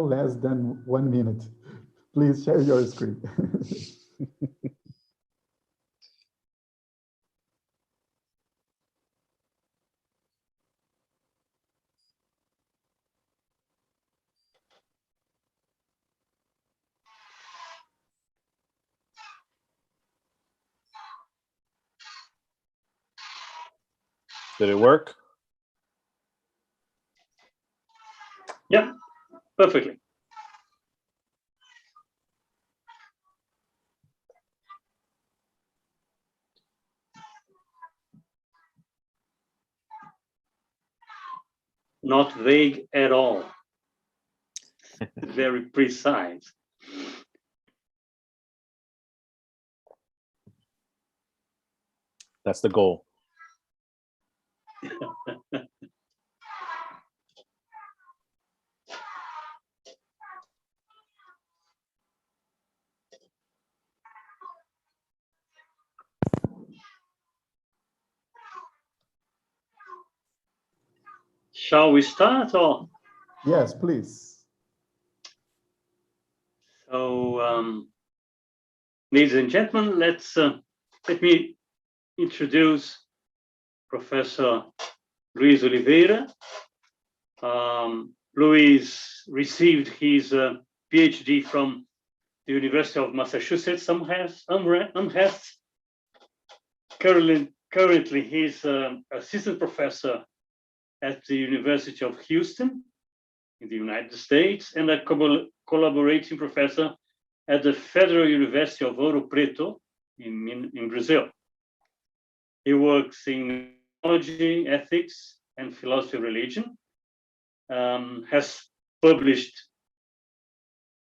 less than 1 minute. Please share your screen. Did it work? Yeah, perfectly. Not vague at all. Very precise. That's the goal. Shall we start or? Yes, please. So, ladies and gentlemen, let me introduce Professor Luis Oliveira. Luis received his PhD from the University of Massachusetts Amherst. Currently, he's assistant professor at the University of Houston in the United States and a collaborating professor at the Federal University of Ouro Preto in Brazil. He works in theology, ethics, and philosophy of religion, has published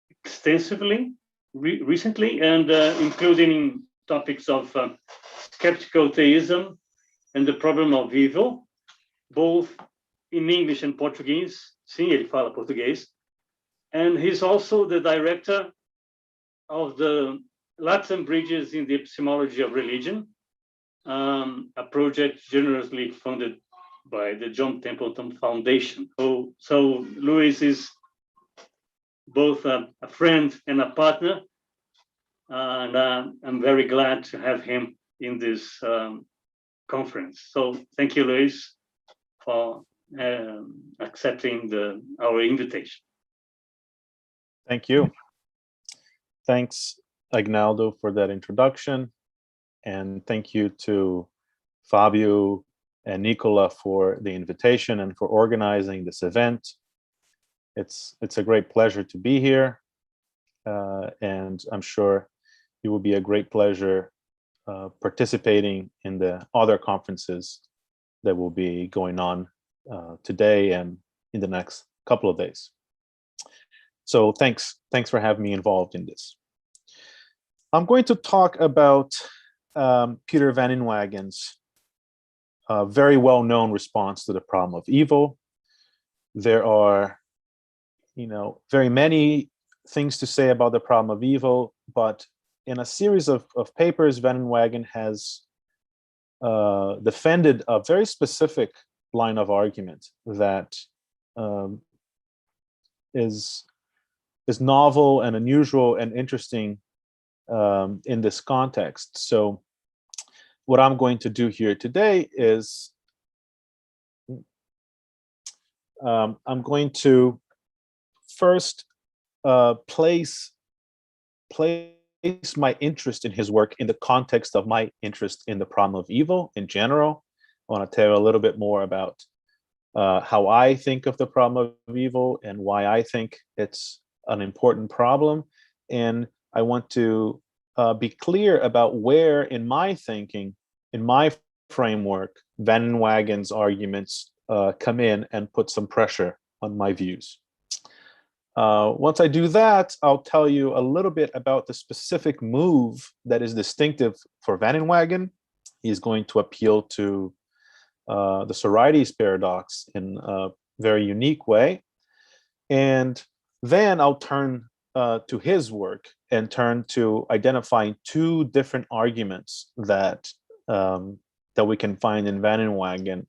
extensively recently, and including topics of skeptical theism and the problem of evil, both in English and Portuguese. Sim, ele fala português. And he's also the director of the Latin Bridges in the Epistemology of Religion, a project generously funded by the John Templeton Foundation. So Luis is both a friend and a partner, and I'm very glad to have him in this conference. So thank you, Luis, for accepting our invitation. Thank you. Thanks, Agnaldo, for that introduction. And thank you to Fabio and Nicola for the invitation and for organizing this event. It's a great pleasure to be here. And I'm sure it will be a great pleasure participating in the other conferences that will be going on today and in the next couple of days. So thanks for having me involved in this. I'm going to talk about Peter Van Inwagen's very well-known response to the problem of evil. There are, very many things to say about the problem of evil, but in a series of papers, Van Inwagen has defended a very specific line of argument that is novel and unusual and interesting in this context. So what I'm going to do here today is I'm going to first place my interest in his work in the context of my interest in the problem of evil in general. I want to tell you a little bit more about how I think of the problem of evil and why I think it's an important problem. And I want to be clear about where in my thinking, in my framework, Van Inwagen's arguments come in and put some pressure on my views. Once I do that, I'll tell you a little bit about the specific move that is distinctive for Van Inwagen. He's going to appeal to the Sorites paradox in a very unique way. And then I'll turn to his work and turn to identifying two different arguments that we can find in Van Inwagen.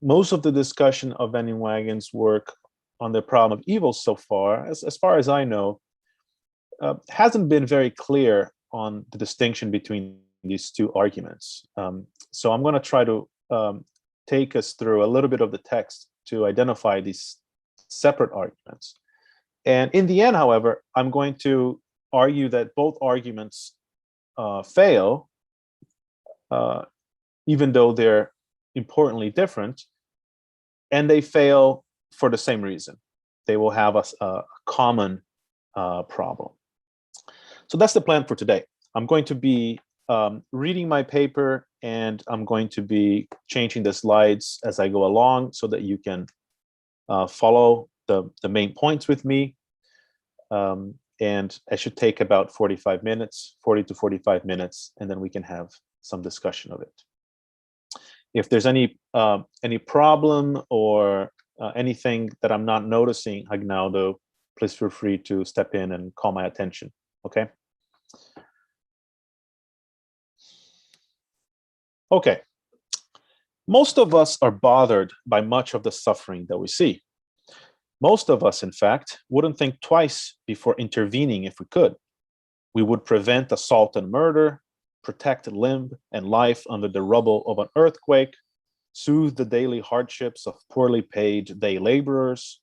Most of the discussion of Van Inwagen's work on the problem of evil so far, as far as I know, hasn't been very clear on the distinction between these two arguments. So I'm going to try to take us through a little bit of the text to identify these separate arguments. And in the end, however, I'm going to argue that both arguments fail, even though they're importantly different, and they fail for the same reason. They will have a common problem. So that's the plan for today. I'm going to be reading my paper, and I'm going to be changing the slides as I go along so that you can follow the main points with me. And it should take about 45 minutes, 40 to 45 minutes, and then we can have some discussion of it. If there's any problem or anything that I'm not noticing, Agnaldo, please feel free to step in and call my attention, okay? Okay. Most of us are bothered by much of the suffering that we see. Most of us, in fact, wouldn't think twice before intervening if we could. We would prevent assault and murder, protect limb and life under the rubble of an earthquake, soothe the daily hardships of poorly paid day laborers,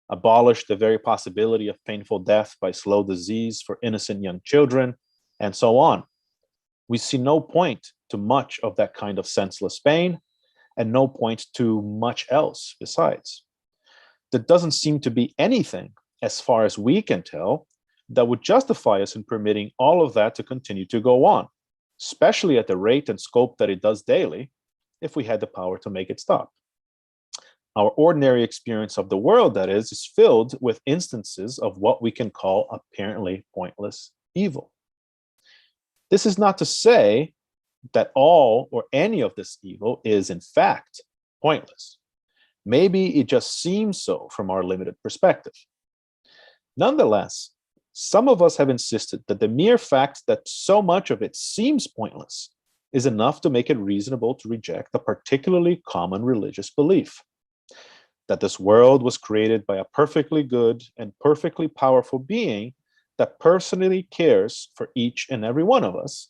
abolish the very possibility of painful death by slow disease for innocent young children, and so on. We see no point to much of that kind of senseless pain, and no point to much else besides. There doesn't seem to be anything, as far as we can tell, that would justify us in permitting all of that to continue to go on, especially at the rate and scope that it does daily, if we had the power to make it stop. Our ordinary experience of the world, that is filled with instances of what we can call apparently pointless evil. This is not to say that all or any of this evil is in fact pointless. Maybe it just seems so from our limited perspective. Nonetheless, some of us have insisted that the mere fact that so much of it seems pointless is enough to make it reasonable to reject a particularly common religious belief, that this world was created by a perfectly good and perfectly powerful being that personally cares for each and every one of us,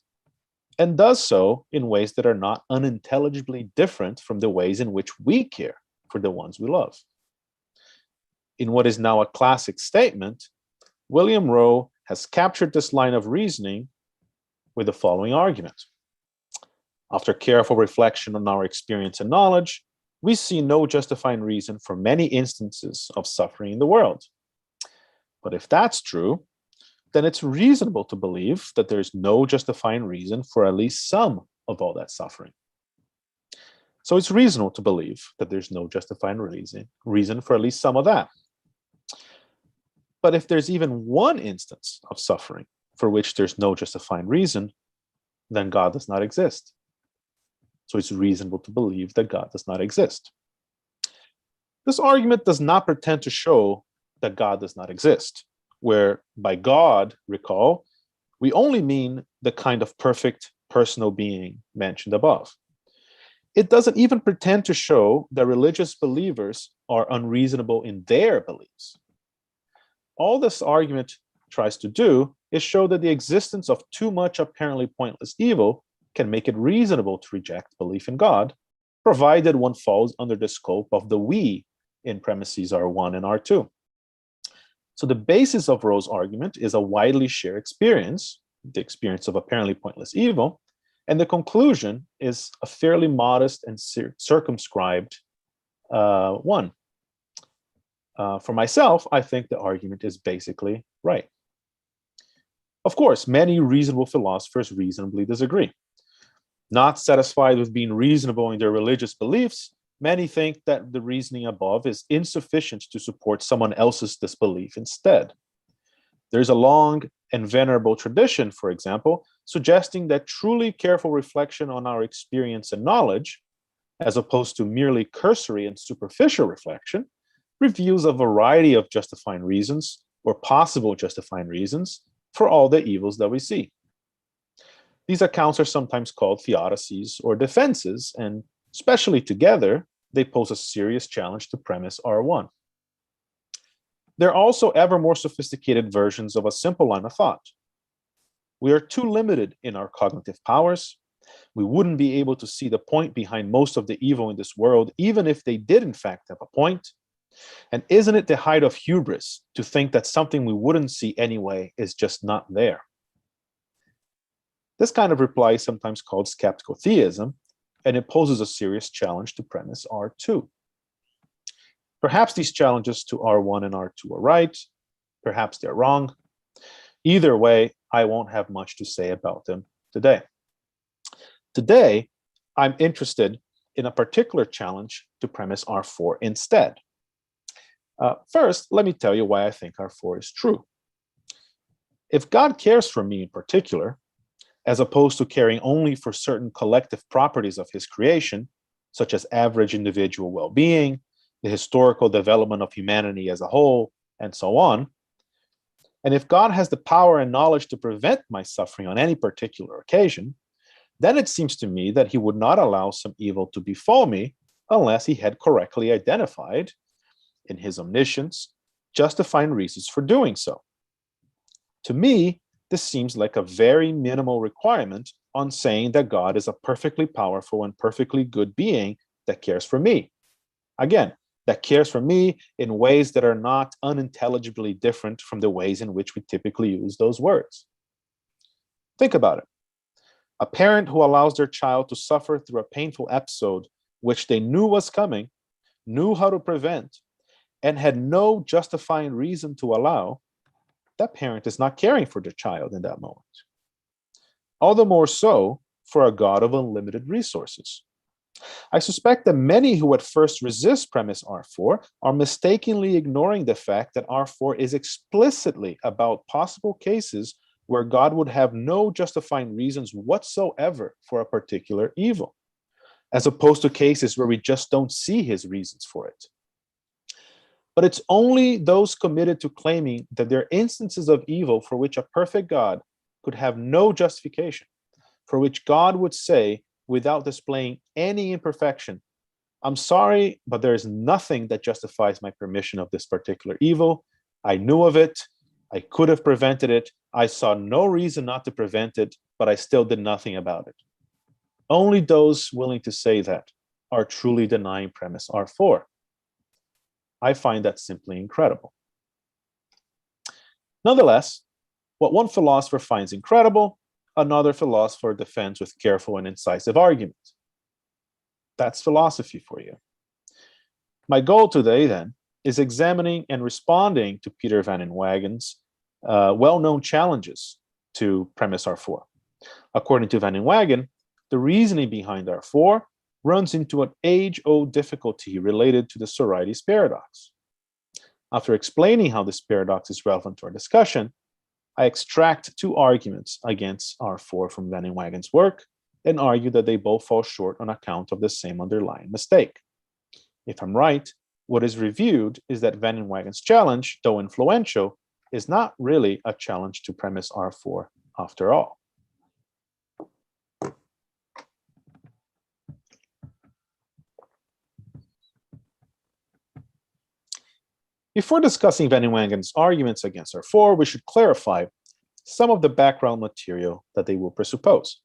and does so in ways that are not unintelligibly different from the ways in which we care for the ones we love. In what is now a classic statement, William Rowe has captured this line of reasoning with the following argument. After careful reflection on our experience and knowledge, we see no justifying reason for many instances of suffering in the world. But if that's true, then it's reasonable to believe that there's no justifying reason for at least some of all that suffering. So it's reasonable to believe that there's no justifying reason for at least some of that. But if there's even one instance of suffering for which there's no justifying reason, then God does not exist. So it's reasonable to believe that God does not exist. This argument does not pretend to show that God does not exist, where by God, recall, we only mean the kind of perfect personal being mentioned above. It doesn't even pretend to show that religious believers are unreasonable in their beliefs. All this argument tries to do is show that the existence of too much apparently pointless evil can make it reasonable to reject belief in God, provided one falls under the scope of the we in premises R1 and R2. So the basis of Rowe's argument is a widely shared experience, the experience of apparently pointless evil, and the conclusion is a fairly modest and circumscribed one. For myself, I think the argument is basically right. Of course, many reasonable philosophers reasonably disagree. Not satisfied with being reasonable in their religious beliefs, many think that the reasoning above is insufficient to support someone else's disbelief instead. There's a long and venerable tradition, for example, suggesting that truly careful reflection on our experience and knowledge, as opposed to merely cursory and superficial reflection, reveals a variety of justifying reasons, or possible justifying reasons, for all the evils that we see. These accounts are sometimes called theodicies or defenses, and especially together, they pose a serious challenge to premise R1. There are also ever more sophisticated versions of a simple line of thought. We are too limited in our cognitive powers. We wouldn't be able to see the point behind most of the evil in this world, even if they did in fact have a point. And isn't it the height of hubris to think that something we wouldn't see anyway is just not there? This kind of reply is sometimes called skeptical theism, and it poses a serious challenge to premise R2. Perhaps these challenges to R1 and R2 are right. Perhaps they're wrong. Either way, I won't have much to say about them today. Today, I'm interested in a particular challenge to premise R4 instead. First, let me tell you why I think R4 is true. If God cares for me in particular, as opposed to caring only for certain collective properties of his creation, such as average individual well-being, the historical development of humanity as a whole, and so on, and if God has the power and knowledge to prevent my suffering on any particular occasion, then it seems to me that he would not allow some evil to befall me unless he had correctly identified, in his omniscience, justifying reasons for doing so. To me, this seems like a very minimal requirement on saying that God is a perfectly powerful and perfectly good being that cares for me. Again, that cares for me in ways that are not unintelligibly different from the ways in which we typically use those words. Think about it. A parent who allows their child to suffer through a painful episode which they knew was coming, knew how to prevent, and had no justifying reason to allow, that parent is not caring for their child in that moment. All the more so for a God of unlimited resources. I suspect that many who at first resist premise R4 are mistakenly ignoring the fact that R4 is explicitly about possible cases where God would have no justifying reasons whatsoever for a particular evil, as opposed to cases where we just don't see his reasons for it. But it's only those committed to claiming that there are instances of evil for which a perfect God could have no justification, for which God would say, without displaying any imperfection, I'm sorry, but there is nothing that justifies my permission of this particular evil. I knew of it. I could have prevented it. I saw no reason not to prevent it, but I still did nothing about it. Only those willing to say that are truly denying premise R4. I find that simply incredible. Nonetheless, what one philosopher finds incredible, another philosopher defends with careful and incisive argument. That's philosophy for you. My goal today, then, is examining and responding to Peter van Inwagen's well-known challenges to premise R4. According to van Inwagen, the reasoning behind R4 runs into an age-old difficulty related to the Sorites paradox. After explaining how this paradox is relevant to our discussion, I extract two arguments against R4 from van Inwagen's work and argue that they both fall short on account of the same underlying mistake. If I'm right, what is reviewed is that van Inwagen's challenge, though influential, is not really a challenge to premise R4 after all. Before discussing van Inwagen's arguments against R4, we should clarify some of the background material that they will presuppose.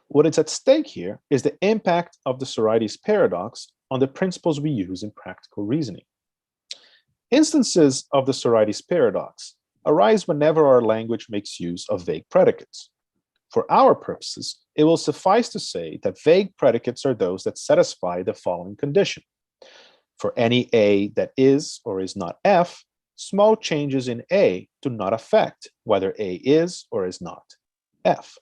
What is at stake here is the impact of the Sorites paradox on the principles we use in practical reasoning. Instances of the Sorites paradox arise whenever our language makes use of vague predicates. For our purposes, it will suffice to say that vague predicates are those that satisfy the following condition. For any A that is or is not F, small changes in A do not affect whether A is or is not F.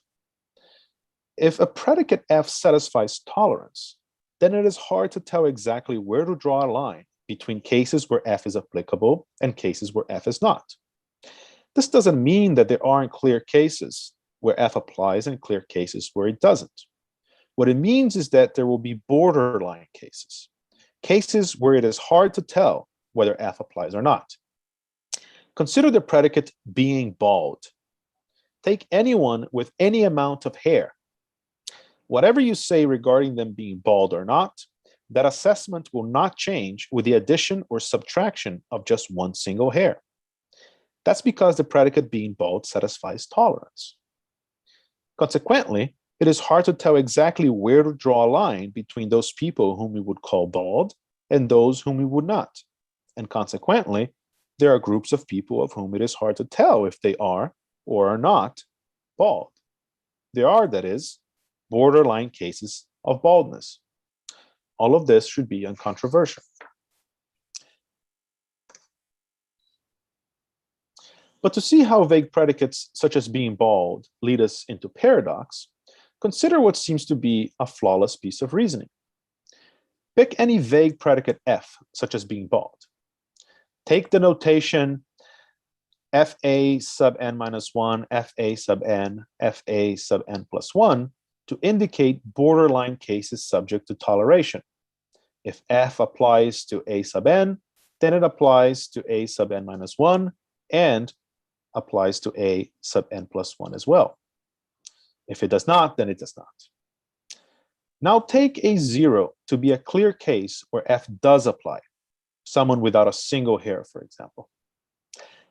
If a predicate F satisfies tolerance, then it is hard to tell exactly where to draw a line between cases where F is applicable and cases where F is not. This doesn't mean that there aren't clear cases where F applies and clear cases where it doesn't. What it means is that there will be borderline cases. Cases where it is hard to tell whether F applies or not. Consider the predicate being bald. Take anyone with any amount of hair. Whatever you say regarding them being bald or not, that assessment will not change with the addition or subtraction of just one single hair. That's because the predicate being bald satisfies tolerance. Consequently, it is hard to tell exactly where to draw a line between those people whom we would call bald and those whom we would not. And consequently, there are groups of people of whom it is hard to tell if they are or are not bald. There are, that is, borderline cases of baldness. All of this should be uncontroversial. But to see how vague predicates such as being bald lead us into paradox, consider what seems to be a flawless piece of reasoning. Pick any vague predicate f, such as being bald. Take the notation fa sub n minus 1, fa sub n, fa sub n plus 1 to indicate borderline cases subject to toleration. If f applies to a sub n, then it applies to a sub n minus 1 and applies to a sub n plus 1 as well. If it does not, then it does not. Now take a 0 to be a clear case where f does apply, someone without a single hair, for example.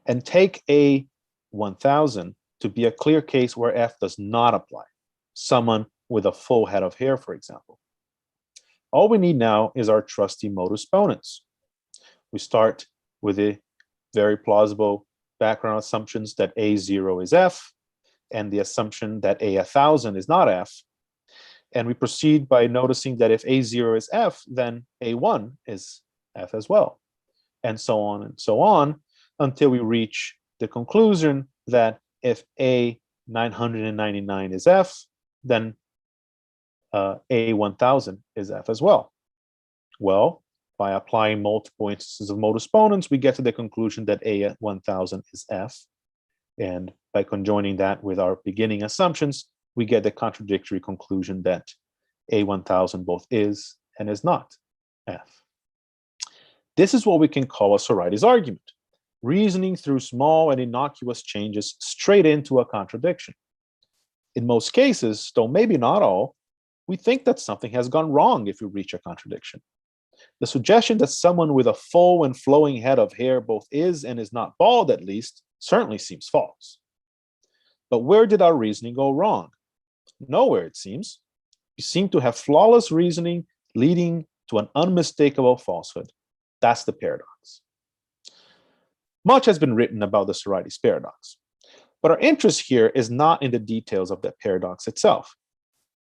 And take a 1000 to be a clear case where f does not apply, someone with a full head of hair, for example. All we need now is our trusty modus ponens. We start with the very plausible background assumptions that a0 is f, and the assumption that a 1000 is not f. And we proceed by noticing that if a0 is f, then a1 is f as well, and so on, until we reach the conclusion that if a999 is f, then a1000 is f as well. Well, by applying multiple instances of modus ponens, we get to the conclusion that a1000 is f. And by conjoining that with our beginning assumptions, we get the contradictory conclusion that a1000 both is and is not f. This is what we can call a Sorites argument, reasoning through small and innocuous changes straight into a contradiction. In most cases, though maybe not all, we think that something has gone wrong if we reach a contradiction. The suggestion that someone with a full and flowing head of hair both is and is not bald, at least, certainly seems false. But where did our reasoning go wrong? Nowhere, it seems. We seem to have flawless reasoning leading to an unmistakable falsehood. That's the paradox. Much has been written about the Sorites paradox, but our interest here is not in the details of that paradox itself.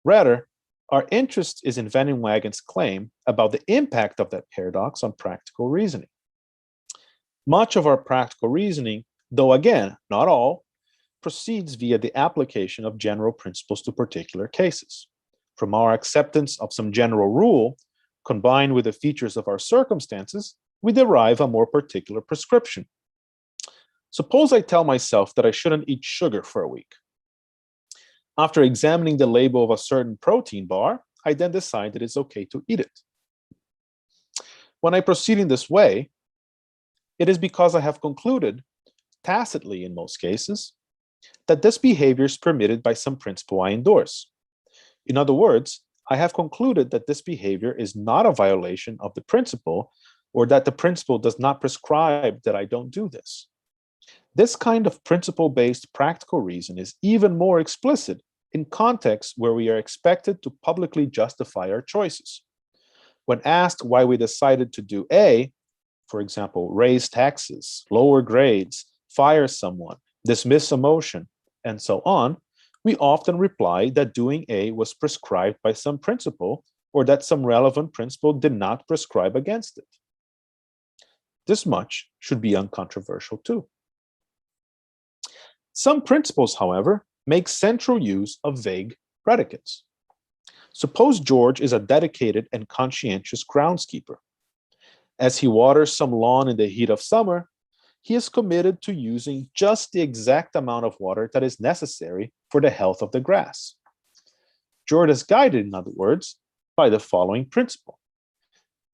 Rather, our interest is in Van Inwagen's claim about the impact of that paradox on practical reasoning. Much of our practical reasoning, though again, not all, proceeds via the application of general principles to particular cases. From our acceptance of some general rule, combined with the features of our circumstances, we derive a more particular prescription. Suppose I tell myself that I shouldn't eat sugar for a week. After examining the label of a certain protein bar, I then decide that it's okay to eat it. When I proceed in this way, it is because I have concluded, tacitly in most cases, that this behavior is permitted by some principle I endorse. In other words, I have concluded that this behavior is not a violation of the principle, or that the principle does not prescribe that I don't do this. This kind of principle-based practical reason is even more explicit in contexts where we are expected to publicly justify our choices. When asked why we decided to do A, for example, raise taxes, lower grades, fire someone, dismiss a motion, and so on, we often reply that doing A was prescribed by some principle, or that some relevant principle did not prescribe against it. This much should be uncontroversial too. Some principles, however, make central use of vague predicates. Suppose George is a dedicated and conscientious groundskeeper. As he waters some lawn in the heat of summer, he is committed to using just the exact amount of water that is necessary for the health of the grass. George is guided, in other words, by the following principle.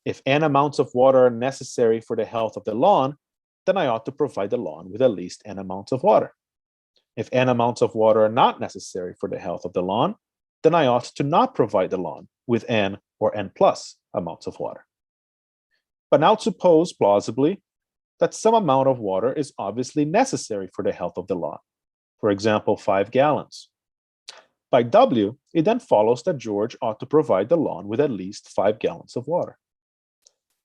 If n amounts of water are necessary for the health of the lawn, then I ought to provide the lawn with at least n amounts of water. If n amounts of water are not necessary for the health of the lawn, then I ought to not provide the lawn with n or n plus amounts of water. But now suppose plausibly that some amount of water is obviously necessary for the health of the lawn. For example, 5 gallons. By W, it then follows that George ought to provide the lawn with at least 5 gallons of water.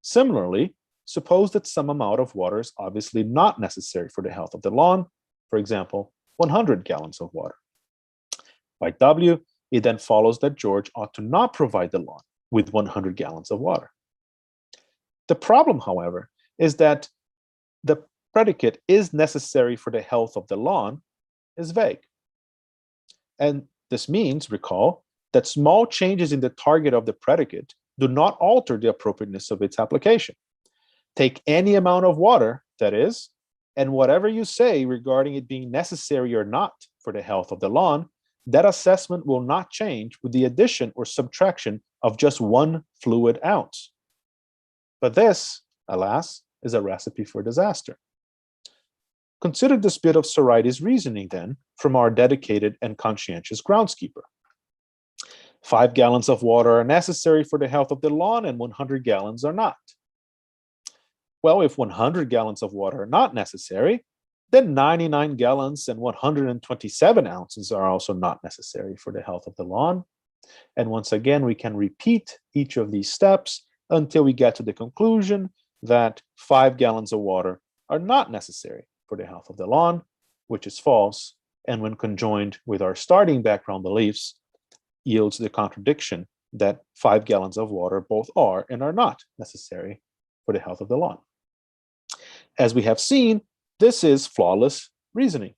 Similarly, suppose that some amount of water is obviously not necessary for the health of the lawn, for example, 100 gallons of water. By W, it then follows that George ought to not provide the lawn with 100 gallons of water. The problem, however, is that the predicate is necessary for the health of the lawn is vague. And this means, recall, that small changes in the target of the predicate do not alter the appropriateness of its application. Take any amount of water, that is, and whatever you say regarding it being necessary or not for the health of the lawn, that assessment will not change with the addition or subtraction of just 1 fluid ounce. But this, alas, is a recipe for disaster. Consider this bit of Sorites reasoning, then, from our dedicated and conscientious groundskeeper. 5 gallons of water are necessary for the health of the lawn, and 100 gallons are not. Well, if 100 gallons of water are not necessary, then 99 gallons and 127 ounces are also not necessary for the health of the lawn. And once again, we can repeat each of these steps until we get to the conclusion that 5 gallons of water are not necessary for the health of the lawn, which is false, and when conjoined with our starting background beliefs, yields the contradiction that 5 gallons of water both are and are not necessary for the health of the lawn. As we have seen, this is flawless reasoning.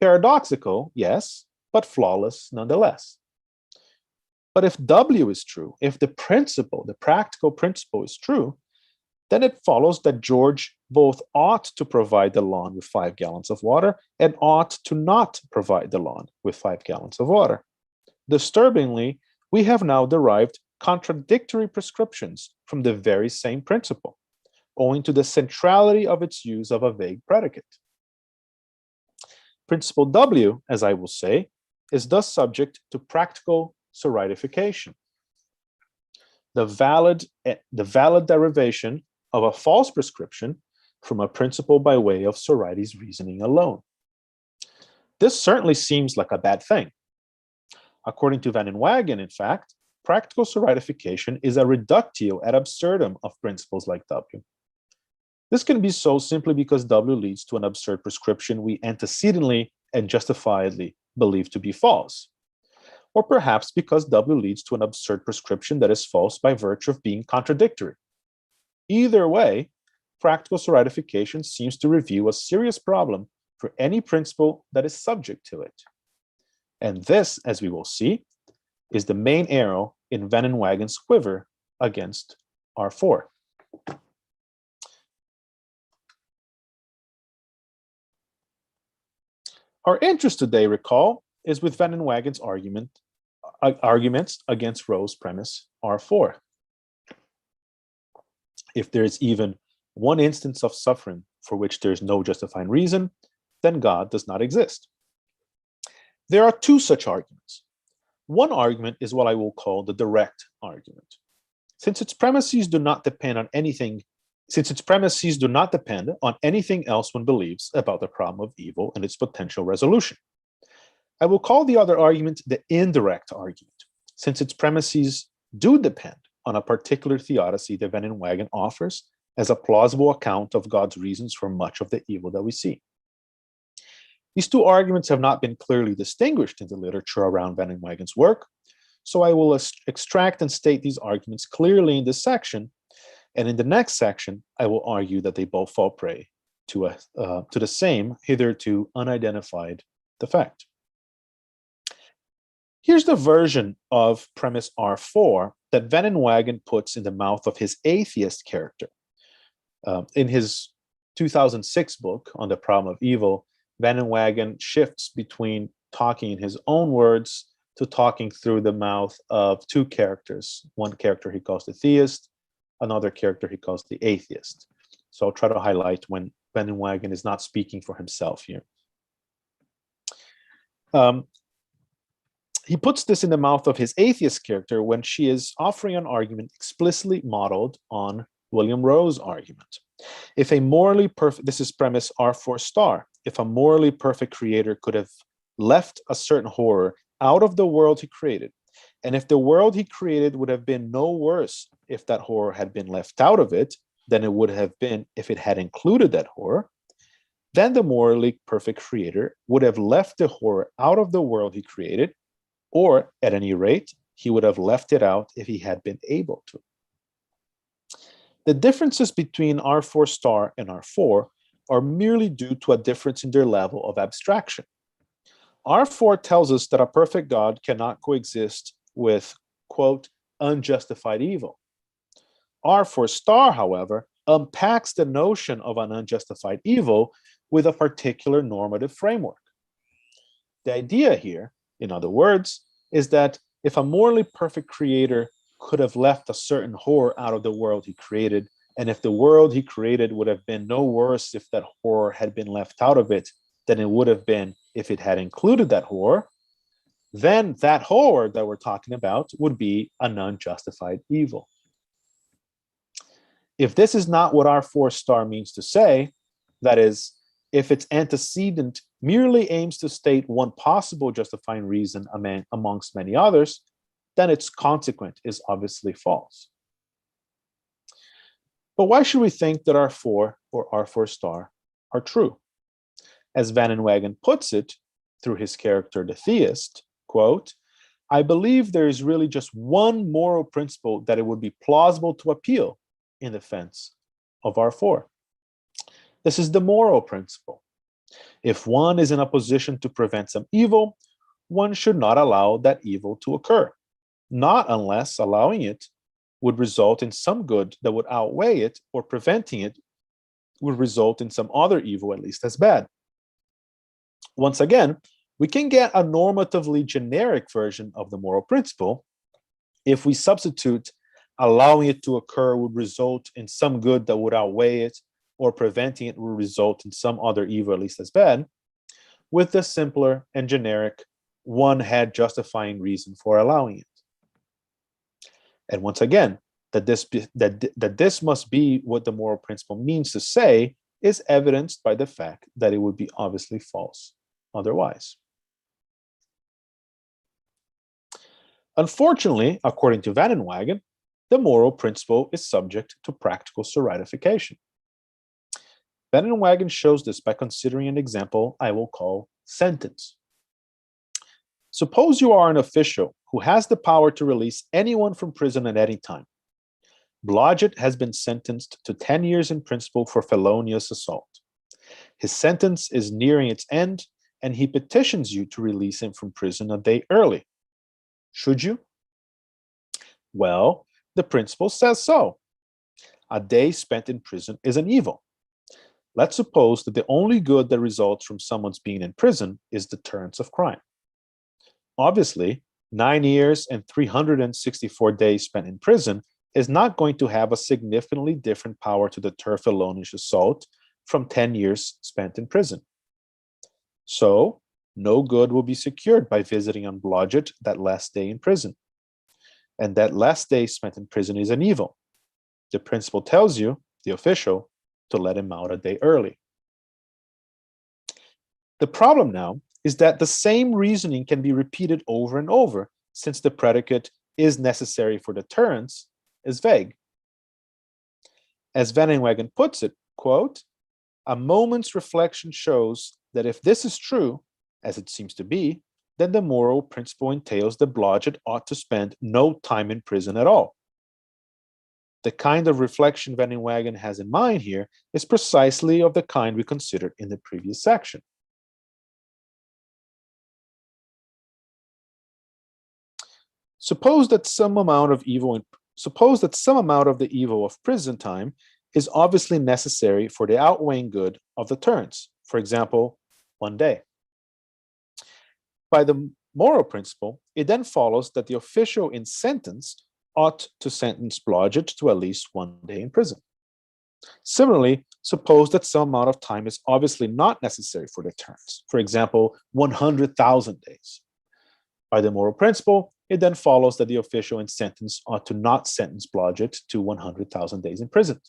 Paradoxical, yes, but flawless nonetheless. But if W is true, if the principle, the practical principle is true, then it follows that George both ought to provide the lawn with 5 gallons of water and ought to not provide the lawn with 5 gallons of water. Disturbingly, we have now derived contradictory prescriptions from the very same principle, owing to the centrality of its use of a vague predicate. Principle W, as I will say, is thus subject to practical soritification. The valid derivation of a false prescription from a principle by way of Sorites reasoning alone. This certainly seems like a bad thing. According to Van den Wagen, in fact, practical soritification is a reductio ad absurdum of principles like W. This can be so simply because W leads to an absurd prescription we antecedently and justifiably believe to be false, or perhaps because W leads to an absurd prescription that is false by virtue of being contradictory. Either way, practical soritification seems to reveal a serious problem for any principle that is subject to it. And this, as we will see, is the main arrow in Van den Wagen's quiver against R4. Our interest today, recall, is with Van den Wagen's arguments against Rowe's premise R4. If there is even one instance of suffering for which there is no justifying reason, then God does not exist. There are 2 such arguments. One argument is what I will call the direct argument. Since its premises do not depend on anything else one believes about the problem of evil and its potential resolution. I will call the other argument the indirect argument, since its premises do depend on a particular theodicy that Van den Wagen offers as a plausible account of God's reasons for much of the evil that we see. These 2 arguments have not been clearly distinguished in the literature around Van den Wagen's work, so I will extract and state these arguments clearly in this section, and in the next section, I will argue that they both fall prey to the same, hitherto unidentified defect. Here's the version of premise R4 that Van den Wagen puts in the mouth of his atheist character. In his 2006 book on the problem of evil, Van den Wagen shifts between talking in his own words to talking through the mouth of 2 characters. One character he calls the theist, another character he calls the atheist. So I'll try to highlight when Van den Wagen is not speaking for himself here. He puts this in the mouth of his atheist character when she is offering an argument explicitly modeled on William Rowe's argument. If a morally perfect, this is premise R4 star, if a morally perfect creator could have left a certain horror out of the world he created, and if the world he created would have been no worse if that horror had been left out of it than it would have been if it had included that horror, then the morally perfect creator would have left the horror out of the world he created, or at any rate, he would have left it out if he had been able to. The differences between R4 star and R4 are merely due to a difference in their level of abstraction. R4 tells us that a perfect God cannot coexist with, quote, unjustified evil. R4 star, however, unpacks the notion of an unjustified evil with a particular normative framework. The idea here, in other words, is that if a morally perfect creator could have left a certain horror out of the world he created, and if the world he created would have been no worse if that horror had been left out of it than it would have been if it had included that horror, then that horror that we're talking about would be an unjustified evil. If this is not what R4 star means to say, that is, if its antecedent merely aims to state one possible justifying reason amongst many others, then its consequent is obviously false. But why should we think that R4 or R4 star are true? As Van Inwagen puts it, through his character the theist, quote, I believe there is really just one moral principle that it would be plausible to appeal in defense of R4. This is the moral principle. If one is in a position to prevent some evil, one should not allow that evil to occur, not unless allowing it would result in some good that would outweigh it, or preventing it would result in some other evil at least as bad. Once again, we can get a normatively generic version of the moral principle if we substitute allowing it to occur would result in some good that would outweigh it, or preventing it would result in some other evil at least as bad, with the simpler and generic one had justifying reason for allowing it. And once again, that this must be what the moral principle means to say is evidenced by the fact that it would be obviously false otherwise. Unfortunately, according to Van Inwagen, the moral principle is subject to practical seridification. Van Inwagen shows this by considering an example I will call sentence. Suppose you are an official who has the power to release anyone from prison at any time. Blodgett has been sentenced to 10 years in principle for felonious assault. His sentence is nearing its end, and he petitions you to release him from prison a day early. Should you? Well, the principle says so. A day spent in prison is an evil. Let's suppose that the only good that results from someone's being in prison is deterrence of crime. Obviously, 9 years and 364 days spent in prison is not going to have a significantly different power to deter felonious assault from 10 years spent in prison. So, no good will be secured by visiting on Blodgett that last day in prison. And that last day spent in prison is an evil. The principle tells you, the official, to let him out a day early. The problem now is that the same reasoning can be repeated over and over, since the predicate is necessary for deterrence is vague. As Van Inwagen puts it, quote, a moment's reflection shows that if this is true, as it seems to be, then the moral principle entails that Blodgett ought to spend no time in prison at all. The kind of reflection Van Inwagen has in mind here is precisely of the kind we considered in the previous section. Suppose that some amount of the evil of prison time is obviously necessary for the outweighing good of deterrence, for example, 1 day. By the moral principle, it then follows that the official in sentence ought to sentence Blodgett to at least 1 day in prison. Similarly, suppose that some amount of time is obviously not necessary for deterrence, for example, 100,000 days. By the moral principle, it then follows that the official in sentence ought to not sentence Blodgett to 100,000 days imprisoned.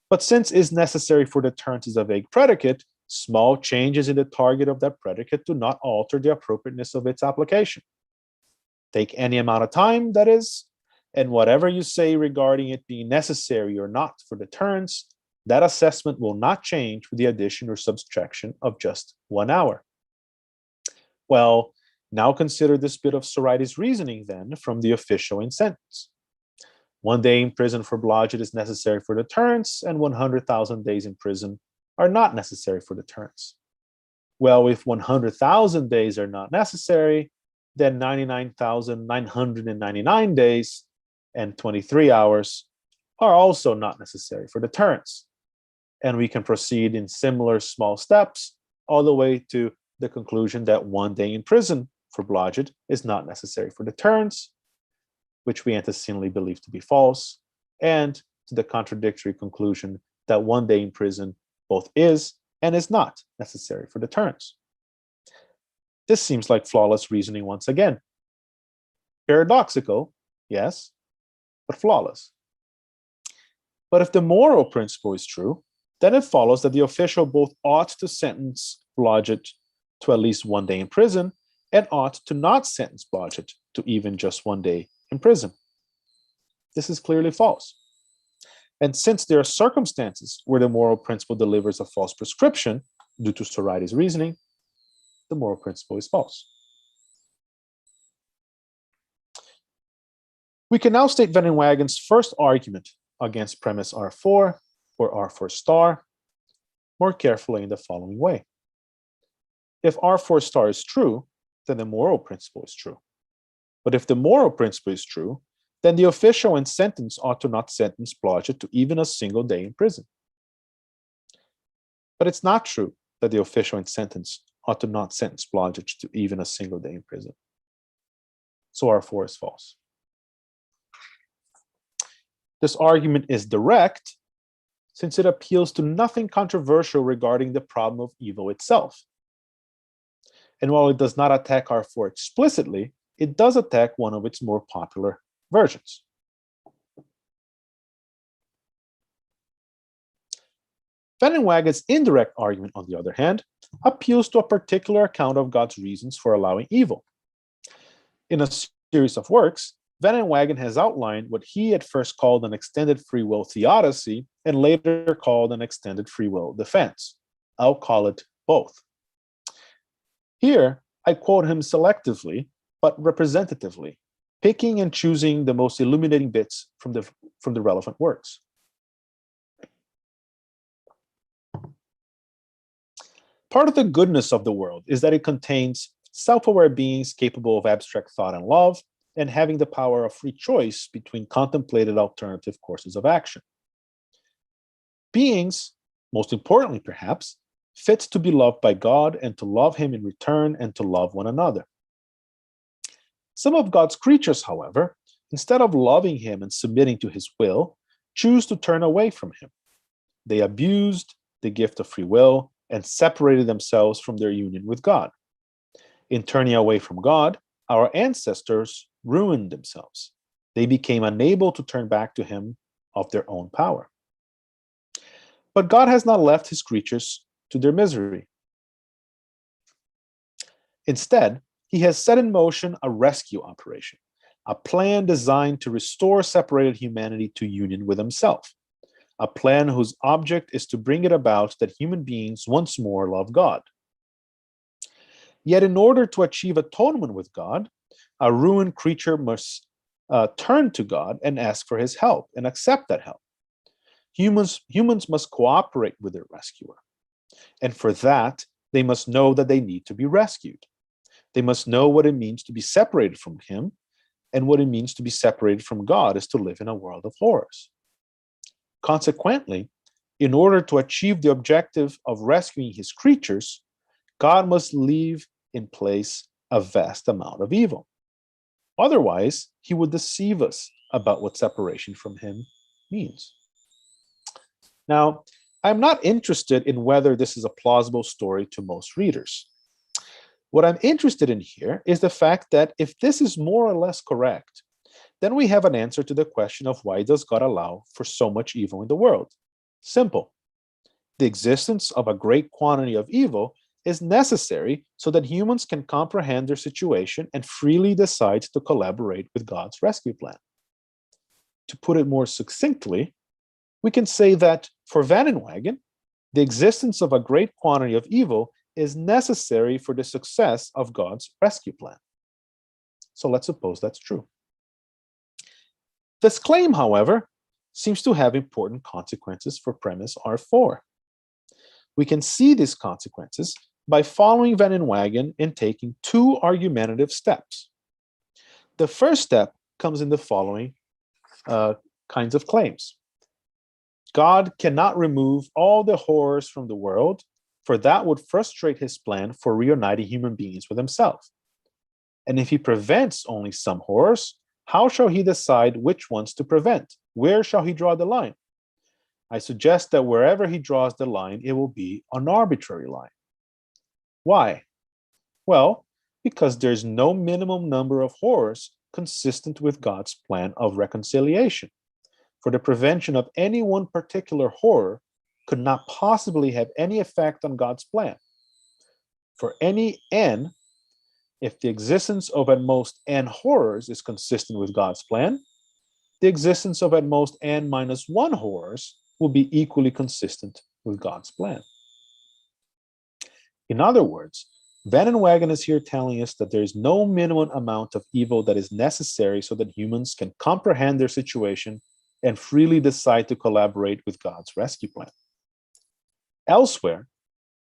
But since is necessary for deterrence is a vague predicate, small changes in the target of that predicate do not alter the appropriateness of its application. Take any amount of time, that is, and whatever you say regarding it being necessary or not for deterrence, that assessment will not change with the addition or subtraction of just 1 hour. Well, now consider this bit of Sorites reasoning then from the official in sentence. 1 day in prison for Blodgett is necessary for deterrence, and 100,000 days in prison are not necessary for deterrence. Well, if 100,000 days are not necessary, then 99,999 days and 23 hours are also not necessary for deterrence. And we can proceed in similar small steps all the way to the conclusion that 1 day in prison for Blodgett is not necessary for deterrence, which we antecedently believe to be false, and to the contradictory conclusion that 1 day in prison both is and is not necessary for deterrence. This seems like flawless reasoning once again. Paradoxical, yes, but flawless. But if the moral principle is true, then it follows that the official both ought to sentence Blodgett to at least 1 day in prison and ought to not sentence Blodgett to even just 1 day in prison. This is clearly false. And since there are circumstances where the moral principle delivers a false prescription due to Sorites reasoning, the moral principle is false. We can now state Van Inwagen's first argument against premise R4 or R4 star more carefully in the following way. If R4 star is true, then the moral principle is true. But if the moral principle is true, then the official in sentence ought to not sentence Blodgett to even a single day in prison. But it's not true that the official in sentence ought to not sentence Blodgett to even a single day in prison. So R4 is false. This argument is direct, since it appeals to nothing controversial regarding the problem of evil itself. And while it does not attack R4 explicitly, it does attack one of its more popular versions. Van Inwagen's indirect argument, on the other hand, appeals to a particular account of God's reasons for allowing evil. In a series of works, Van Inwagen has outlined what he at first called an extended free will theodicy and later called an extended free will defense. I'll call it both. Here, I quote him selectively, but representatively, picking and choosing the most illuminating bits from the relevant works. Part of the goodness of the world is that it contains self-aware beings capable of abstract thought and love, and having the power of free choice between contemplated alternative courses of action. Beings, most importantly perhaps, fit to be loved by God and to love him in return and to love one another. Some of God's creatures, however, instead of loving him and submitting to his will, choose to turn away from him. They abused the gift of free will and separated themselves from their union with God. In turning away from God, our ancestors ruined themselves. They became unable to turn back to him of their own power. But God has not left his creatures to their misery. Instead, he has set in motion a rescue operation, a plan designed to restore separated humanity to union with himself, a plan whose object is to bring it about that human beings once more love God. Yet in order to achieve atonement with God, a ruined creature must turn to God and ask for his help and accept that help. Humans must cooperate with their rescuer. And for that, they must know that they need to be rescued. They must know what it means to be separated from him, and what it means to be separated from God is to live in a world of horrors. Consequently, in order to achieve the objective of rescuing his creatures, God must leave in place a vast amount of evil. Otherwise, he would deceive us about what separation from him means. Now, I'm not interested in whether this is a plausible story to most readers. What I'm interested in here is the fact that if this is more or less correct, then we have an answer to the question of why does God allow for so much evil in the world? Simple. The existence of a great quantity of evil is necessary so that humans can comprehend their situation and freely decide to collaborate with God's rescue plan. To put it more succinctly, we can say that for Van Inwagen, the existence of a great quantity of evil is necessary for the success of God's rescue plan. So let's suppose that's true. This claim, however, seems to have important consequences for premise R4. We can see these consequences by following Van Inwagen and taking two argumentative steps. The first step comes in the following kinds of claims. God cannot remove all the horrors from the world, for that would frustrate his plan for reuniting human beings with himself. And if he prevents only some horrors, how shall he decide which ones to prevent? Where shall he draw the line? I suggest that wherever he draws the line, it will be an arbitrary line. Why? Well, because there's no minimum number of horrors consistent with God's plan of reconciliation. For the prevention of any one particular horror could not possibly have any effect on God's plan. For any n, if the existence of at most n horrors is consistent with God's plan, the existence of at most n minus 1 horrors will be equally consistent with God's plan. In other words, Van Inwagen is here telling us that there is no minimum amount of evil that is necessary so that humans can comprehend their situation and freely decide to collaborate with God's rescue plan. Elsewhere,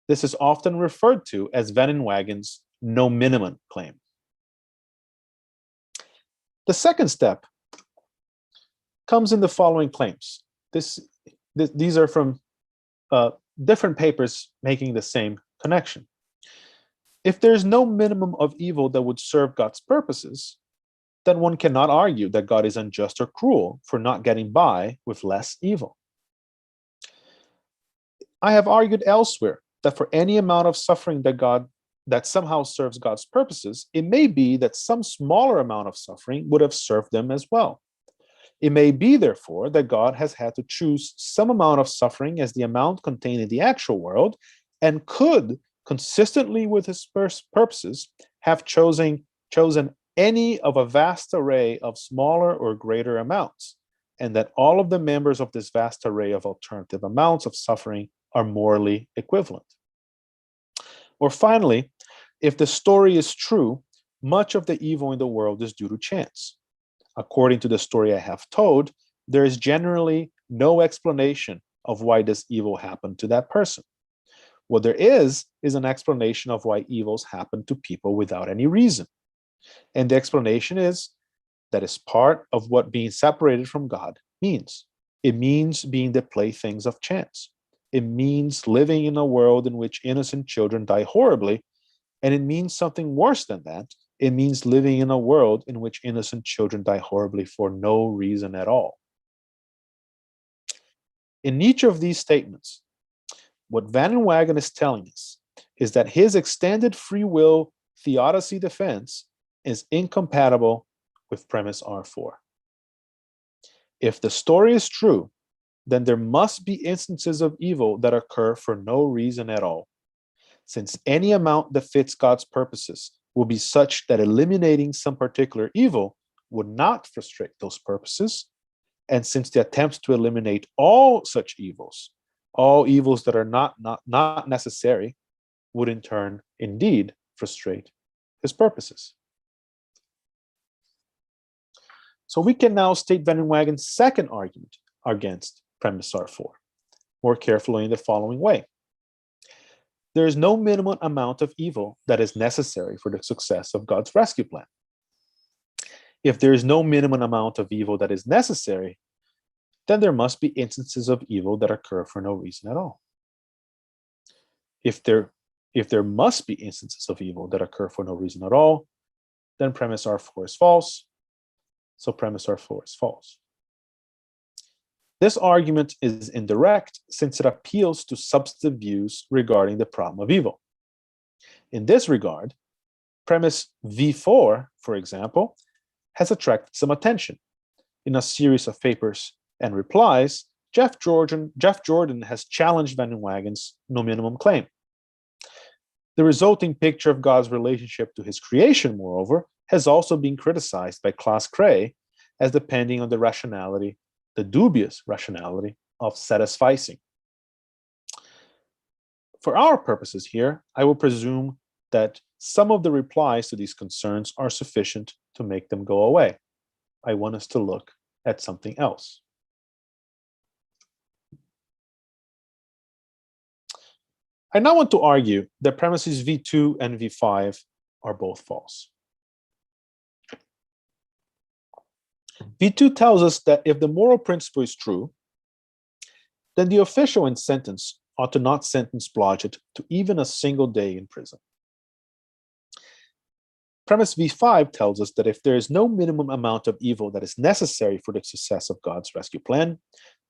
this is often referred to as Van Inwagen's no minimum claim. The second step comes in the following claims. These are from different papers making the same connection. If there's no minimum of evil that would serve God's purposes, then one cannot argue that God is unjust or cruel for not getting by with less evil. I have argued elsewhere that for any amount of suffering that somehow serves God's purposes, it may be that some smaller amount of suffering would have served them as well. It may be, therefore, that God has had to choose some amount of suffering as the amount contained in the actual world, and could, consistently with his purposes, have chosen any of a vast array of smaller or greater amounts, and that all of the members of this vast array of alternative amounts of suffering are morally equivalent. Or finally, if the story is true, much of the evil in the world is due to chance. According to the story I have told, there is generally no explanation of why this evil happened to that person. What there is an explanation of why evils happen to people without any reason. And the explanation is that is part of what being separated from God means. It means being the playthings of chance. It means living in a world in which innocent children die horribly, and it means something worse than that. It means living in a world in which innocent children die horribly for no reason at all. In each of these statements, what Van Inwagen is telling us is that his extended free will theodicy defense is incompatible with premise R4. If the story is true, then there must be instances of evil that occur for no reason at all, since any amount that fits God's purposes will be such that eliminating some particular evil would not frustrate those purposes, and since the attempts to eliminate all such evils, all evils that are not necessary, would in turn indeed frustrate his purposes. So we can now state Van Inwagen's second argument against premise R4 more carefully in the following way. There is no minimum amount of evil that is necessary for the success of God's rescue plan. If there is no minimum amount of evil that is necessary, then there must be instances of evil that occur for no reason at all. If there must be instances of evil that occur for no reason at all, then premise R4 is false. So premise R4 is false. This argument is indirect since it appeals to substantive views regarding the problem of evil. In this regard, Premise V4, for example, has attracted some attention. In a series of papers and replies, Jeff Jordan has challenged Van Wagen's no minimum claim. The resulting picture of God's relationship to his creation, moreover, has also been criticized by Klaus Cray as depending on the dubious rationality of satisficing. For our purposes here, I will presume that some of the replies to these concerns are sufficient to make them go away. I want us to look at something else. I now want to argue that premises V2 and V5 are both false. V2 tells us that if the moral principle is true, then the official in sentence ought to not sentence Blodgett to even a single day in prison. Premise V5 tells us that if there is no minimum amount of evil that is necessary for the success of God's rescue plan,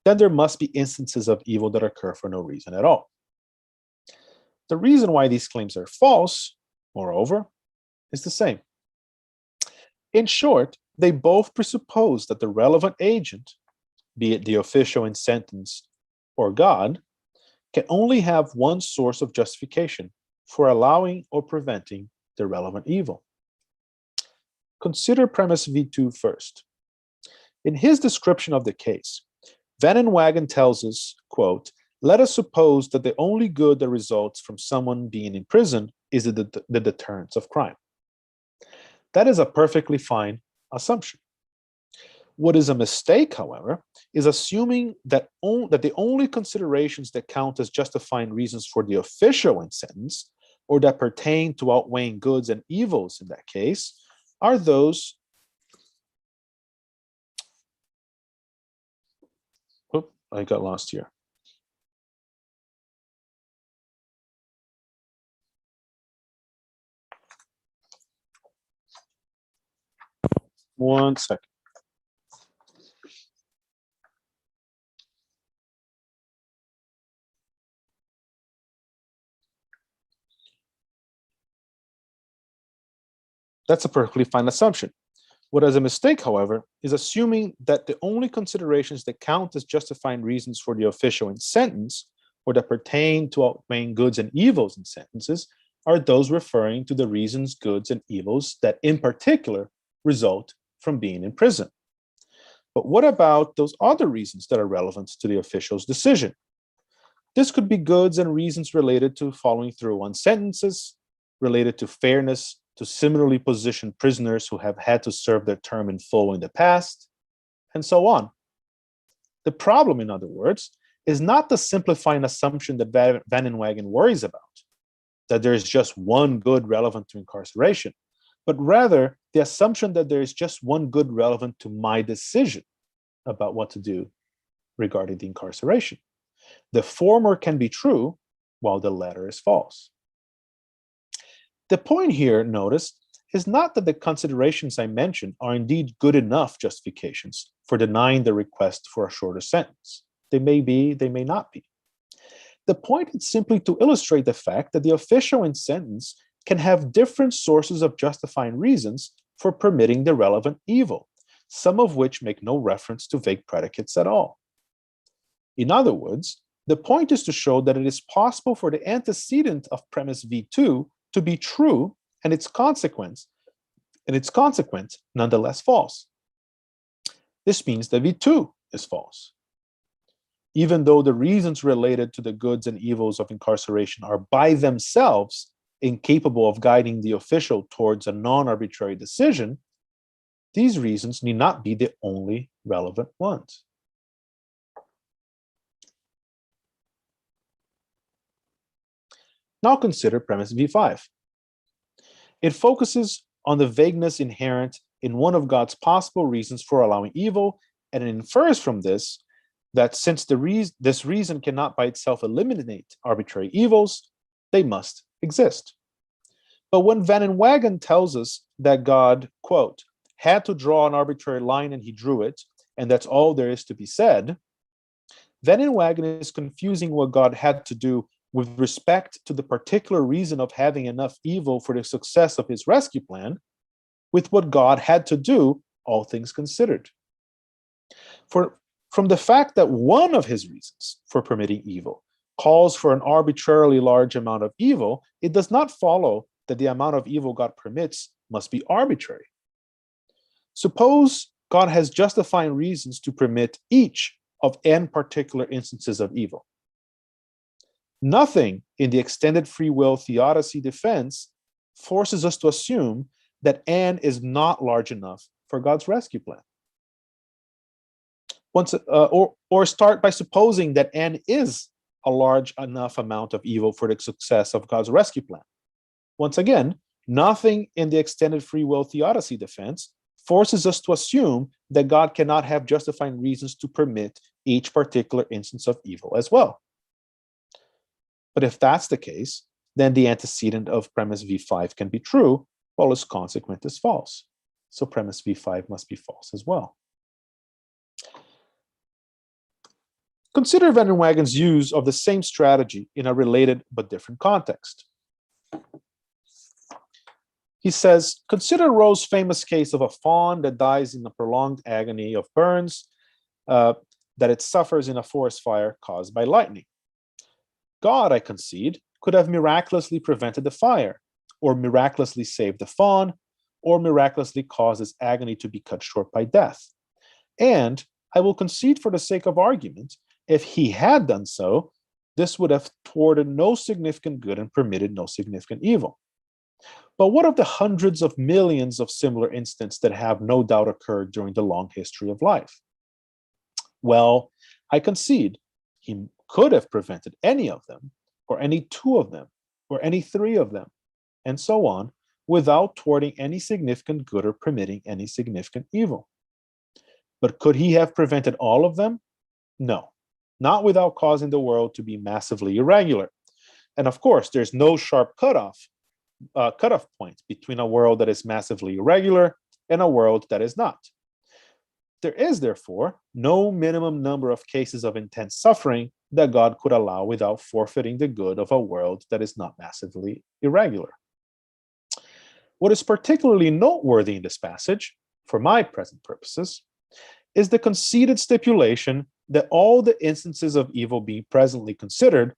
then there must be instances of evil that occur for no reason at all. The reason why these claims are false, moreover, is the same. In short, they both presuppose that the relevant agent, be it the official in sentence or God, can only have one source of justification for allowing or preventing the relevant evil. Consider premise V2 first. In his description of the case, Van Wagen tells us, quote, "Let us suppose that the only good that results from someone being in prison is the deterrence of crime." That is a perfectly fine assumption. What is a mistake, however, is assuming that the only considerations that count as justifying reasons for the official in sentence, or that pertain to outweighing goods and evils in that case, are those I got lost here. One second. That's a perfectly fine assumption. What is a mistake, however, is assuming that the only considerations that count as justifying reasons for the official in sentence, or that pertain to outweighing goods and evils in sentences, are those referring to the reasons, goods, and evils that in particular result from being in prison. But what about those other reasons that are relevant to the official's decision? This could be goods and reasons related to following through on sentences, related to fairness to similarly positioned prisoners who have had to serve their term in full in the past, and so on. The problem, in other words, is not the simplifying assumption that Van Wagen worries about, that there is just one good relevant to incarceration, but rather the assumption that there is just one good relevant to my decision about what to do regarding the incarceration. The former can be true, while the latter is false. The point here, notice, is not that the considerations I mentioned are indeed good enough justifications for denying the request for a shorter sentence. They may be, they may not be. The point is simply to illustrate the fact that the official in sentence can have different sources of justifying reasons for permitting the relevant evil, some of which make no reference to vague predicates at all. In other words, the point is to show that it is possible for the antecedent of premise V2 to be true and its consequence nonetheless false. This means that V2 is false. Even though the reasons related to the goods and evils of incarceration are by themselves incapable of guiding the official towards a non-arbitrary decision, these reasons need not be the only relevant ones. Now consider premise V5. It focuses on the vagueness inherent in one of God's possible reasons for allowing evil, and it infers from this that since this reason cannot by itself eliminate arbitrary evils, they must exist. But when Van Wagen tells us that God, quote, had to draw an arbitrary line and he drew it, and that's all there is to be said, Van Wagen is confusing what God had to do with respect to the particular reason of having enough evil for the success of his rescue plan with what God had to do, all things considered. From the fact that one of his reasons for permitting evil calls for an arbitrarily large amount of evil, it does not follow that the amount of evil God permits must be arbitrary. Suppose God has justifying reasons to permit each of n particular instances of evil. Nothing in the extended free will theodicy defense forces us to assume that n is not large enough for God's rescue plan. Or start by supposing that n is a large enough amount of evil for the success of God's rescue plan. Once again, nothing in the extended free will theodicy defense forces us to assume that God cannot have justifying reasons to permit each particular instance of evil as well. But if that's the case, then the antecedent of premise V5 can be true, while its consequent is false. So premise V5 must be false as well. Consider Van den Wagen's use of the same strategy in a related but different context. He says, consider Rowe's famous case of a fawn that dies in a prolonged agony of burns that it suffers in a forest fire caused by lightning. God, I concede, could have miraculously prevented the fire, or miraculously saved the fawn, or miraculously caused its agony to be cut short by death. And I will concede for the sake of argument, if he had done so, this would have thwarted no significant good and permitted no significant evil. But what of the hundreds of millions of similar instances that have no doubt occurred during the long history of life? Well, I concede he could have prevented any of them, or any two of them, or any three of them, and so on, without thwarting any significant good or permitting any significant evil. But could he have prevented all of them? No, not without causing the world to be massively irregular. And of course, there's no sharp cutoff point between a world that is massively irregular and a world that is not. There is, therefore, no minimum number of cases of intense suffering that God could allow without forfeiting the good of a world that is not massively irregular. What is particularly noteworthy in this passage, for my present purposes, is the conceded stipulation that all the instances of evil being presently considered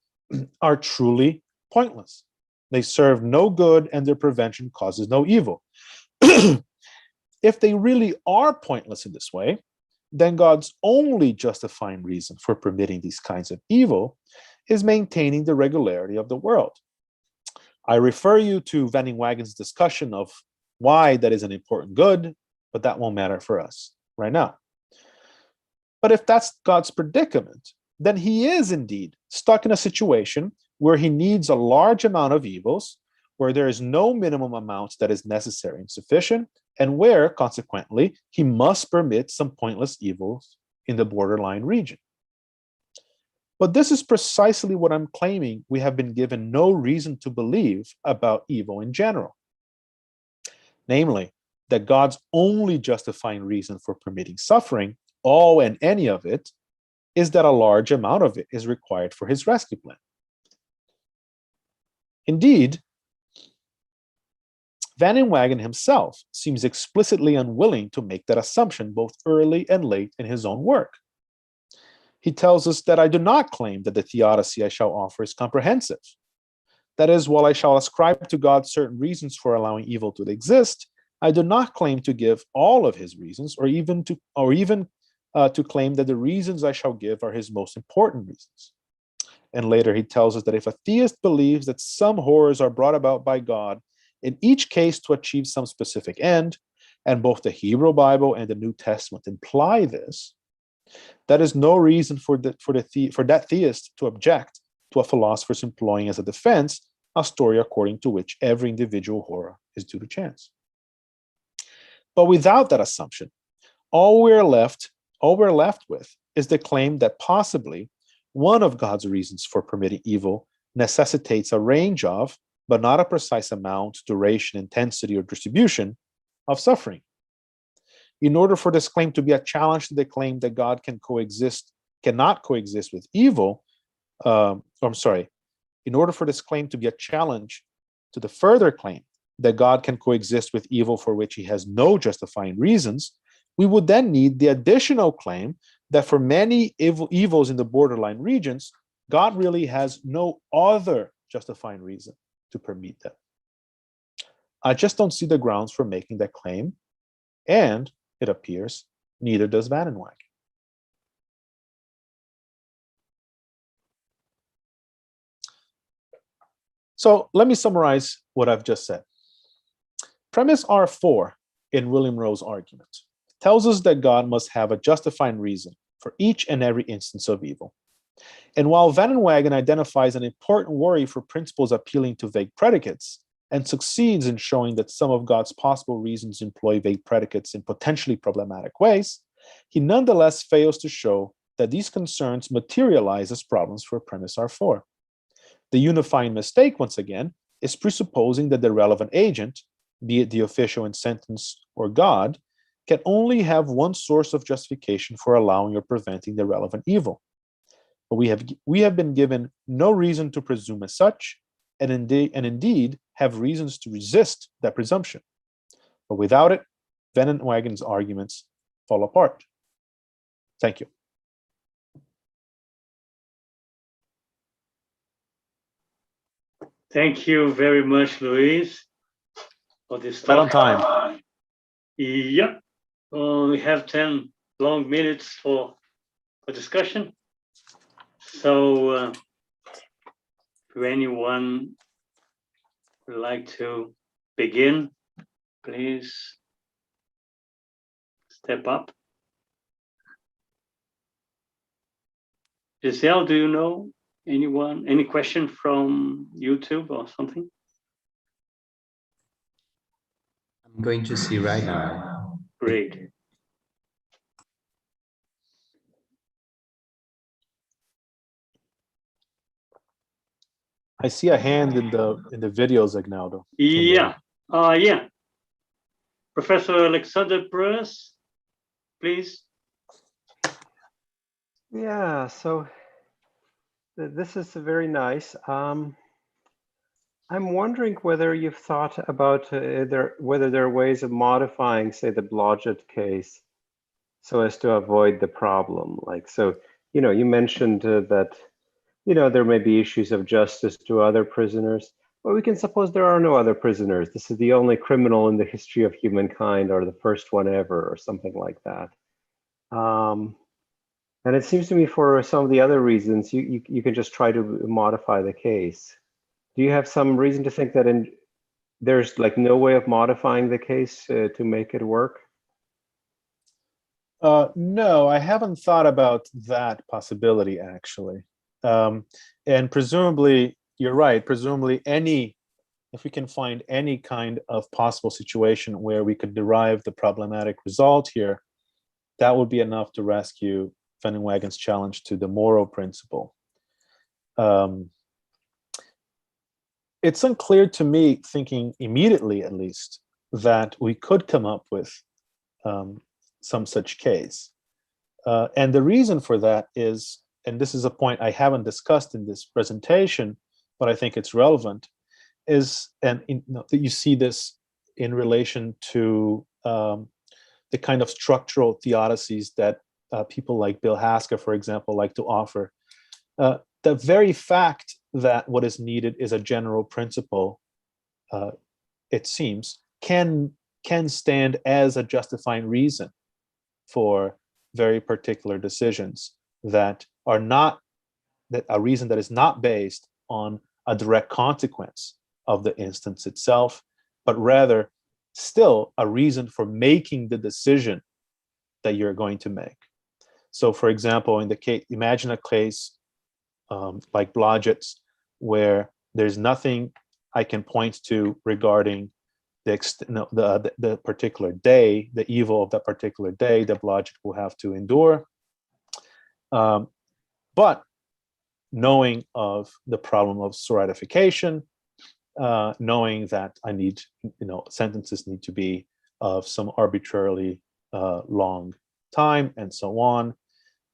are truly pointless. They serve no good and their prevention causes no evil. If they really are pointless in this way, then God's only justifying reason for permitting these kinds of evil is maintaining the regularity of the world. I refer you to Van den Wagen's discussion of why that is an important good, but that won't matter for us right now. But if that's God's predicament, then he is indeed stuck in a situation where he needs a large amount of evils, where there is no minimum amount that is necessary and sufficient, and where, consequently, he must permit some pointless evils in the borderline region. But this is precisely what I'm claiming we have been given no reason to believe about evil in general. Namely, that God's only justifying reason for permitting suffering, all and any of it, is that a large amount of it is required for his rescue plan. Indeed, Van den Wagen himself seems explicitly unwilling to make that assumption both early and late in his own work. He tells us that I do not claim that the theodicy I shall offer is comprehensive. That is, while I shall ascribe to God certain reasons for allowing evil to exist, I do not claim to give all of his reasons, or even to claim that the reasons I shall give are his most important reasons. And later he tells us that if a theist believes that some horrors are brought about by God, in each case to achieve some specific end, and both the Hebrew Bible and the New Testament imply this, that is no reason for that theist to object to a philosopher's employing as a defense a story according to which every individual horror is due to chance. But without that assumption, all we're left with is the claim that possibly one of God's reasons for permitting evil necessitates a range of, but not a precise amount, duration, intensity, or distribution of suffering. In order for this claim to be a challenge to the claim that God cannot coexist with evil, in order for this claim to be a challenge to the further claim that God can coexist with evil for which he has no justifying reasons, we would then need the additional claim that for many evils in the borderline regions, God really has no other justifying reason to permit them. I just don't see the grounds for making that claim, and it appears neither does Van den Wagen. So let me summarize what I've just said. Premise R4 in William Rowe's argument tells us that God must have a justifying reason for each and every instance of evil. And while Van den Wagen identifies an important worry for principles appealing to vague predicates and succeeds in showing that some of God's possible reasons employ vague predicates in potentially problematic ways, he nonetheless fails to show that these concerns materialize as problems for premise R4. The unifying mistake, once again, is presupposing that the relevant agent, be it the official in sentence or God, can only have one source of justification for allowing or preventing the relevant evil. But we have been given no reason to presume as such, and indeed have reasons to resist that presumption. But without it, Van den Wagen's arguments fall apart. Thank you. Thank you very much, Luis, for this Right on talk. time. Yeah, we have 10 long minutes for discussion. So, if anyone would like to begin, please step up. Giselle, do you know anyone, any question from YouTube or something? I'm going to see right now. Great. I see a hand in the videos, Agnaldo. Yeah, yeah. Professor Alexander Persp, please. Yeah, so this is very nice. I'm wondering whether you've thought about whether there are ways of modifying, say, the Blodgett case so as to avoid the problem. Like, so, you mentioned that, there may be issues of justice to other prisoners. Well, we can suppose there are no other prisoners. This is the only criminal in the history of humankind, or the first one ever, or something like that. And it seems to me for some of the other reasons, you can just try to modify the case. Do you have some reason to think that there's like no way of modifying the case to make it work? No, I haven't thought about that possibility, actually. And presumably, you're right, presumably if we can find any kind of possible situation where we could derive the problematic result here, that would be enough to rescue Van den Wagen's challenge to the moral principle. It's unclear to me, thinking immediately at least, that we could come up with some such case. And the reason for that is, and this is a point I haven't discussed in this presentation, but I think it's relevant, is, you see this in relation to the kind of structural theodicies that people like Bill Hasker, for example, like to offer. The very fact that what is needed is a general principle, it seems, can stand as a justifying reason for very particular decisions that are not, that a reason that is not based on a direct consequence of the instance itself, but rather still a reason for making the decision that you're going to make. So, for example, in the case, imagine a case like Blodgett's, where there's nothing I can point to regarding the particular day, the evil of that particular day that Blodgett will have to endure. But knowing of the problem of soratification, knowing that I need, sentences need to be of some arbitrarily long time and so on,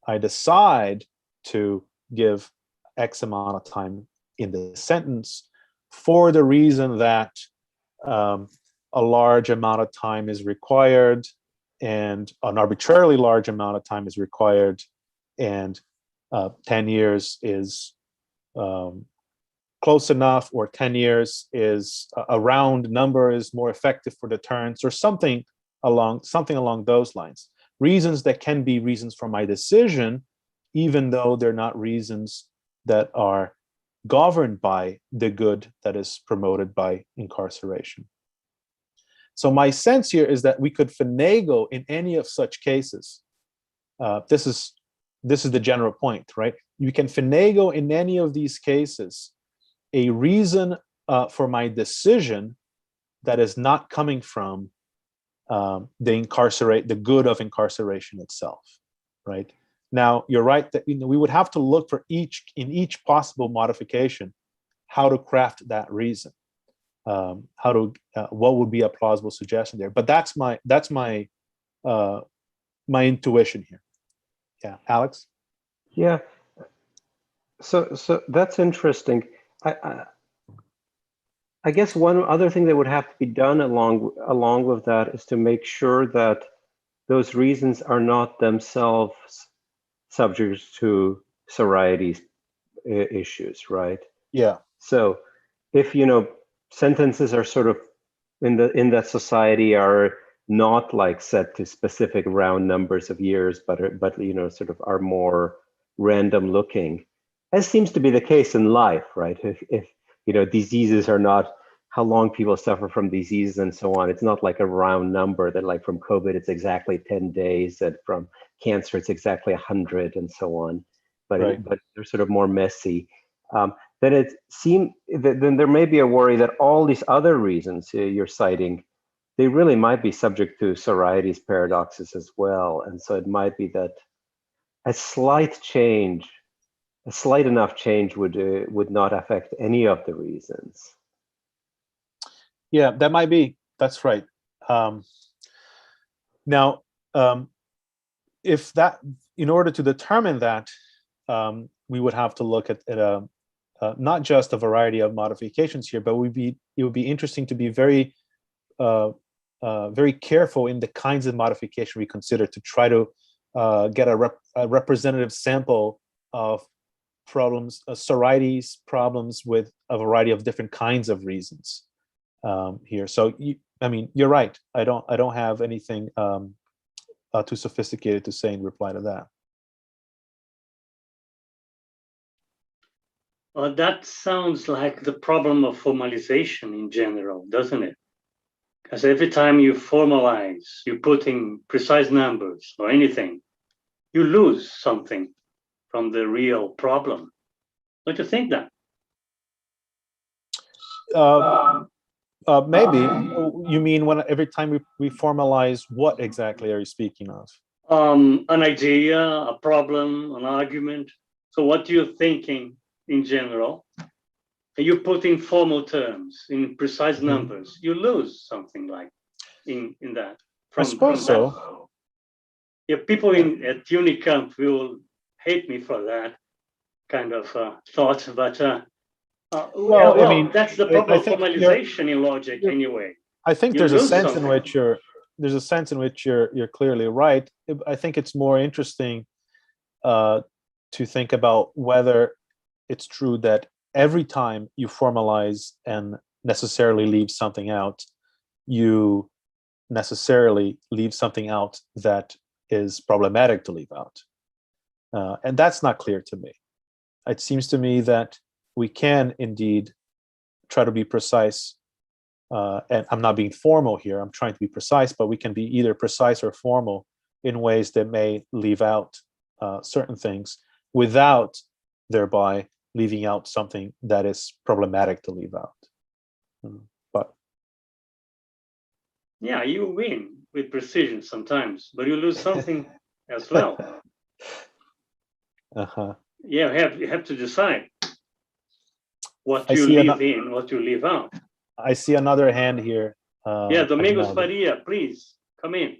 I decide to give X amount of time in the sentence for the reason that a large amount of time is required, and an arbitrarily large amount of time is required, and 10 years is close enough, or 10 years is a round number is more effective for deterrence, or something along those lines. Reasons that can be reasons for my decision, even though they're not reasons that are governed by the good that is promoted by incarceration. So my sense here is that we could finagle in any of such cases. This is the general point, right? You can finagle in any of these cases a reason for my decision that is not coming from the good of incarceration itself, right? Now, you're right that we would have to look for in each possible modification how to craft that reason, what would be a plausible suggestion there. But that's my my intuition here. Yeah, Alex. Yeah. So that's interesting. I guess one other thing that would have to be done along with that is to make sure that those reasons are not themselves subject to Sorites issues, right? Yeah. So if sentences are sort of in that society are not like set to specific round numbers of years, but sort of are more random looking, as seems to be the case in life, right? If diseases are not how long people suffer from diseases and so on. It's not like a round number that, like, from COVID it's exactly 10 days, and from cancer it's exactly 100 and so on. But right. but they're sort of more messy. Then then there may be a worry that all these other reasons you're citing, they really might be subject to Sorites paradoxes as well. And so it might be that a slight enough change would not affect any of the reasons. Yeah, that might be. That's right. Now, if that, in order to determine that, we would have to look at not just a variety of modifications here, but it would be interesting to be very careful in the kinds of modification we consider, to try to get a representative sample of problems, Sorites problems with a variety of different kinds of reasons here. So you're right. I don't have anything too sophisticated to say in reply to that. Well, that sounds like the problem of formalization in general, doesn't it? Because every time you formalize, you put in precise numbers or anything, you lose something from the real problem. Don't you think that? Maybe. You mean every time we formalize, what exactly are you speaking of? An idea, a problem, an argument. So what you're thinking in general, and you put in formal terms, in precise numbers, you lose something like in that. I suppose so. Yeah, people at Unicamp will hate me for that kind of thought, but that's the problem of formalization in logic anyway. I think there's a sense in which you're clearly right. I think it's more interesting to think about whether it's true that every time you formalize and necessarily leave something out, you necessarily leave something out that is problematic to leave out. And that's not clear to me. It seems to me that we can indeed try to be precise, and I'm not being formal here, I'm trying to be precise, but we can be either precise or formal in ways that may leave out certain things without thereby leaving out something that is problematic to leave out. But yeah, you win with precision sometimes, but you lose something as well. Yeah, you have to decide what you leave in, what you leave out. I see another hand here. Yeah, Domingos Faria, please come in.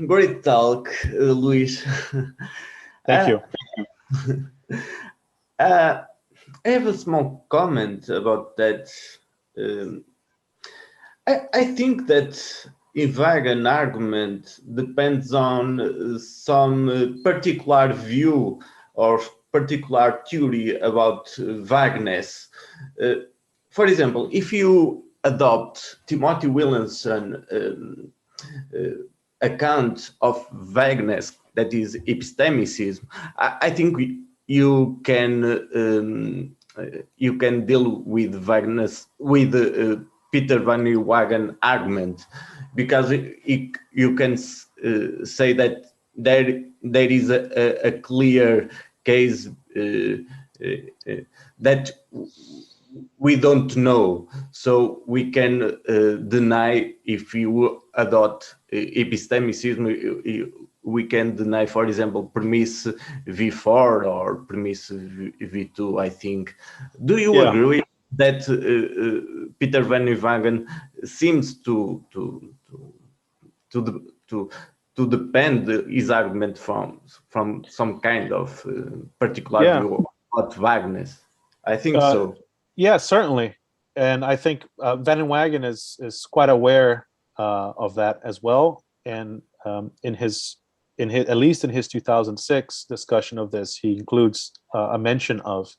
Great talk, Luis. Thank you. I have a small comment about that. Um, I think that invite an argument depends on some particular view or particular theory about vagueness. For example, if you adopt Timothy Williamson account of vagueness, that is epistemicism, I think you can deal with vagueness with Peter van Nieuwenhuizen argument, because you can say that there is a clear case that we don't know, so we can deny. If you adopt epistemicism, we can deny, for example, premise V4 or premise V2, I think. Do you agree that Peter van Nieuwenhuizen seems to depend his argument from some kind of particular view about vagueness? I think so. Yeah, certainly. And I think Van Nieuwenhuizen is quite aware of that as well. And in his at least in his 2006 discussion of this, he includes a mention of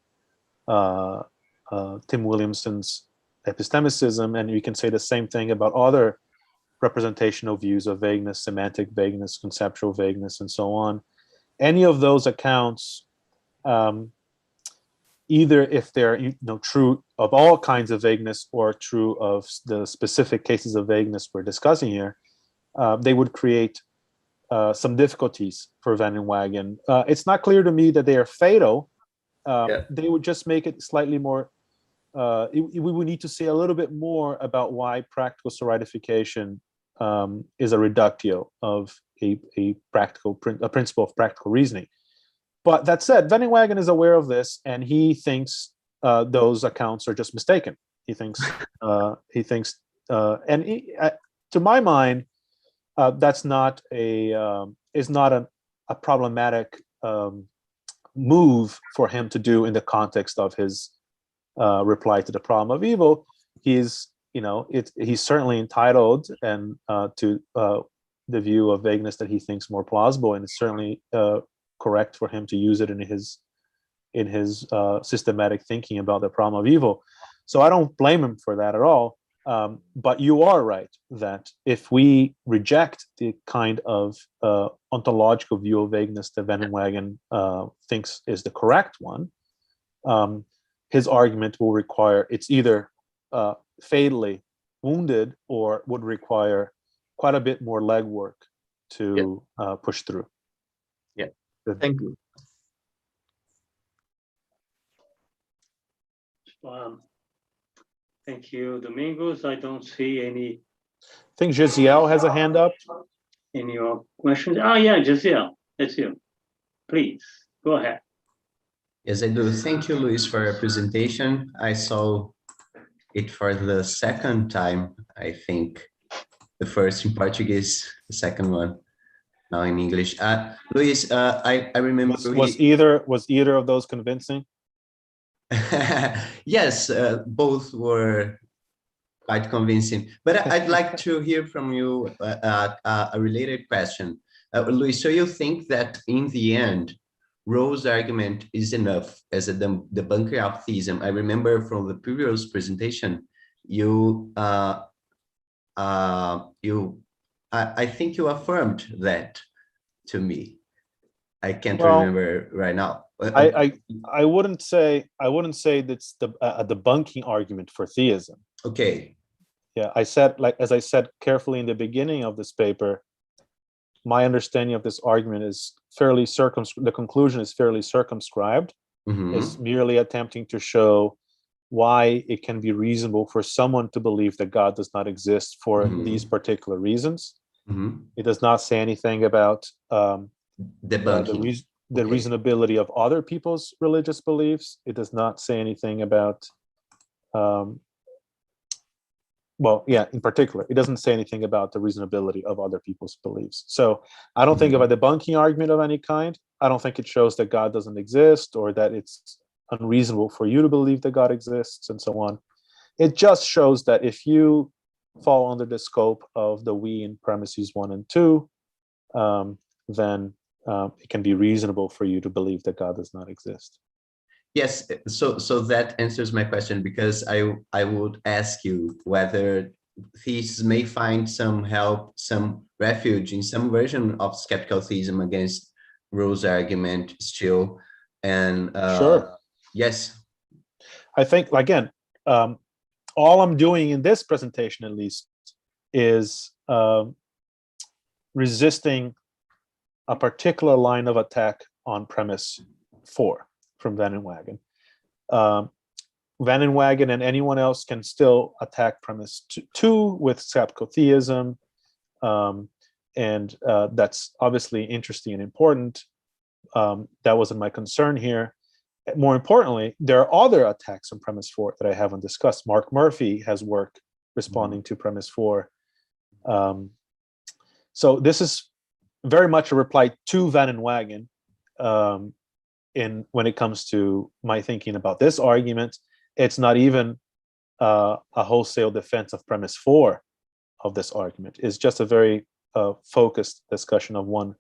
Tim Williamson's epistemicism, and you can say the same thing about other representational views of vagueness, semantic vagueness, conceptual vagueness, and so on. Any of those accounts, either if they're true of all kinds of vagueness or true of the specific cases of vagueness we're discussing here, they would create some difficulties for Van Nieuwenhuizen. It's not clear to me that they are fatal. They would just make it slightly more. We would need to say a little bit more about why practical soridification is a reductio of a principle of practical reasoning. But that said, Van Nieuwenhuizen is aware of this, and he thinks those accounts are just mistaken. He thinks, to my mind, that's not is not a problematic move for him to do in the context of his reply to the problem of evil. He's certainly entitled and to the view of vagueness that he thinks more plausible, and it's certainly correct for him to use it in his systematic thinking about the problem of evil. So I don't blame him for that at all. But you are right that if we reject the kind of ontological view of vagueness that Van Nieuwenhuizen thinks is the correct one, his argument will require, it's either fatally wounded or would require quite a bit more legwork to push through. Yeah, thank you. Thank you, Domingos. I don't see any. I think Giselle has a hand up. Any more questions? Oh, yeah, Giselle, that's you. Please, go ahead. Yes, I do. Thank you, Luis, for your presentation. I saw it for the second time, I think. The first in Portuguese, the second one now in English. Luis, I remember... Was either of those convincing? Yes, both were quite convincing. But I'd like to hear from you a related question. Luis, so you think that in the end, Rowe's argument is enough as a debunker of theism? I remember from the previous presentation, I think you affirmed that to me. I can't remember right now. I wouldn't say that's a debunking argument for theism. Okay. Yeah, as I said carefully in the beginning of this paper, my understanding of this argument is fairly the conclusion is fairly circumscribed. It's merely attempting to show why it can be reasonable for someone to believe that God does not exist for these particular reasons. It does not say anything about debunking. The reasonability of other people's religious beliefs. It does not say anything about, in particular, it doesn't say anything about the reasonability of other people's beliefs. So I don't think of a debunking argument of any kind. I don't think it shows that God doesn't exist or that it's unreasonable for you to believe that God exists, and so on. It just shows that if you fall under the scope of the we in premises 1 and 2, then it can be reasonable for you to believe that God does not exist. Yes, so that answers my question, because I would ask you whether theists may find some help, some refuge in some version of skeptical theism against Rawls' argument still. And Sure. yes. I think, again, all I'm doing in this presentation, at least, is resisting a particular line of attack on premise 4 from Van den Wagen. Van den Wagen and anyone else can still attack premise 2 with skeptical theism, and that's obviously interesting and important. That wasn't my concern here. More importantly, there are other attacks on premise 4 that I haven't discussed. Mark Murphy has work responding to premise 4. So this is very much a reply to Van den Wagen when it comes to my thinking about this argument. It's not even a wholesale defense of premise 4 of this argument. It's just a very focused discussion of one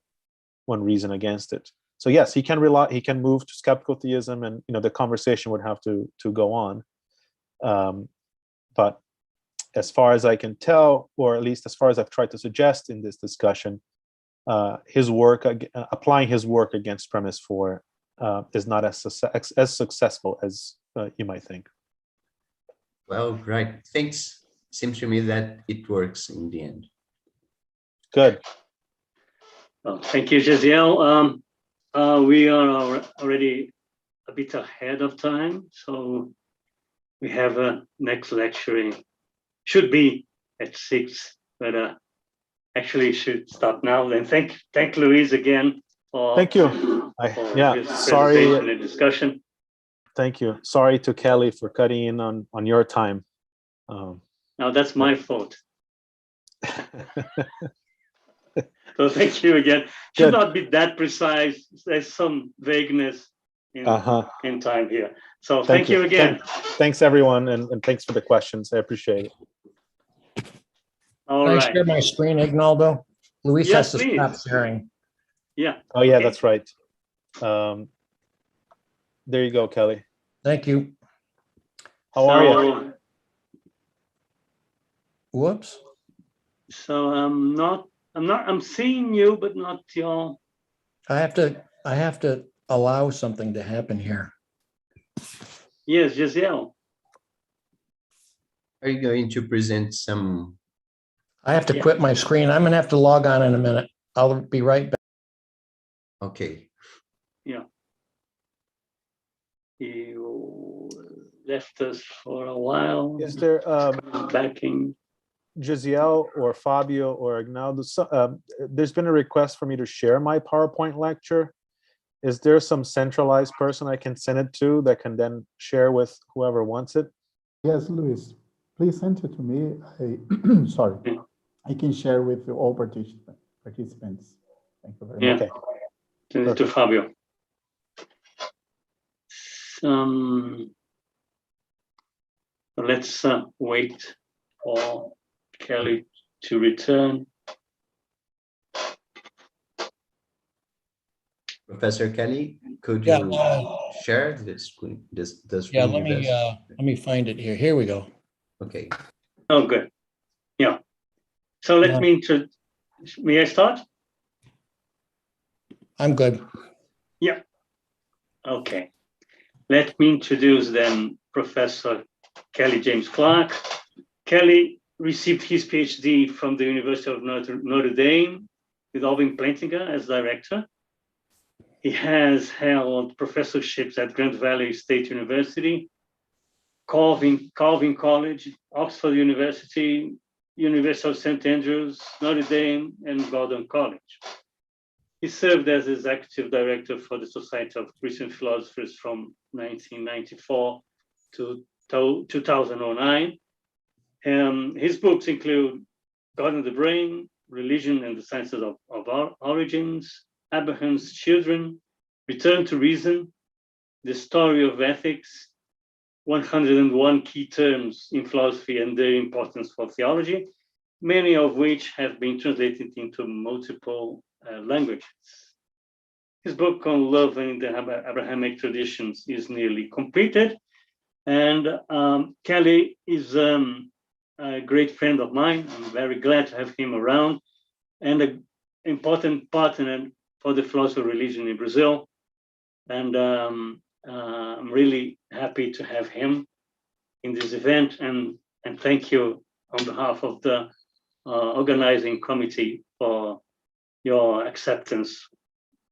reason against it. So yes, he can move to skeptical theism, and the conversation would have to go on. But as far as I can tell, or at least as far as I've tried to suggest in this discussion, his work, applying his work against premise 4, is not as successful as you might think. Well, right. Thanks. Seems to me that it works in the end. Good. Well, thank you, Jaziel. We are already a bit ahead of time, so we have a next lecture should be at 6, but actually should start now. Then thank Luis again for Thank you. his Sorry. presentation and discussion. Thank you. Sorry to Kelly for cutting in on your time. Now that's my fault. So thank you again. Should Good. not be that precise. There's some vagueness in time here. So thank you again. Thanks everyone, and thanks for the questions. I appreciate it. All Can I right. share my screen, Ignaldo? Luis Yes, has to please. stop sharing. Yeah. Oh yeah, Okay. that's right. There you go, Kelly. Thank you. How are you? Whoops. So I'm seeing you, but not your. I have to allow something to happen here. Yes, Jaziel. Are you going to present some? I have to quit my screen. I'm gonna have to log on in a minute. I'll be right back. Okay. Yeah. You left us for a while. Is there Backing. Jaziel or Fabio or Agnaldo? There's been a request for me to share my PowerPoint lecture. Is there some centralized person I can send it to that can then share with whoever wants it? Yes, Luis, please send it to me. Sorry, I can share with all participants. Thank you very much. Yeah. Send it to Fabio. Let's wait for Kelly to return. Professor Kelly, could you share the screen? Yeah, let me find it here. Here we go. Okay. Oh, good. Yeah. So let me introduce. May I start? I'm good. Yeah. Okay. Let me introduce then Professor Kelly James Clark. Kelly received his PhD from the University of Notre Dame with Alvin Plantinga as director. He has held professorships at Grand Valley State University, Calvin College, Oxford University, University of St. Andrews, Notre Dame, and Gordon College. He served as executive director for the Society of Christian Philosophers from 1994 to 2009. His books include God and the Brain, Religion and the Sciences of Our Origins, Abraham's Children, Return to Reason, The Story of Ethics, 101 Key Terms in Philosophy and Their Importance for Theology, many of which have been translated into multiple languages. His book on love and the Abrahamic traditions is nearly completed. And Kelly is a great friend of mine. I'm very glad to have him around, and an important partner for the philosophy of religion in Brazil. And I'm really happy to have him in this event. And thank you on behalf of the organizing committee for your acceptance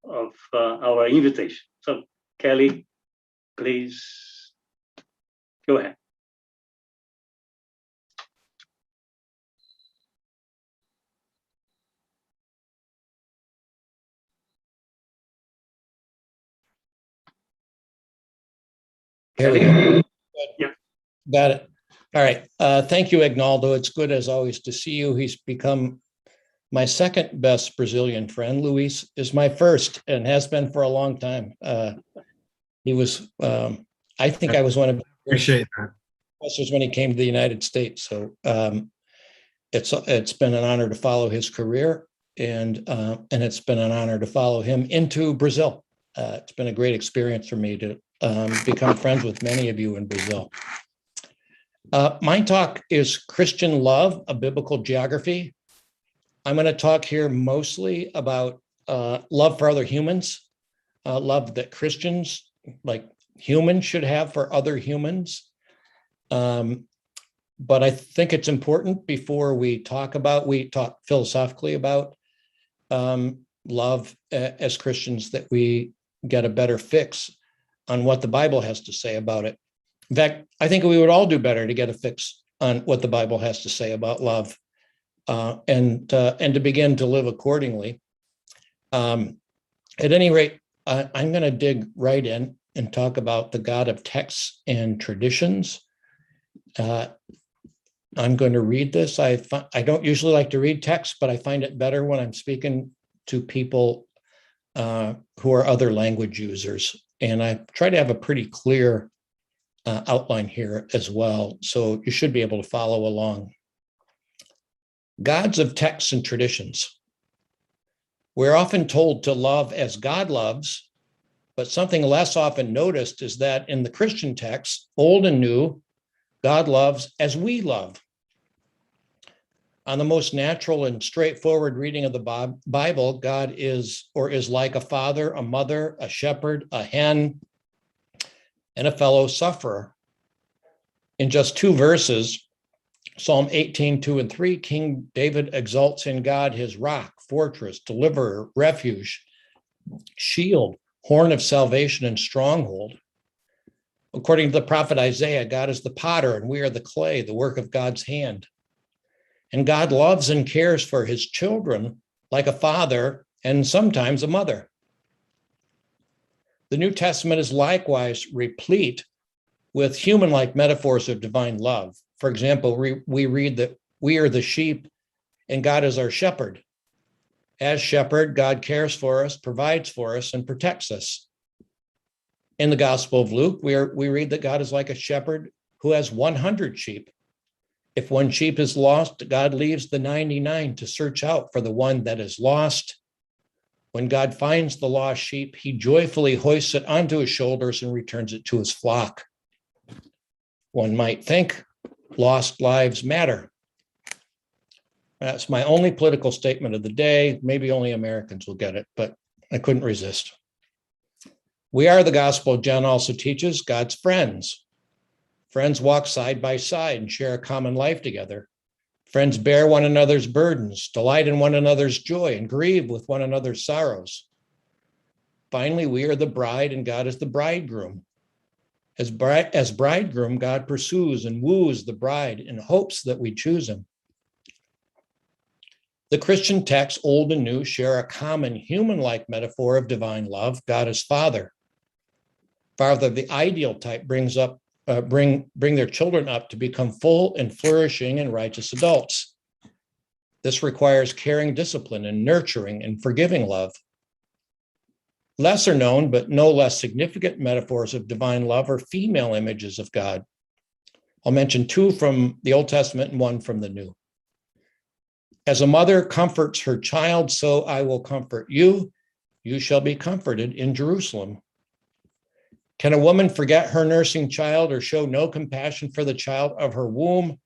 of our invitation. So, Kelly, please go ahead. Here we go. Yeah. Got it. All right. Thank you, Agnaldo. It's good as always to see you. He's become my second best Brazilian friend. Luis is my first and has been for a long time. He was, I think I was one of the Appreciate that. professors when he came to the United States. So it's been an honor to follow his career, and it's been an honor to follow him into Brazil. It's been a great experience for me to become friends with many of you in Brazil. My talk is Christian Love, a Biblical Geography. I'm going to talk here mostly about love for other humans, love that Christians, like humans, should have for other humans. But I think it's important before we talk philosophically about love as Christians, that we get a better fix on what the Bible has to say about it. In fact, I think we would all do better to get a fix on what the Bible has to say about love, and to begin to live accordingly. At any rate, I'm going to dig right in and talk about the God of texts and traditions. I'm going to read this. I don't usually like to read text, but I find it better when I'm speaking to people who are other language users. And I try to have a pretty clear outline here as well, so you should be able to follow along. Gods of texts and traditions. We're often told to love as God loves, but something less often noticed is that in the Christian texts, Old and New, God loves as we love. On the most natural and straightforward reading of the Bible, God is like a father, a mother, a shepherd, a hen, and a fellow sufferer. In just 2 verses, Psalm 18, 2 and 3, King David exalts in God his rock, fortress, deliverer, refuge, shield, horn of salvation, and stronghold. According to the prophet Isaiah, God is the potter and we are the clay, the work of God's hand. And God loves and cares for his children like a father and sometimes a mother. The New Testament is likewise replete with human-like metaphors of divine love. For example, we read that we are the sheep and God is our shepherd. As shepherd, God cares for us, provides for us, and protects us. In the Gospel of Luke, we read that God is like a shepherd who has 100 sheep. If one sheep is lost, God leaves the 99 to search out for the one that is lost. When God finds the lost sheep, he joyfully hoists it onto his shoulders and returns it to his flock. One might think lost lives matter. That's my only political statement of the day. Maybe only Americans will get it, but I couldn't resist. We are, the Gospel of John also teaches, God's friends. Friends walk side by side and share a common life together. Friends bear one another's burdens, delight in one another's joy, and grieve with one another's sorrows. Finally, we are the bride and God is the bridegroom. As bridegroom, God pursues and woos the bride in hopes that we choose him. The Christian texts, Old and New, share a common human-like metaphor of divine love. God is Father. Father, the ideal type, bring their children up to become full and flourishing and righteous adults. This requires caring discipline and nurturing and forgiving love. Lesser known, but no less significant metaphors of divine love are female images of God. I'll mention two from the Old Testament and one from the New. As a mother comforts her child, so I will comfort you. You shall be comforted in Jerusalem. Can a woman forget her nursing child or show no compassion for the child of her womb?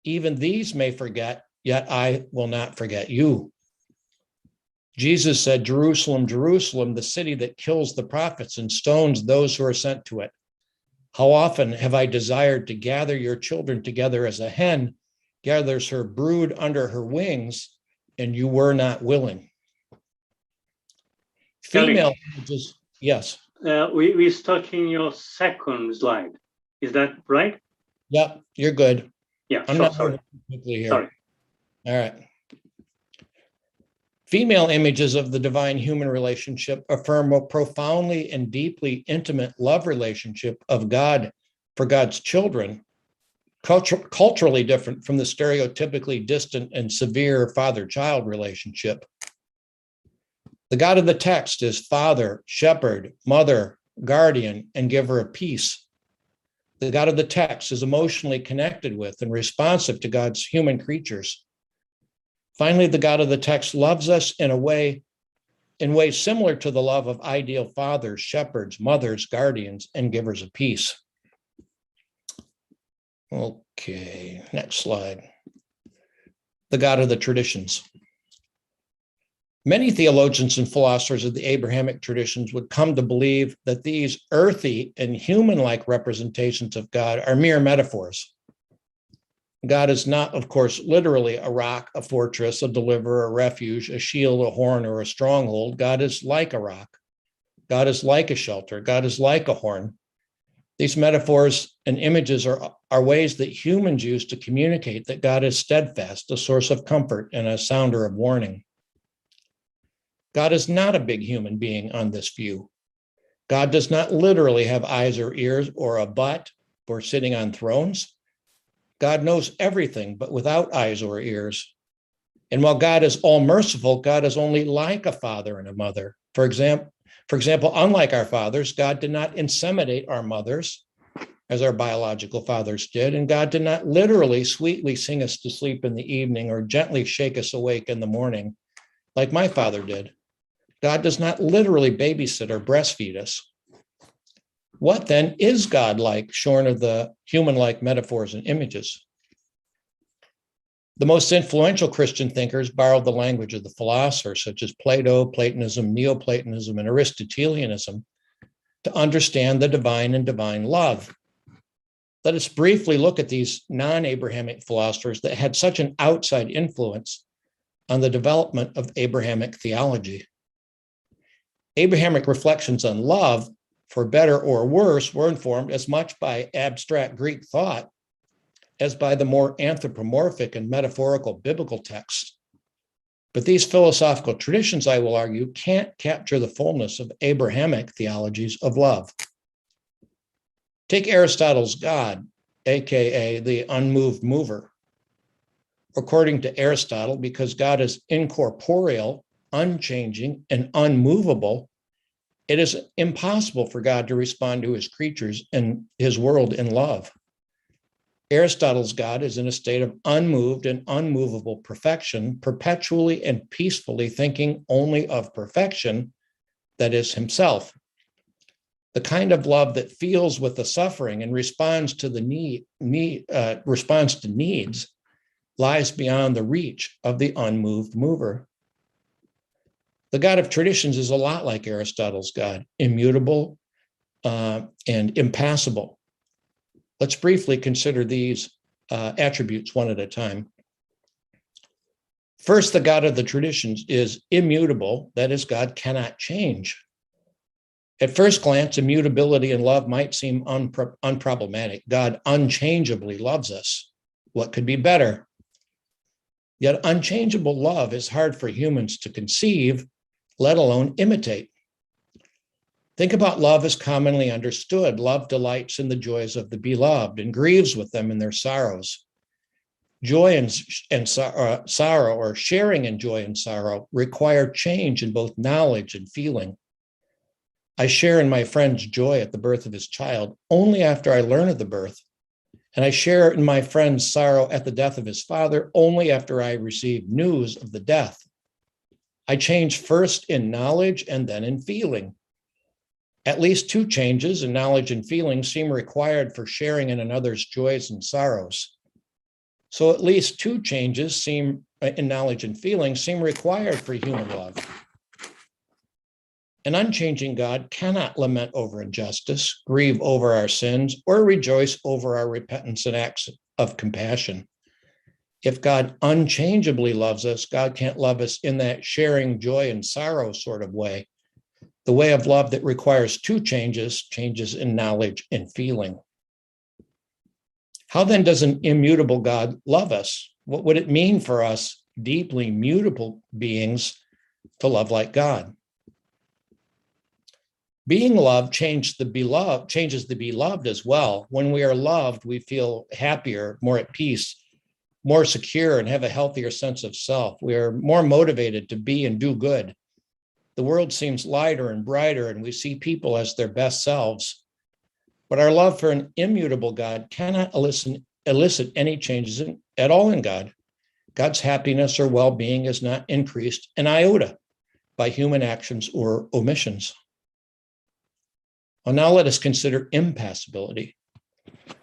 Even these may forget, yet I will not forget you. Jesus said, Jerusalem, Jerusalem, the city that kills the prophets and stones those who are sent to it. How often have I desired to gather your children together as a hen gathers her brood under her wings, and you were not willing. Female images, yes. We stuck in your second slide. Is that right? Yep, you're good. Yeah, I'm sure, not sorry. moving quickly here. Sorry. All right. Female images of the divine human relationship affirm a profoundly and deeply intimate love relationship of God for God's children, culturally different from the stereotypically distant and severe father-child relationship. The God of the text is father, shepherd, mother, guardian, and giver of peace. The God of the text is emotionally connected with and responsive to God's human creatures. Finally, the God of the text loves us in ways similar to the love of ideal fathers, shepherds, mothers, guardians, and givers of peace. Okay, next slide. The God of the traditions. Many theologians and philosophers of the Abrahamic traditions would come to believe that these earthy and human-like representations of God are mere metaphors. God is not, of course, literally a rock, a fortress, a deliverer, a refuge, a shield, a horn, or a stronghold. God is like a rock. God is like a shelter. God is like a horn. These metaphors and images are ways that humans use to communicate that God is steadfast, a source of comfort, and a sounder of warning. God is not a big human being on this view. God does not literally have eyes or ears or a butt or sitting on thrones. God knows everything, but without eyes or ears. And while God is all merciful, God is only like a father and a mother. For example, unlike our fathers, God did not inseminate our mothers as our biological fathers did, and God did not literally sweetly sing us to sleep in the evening or gently shake us awake in the morning like my father did. God does not literally babysit or breastfeed us. What then is God like, shorn of the human-like metaphors and images? The most influential Christian thinkers borrowed the language of the philosophers, such as Plato, Platonism, Neoplatonism, and Aristotelianism, to understand the divine and divine love. Let us briefly look at these non-Abrahamic philosophers that had such an outside influence on the development of Abrahamic theology. Abrahamic reflections on love, for better or worse, were informed as much by abstract Greek thought as by the more anthropomorphic and metaphorical biblical texts. But these philosophical traditions, I will argue, can't capture the fullness of Abrahamic theologies of love. Take Aristotle's God, aka the unmoved mover. According to Aristotle, because God is incorporeal, unchanging, and unmovable, it is impossible for God to respond to his creatures and his world in love. Aristotle's God is in a state of unmoved and unmovable perfection, perpetually and peacefully thinking only of perfection, that is himself. The kind of love that feels with the suffering and responds to the needs lies beyond the reach of the unmoved mover. The God of traditions is a lot like Aristotle's God, immutable and impassible. Let's briefly consider these attributes one at a time. First, the God of the traditions is immutable, that is, God cannot change. At first glance, immutability in love might seem unproblematic. God unchangeably loves us. What could be better? Yet unchangeable love is hard for humans to conceive, let alone imitate. Think about love as commonly understood. Love delights in the joys of the beloved and grieves with them in their sorrows. Joy and sorrow, or sharing in joy and sorrow, require change in both knowledge and feeling. I share in my friend's joy at the birth of his child only after I learn of the birth. And I share in my friend's sorrow at the death of his father only after I receive news of the death. I change first in knowledge and then in feeling. At least two changes in knowledge and feeling seem required for sharing in another's joys and sorrows. So at least two changes in knowledge and feeling seem required for human love. An unchanging God cannot lament over injustice, grieve over our sins, or rejoice over our repentance and acts of compassion. If God unchangeably loves us, God can't love us in that sharing joy and sorrow sort of way, the way of love that requires two changes in knowledge and feeling. How then does an immutable God love us? What would it mean for us, deeply mutable beings, to love like God? Being loved changes the beloved as well. When we are loved, we feel happier, more at peace, more secure, and have a healthier sense of self. We are more motivated to be and do good. The world seems lighter and brighter, and we see people as their best selves. But our love for an immutable God cannot elicit any changes at all in God. God's happiness or well-being is not increased an iota by human actions or omissions. Well, now let us consider impassibility.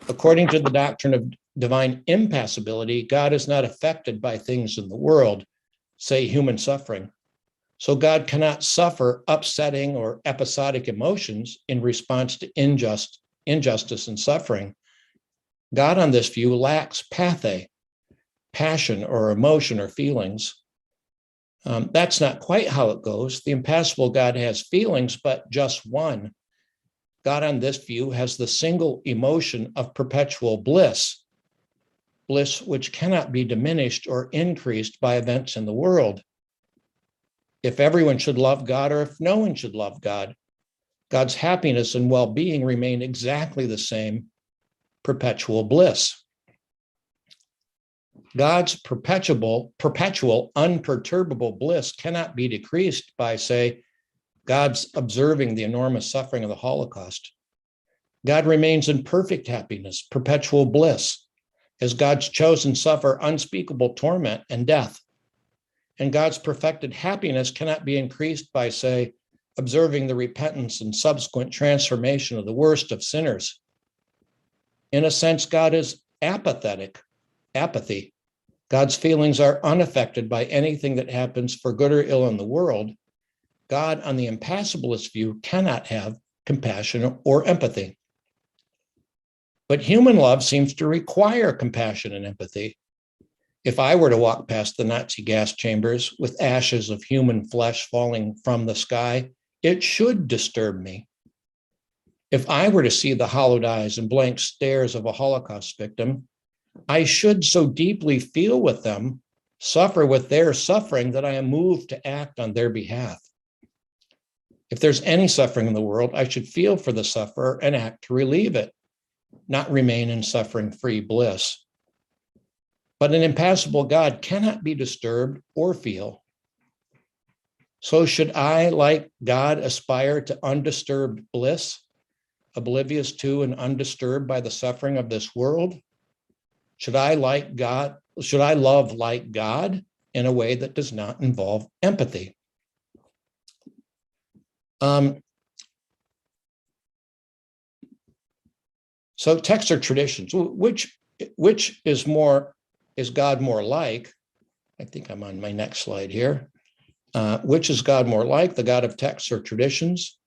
According to the doctrine of divine impassibility, God is not affected by things in the world, say human suffering. So God cannot suffer upsetting or episodic emotions in response to injustice and suffering. God, on this view, lacks pathe, passion or emotion or feelings. That's not quite how it goes. The impassible God has feelings, but just one. God, on this view, has the single emotion of perpetual bliss, bliss which cannot be diminished or increased by events in the world. If everyone should love God or if no one should love God, God's happiness and well-being remain exactly the same, perpetual bliss. God's perpetual, unperturbable bliss cannot be decreased by, say, God's observing the enormous suffering of the Holocaust. God remains in perfect happiness, perpetual bliss, as God's chosen suffer unspeakable torment and death. And God's perfected happiness cannot be increased by, say, observing the repentance and subsequent transformation of the worst of sinners. In a sense, God is apathy. God's feelings are unaffected by anything that happens for good or ill in the world. God, on the impassibilist view, cannot have compassion or empathy. But human love seems to require compassion and empathy. If I were to walk past the Nazi gas chambers with ashes of human flesh falling from the sky, it should disturb me. If I were to see the hollowed eyes and blank stares of a Holocaust victim, I should so deeply feel with them, suffer with their suffering, that I am moved to act on their behalf. If there's any suffering in the world, I should feel for the sufferer and act to relieve it, not remain in suffering-free bliss. But an impassible God cannot be disturbed or feel. So should I, like God, aspire to undisturbed bliss, oblivious to and undisturbed by the suffering of this world? Should I love like God in a way that does not involve empathy? So texts or traditions, which is God more like? I think I'm on my next slide here. Which is God more like, the God of texts or traditions?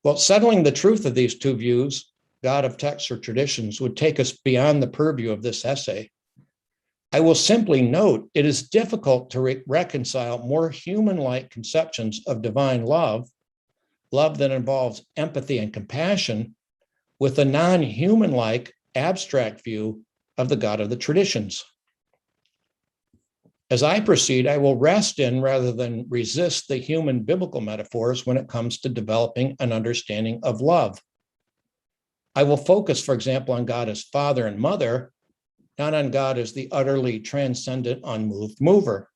Well, settling the truth of these two views, God of texts or traditions, would take us beyond the purview of this essay. I will simply note it is difficult to reconcile more human-like conceptions of divine love that involves empathy and compassion, with a non-human-like abstract view of the God of the traditions. As I proceed, I will rest in rather than resist the human biblical metaphors when it comes to developing an understanding of love. I will focus, for example, on God as Father and Mother, not on God as the utterly transcendent, unmoved mover.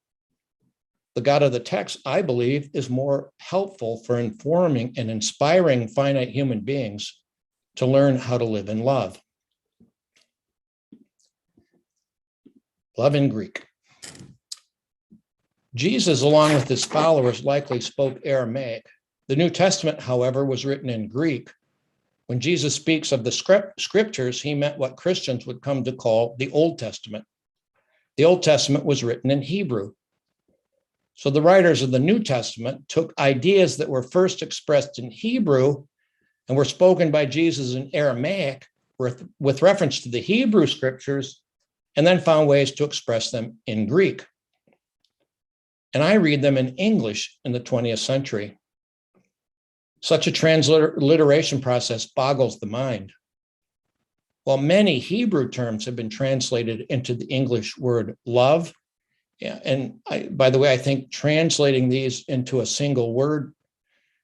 the God of the text, I believe, is more helpful for informing and inspiring finite human beings to learn how to live in love. Love in Greek. Jesus, along with his followers, likely spoke Aramaic. The New Testament, however, was written in Greek. When Jesus speaks of the scriptures, he meant what Christians would come to call the Old Testament. The Old Testament was written in Hebrew. So the writers of the New Testament took ideas that were first expressed in Hebrew and were spoken by Jesus in Aramaic with reference to the Hebrew scriptures, and then found ways to express them in Greek. And I read them in English in the 20th century. Such a transliteration process boggles the mind. While many Hebrew terms have been translated into the English word love, and by the way, I think translating these into a single word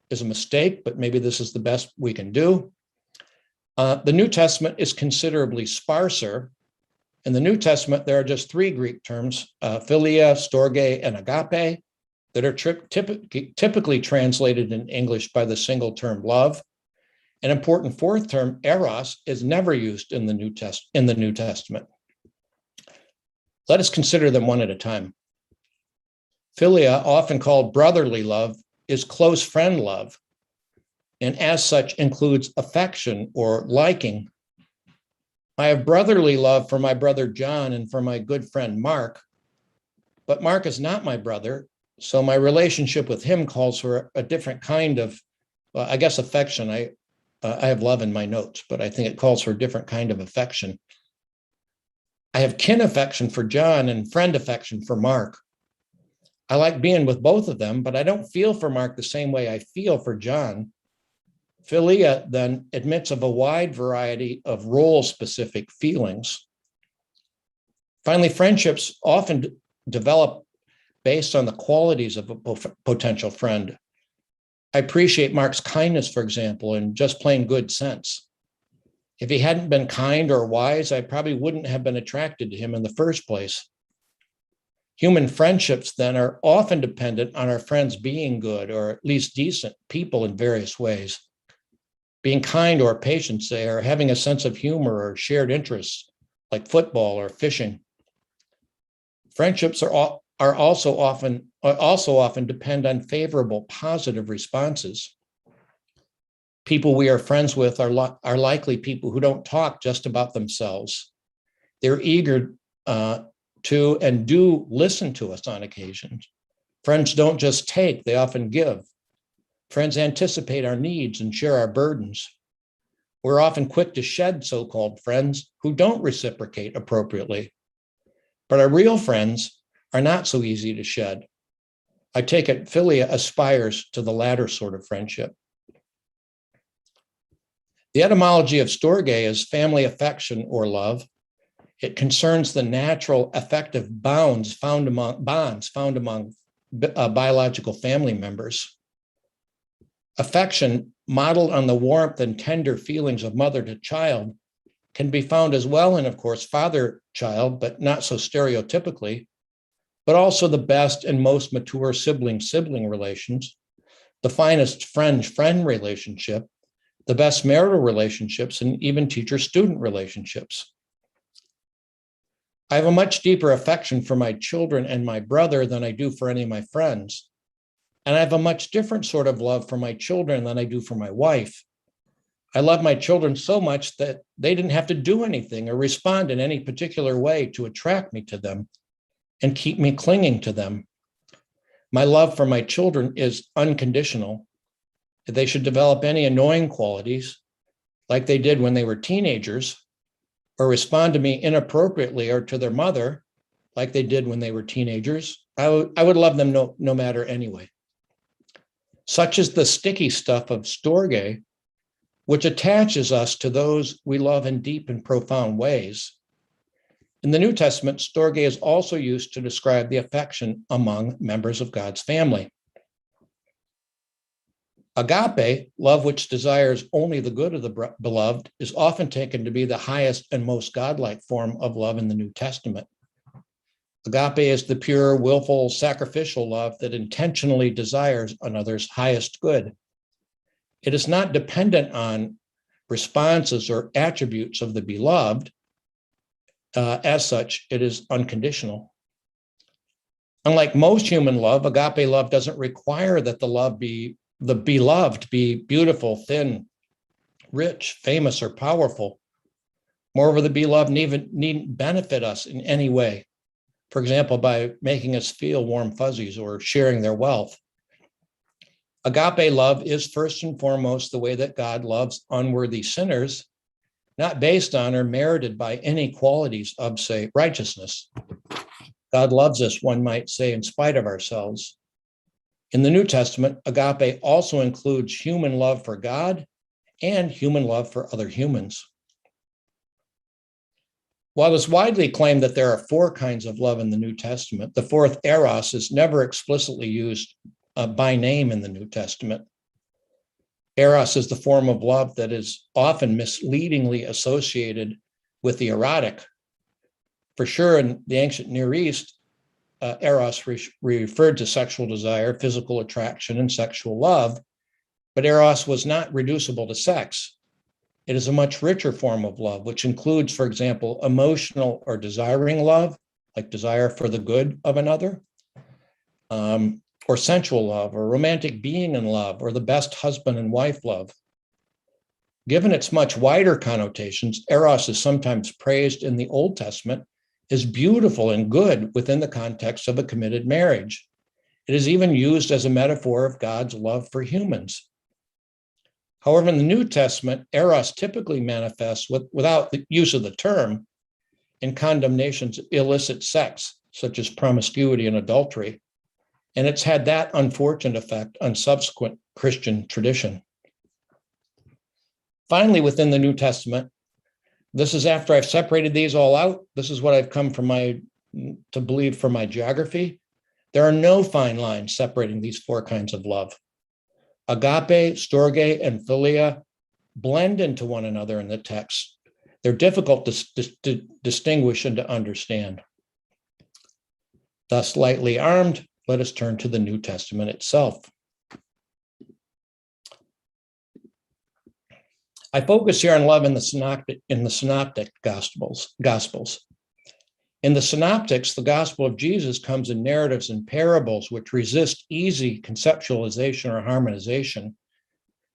is a mistake, but maybe this is the best we can do. The New Testament is considerably sparser. In the New Testament, there are just 3 Greek terms, philia, storge, and agape, that are typically translated in English by the single term love. An important 4th term, eros, is never used in the New Testament. Let us consider them one at a time. Philia, often called brotherly love, is close friend love, and as such includes affection or liking. I have brotherly love for my brother John and for my good friend Mark, but Mark is not my brother, so my relationship with him calls for a different kind of, I guess, affection. I have love in my notes, but I think it calls for a different kind of affection. I have kin affection for John and friend affection for Mark. I like being with both of them, but I don't feel for Mark the same way I feel for John. Philia then admits of a wide variety of role-specific feelings. Finally, friendships often develop based on the qualities of a potential friend. I appreciate Mark's kindness, for example, and just plain good sense. If he hadn't been kind or wise, I probably wouldn't have been attracted to him in the first place. Human friendships then are often dependent on our friends being good or at least decent people in various ways. Being kind or patient, say, or having a sense of humor or shared interests like football or fishing. Friendships are also often depend on favorable, positive responses. People we are friends with are likely people who don't talk just about themselves. They're eager to and do listen to us on occasions. Friends don't just take, they often give. Friends anticipate our needs and share our burdens. We're often quick to shed so-called friends who don't reciprocate appropriately. But our real friends are not so easy to shed. I take it philia aspires to the latter sort of friendship. The etymology of storge is family affection or love. It concerns the natural affective bonds found among biological family members. Affection modeled on the warmth and tender feelings of mother to child can be found as well in, of course, father-child, but not so stereotypically, but also the best and most mature sibling-sibling relations, the finest friend-friend relationship, the best marital relationships, and even teacher-student relationships. I have a much deeper affection for my children and my brother than I do for any of my friends. And I have a much different sort of love for my children than I do for my wife. I love my children so much that they didn't have to do anything or respond in any particular way to attract me to them and keep me clinging to them. My love for my children is unconditional. If they should develop any annoying qualities, like they did when they were teenagers, or respond to me inappropriately or to their mother, like they did when they were teenagers, I would love them no matter anyway. Such is the sticky stuff of storge, which attaches us to those we love in deep and profound ways. In the New Testament, storge is also used to describe the affection among members of God's family. Agape, love which desires only the good of the beloved, is often taken to be the highest and most godlike form of love in the New Testament. Agape is the pure, willful, sacrificial love that intentionally desires another's highest good. It is not dependent on responses or attributes of the beloved. As such, it is unconditional. Unlike most human love, agape love doesn't require that the beloved be beautiful, thin, rich, famous, or powerful. Moreover, the beloved needn't benefit us in any way. For example, by making us feel warm fuzzies or sharing their wealth. Agape love is first and foremost the way that God loves unworthy sinners, not based on or merited by any qualities of, say, righteousness. God loves us, one might say, in spite of ourselves. In the New Testament, agape also includes human love for God and human love for other humans. While it's widely claimed that there are 4 kinds of love in the New Testament, the fourth, eros, is never explicitly used by name in the New Testament. Eros is the form of love that is often misleadingly associated with the erotic. For sure, in the ancient Near East, eros referred to sexual desire, physical attraction, and sexual love, but eros was not reducible to sex. It is a much richer form of love, which includes, for example, emotional or desiring love, like desire for the good of another, or sensual love, or romantic being in love, or the best husband and wife love. Given its much wider connotations, eros is sometimes praised in the Old Testament as beautiful and good within the context of a committed marriage. It is even used as a metaphor of God's love for humans. However, in the New Testament, eros typically manifests without the use of the term in condemnations of illicit sex, such as promiscuity and adultery. And it's had that unfortunate effect on subsequent Christian tradition. Finally, within the New Testament, this is after I've separated these all out. This is what I've come to believe from my geography. There are no fine lines separating these 4 kinds of love. Agape, storge, and philia blend into one another in the text. They're difficult to distinguish and to understand. Thus, lightly armed, let us turn to the New Testament itself. I focus here on love in the synoptic gospels. In the synoptics, the gospel of Jesus comes in narratives and parables which resist easy conceptualization or harmonization.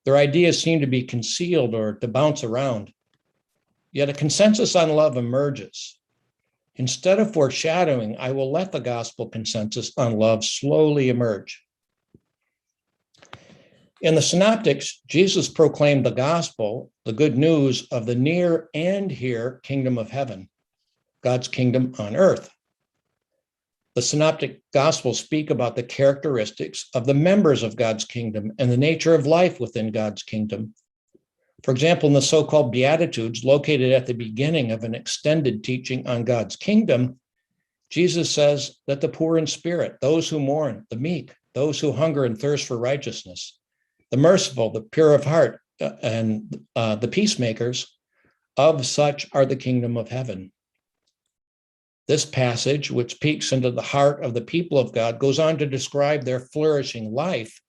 Their ideas seem to be concealed or to bounce around. Yet a consensus on love emerges. Instead of foreshadowing, I will let the gospel consensus on love slowly emerge. In the synoptics, Jesus proclaimed the gospel, the good news of the near and here kingdom of heaven, God's kingdom on earth. The synoptic gospels speak about the characteristics of the members of God's kingdom and the nature of life within God's kingdom. For example, in the so-called Beatitudes, located at the beginning of an extended teaching on God's kingdom, Jesus says that the poor in spirit, those who mourn, the meek, those who hunger and thirst for righteousness, the merciful, the pure of heart, and the peacemakers, of such are the kingdom of heaven. This passage, which peeks into the heart of the people of God, goes on to describe their flourishing life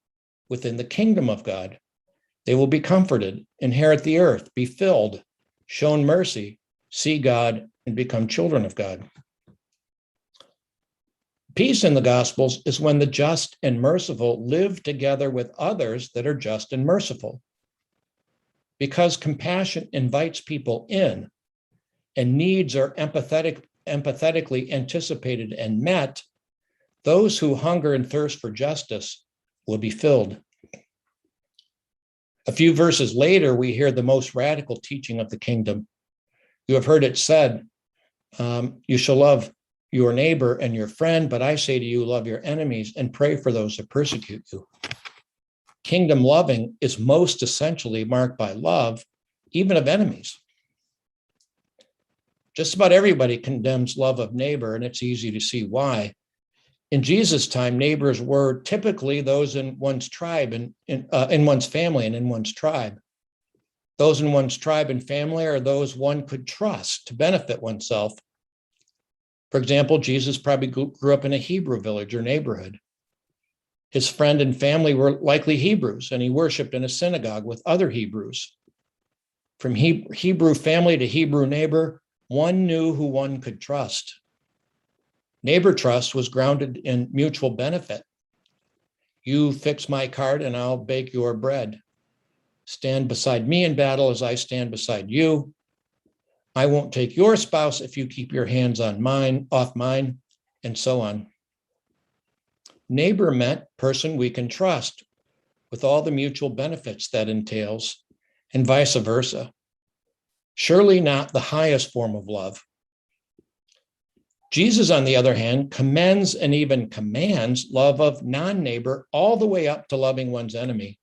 within the kingdom of God. They will be comforted, inherit the earth, be filled, shown mercy, see God, and become children of God. Peace in the Gospels is when the just and merciful live together with others that are just and merciful. Because compassion invites people in and needs are empathetically anticipated and met, those who hunger and thirst for justice will be filled. A few verses later, we hear the most radical teaching of the kingdom. You have heard it said, you shall love your neighbor and your friend, but I say to you, love your enemies and pray for those that persecute you. Kingdom loving is most essentially marked by love, even of enemies. Just about everybody condemns love of neighbor, and it's easy to see why. In Jesus' time, neighbors were typically those in one's tribe and in one's family and in one's tribe. Those in one's tribe and family are those one could trust to benefit oneself. For example, Jesus probably grew up in a Hebrew village or neighborhood. His friend and family were likely Hebrews, and he worshiped in a synagogue with other Hebrews. From Hebrew family to Hebrew neighbor, one knew who one could trust. Neighbor trust was grounded in mutual benefit. You fix my cart and I'll bake your bread. Stand beside me in battle as I stand beside you. I won't take your spouse if you keep your hands off mine, and so on. Neighbor meant person we can trust, with all the mutual benefits that entails, and vice versa. Surely not the highest form of love. Jesus, on the other hand, commends and even commands love of non-neighbor all the way up to loving one's enemy.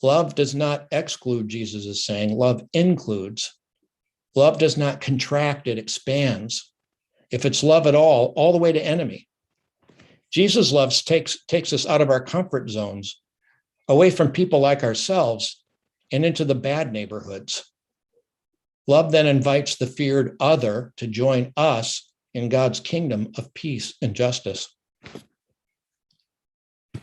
Love does not exclude, Jesus is saying. Love includes. Love does not contract, it expands. If it's love at all the way to enemy. Jesus' love takes us out of our comfort zones, away from people like ourselves, and into the bad neighborhoods. Love then invites the feared other to join us in God's kingdom of peace and justice.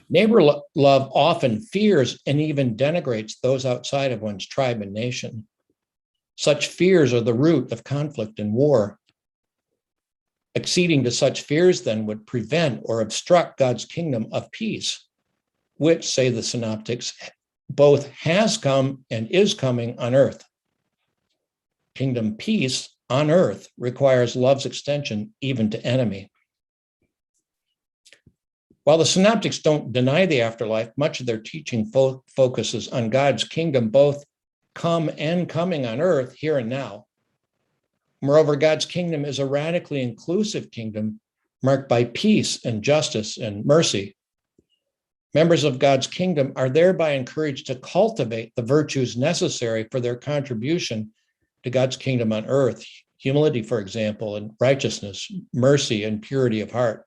Neighbor love often fears and even denigrates those outside of one's tribe and nation. Such fears are the root of conflict and war. Acceding to such fears then would prevent or obstruct God's kingdom of peace, which, say the synoptics, both has come and is coming on earth. Kingdom peace on earth requires love's extension even to enemy. While the synoptics don't deny the afterlife, much of their teaching focuses on God's kingdom, both come and coming on earth here and now. Moreover, God's kingdom is a radically inclusive kingdom marked by peace and justice and mercy. Members of God's kingdom are thereby encouraged to cultivate the virtues necessary for their contribution to God's kingdom on earth, humility, for example, and righteousness, mercy, and purity of heart.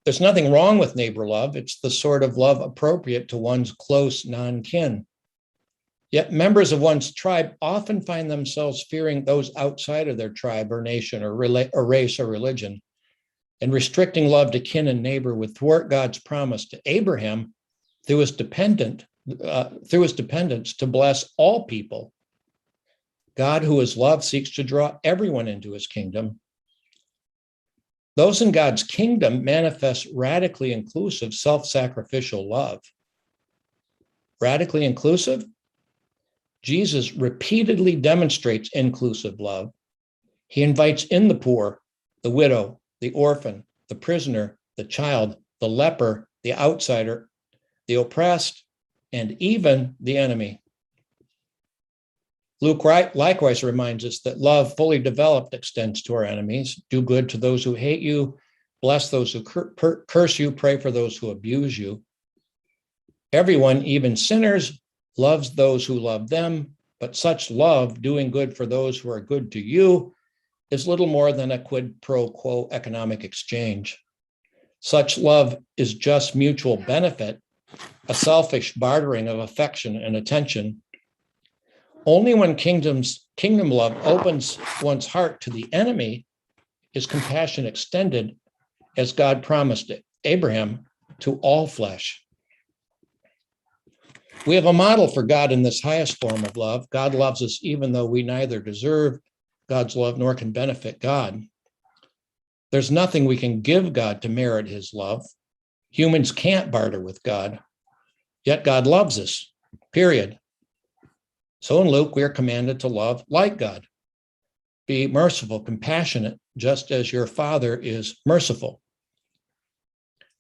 There's nothing wrong with neighbor love. It's the sort of love appropriate to one's close non-kin. Yet members of one's tribe often find themselves fearing those outside of their tribe or nation or race or religion, and restricting love to kin and neighbor would thwart God's promise to Abraham through his dependence to bless all people. God, who is love, seeks to draw everyone into his kingdom. Those in God's kingdom manifest radically inclusive, self-sacrificial love. Radically inclusive? Jesus repeatedly demonstrates inclusive love. He invites in the poor, the widow, the orphan, the prisoner, the child, the leper, the outsider, the oppressed, and even the enemy. Luke likewise reminds us that love fully developed extends to our enemies. Do good to those who hate you, bless those who curse you, pray for those who abuse you. Everyone, even sinners, loves those who love them, but such love, doing good for those who are good to you, is little more than a quid pro quo economic exchange. Such love is just mutual benefit, a selfish bartering of affection and attention. Only when kingdom love opens one's heart to the enemy is compassion extended, as God promised Abraham, to all flesh. We have a model for God in this highest form of love. God loves us even though we neither deserve God's love nor can benefit God. There's nothing we can give God to merit his love. Humans can't barter with God, yet God loves us, period. So in Luke, we are commanded to love like God. Be merciful, compassionate, just as your Father is merciful.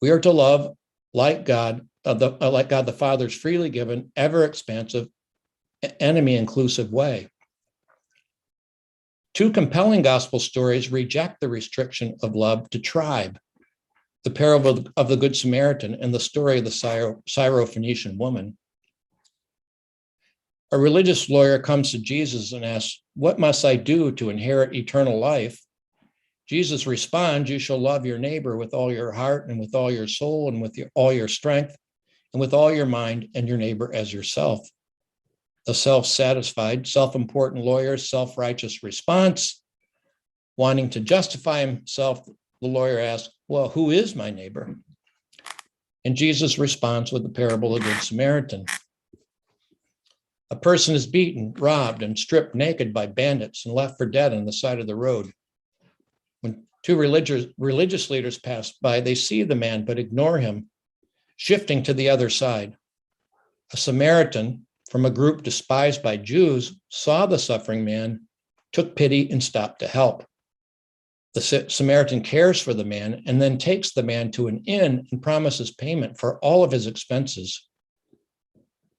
We are to love like God the Father's freely given, ever-expansive, enemy-inclusive way. Two compelling gospel stories reject the restriction of love to tribe: the parable of the Good Samaritan and the story of the Syrophoenician woman. A religious lawyer comes to Jesus and asks, "What must I do to inherit eternal life?" Jesus responds, "You shall love your neighbor with all your heart and with all your soul and with all your strength and with all your mind, and your neighbor as yourself." The self-satisfied, self-important lawyer's self-righteous response, Wanting to justify himself, the lawyer asks, well, who is my neighbor? And Jesus responds with the parable of the Good Samaritan. A person is beaten, robbed, and stripped naked by bandits and left for dead on the side of the road. When two religious leaders pass by, they see the man but ignore him, shifting to the other side. A Samaritan from a group despised by Jews saw the suffering man, took pity, and stopped to help. The Samaritan cares for the man and then takes the man to an inn and promises payment for all of his expenses.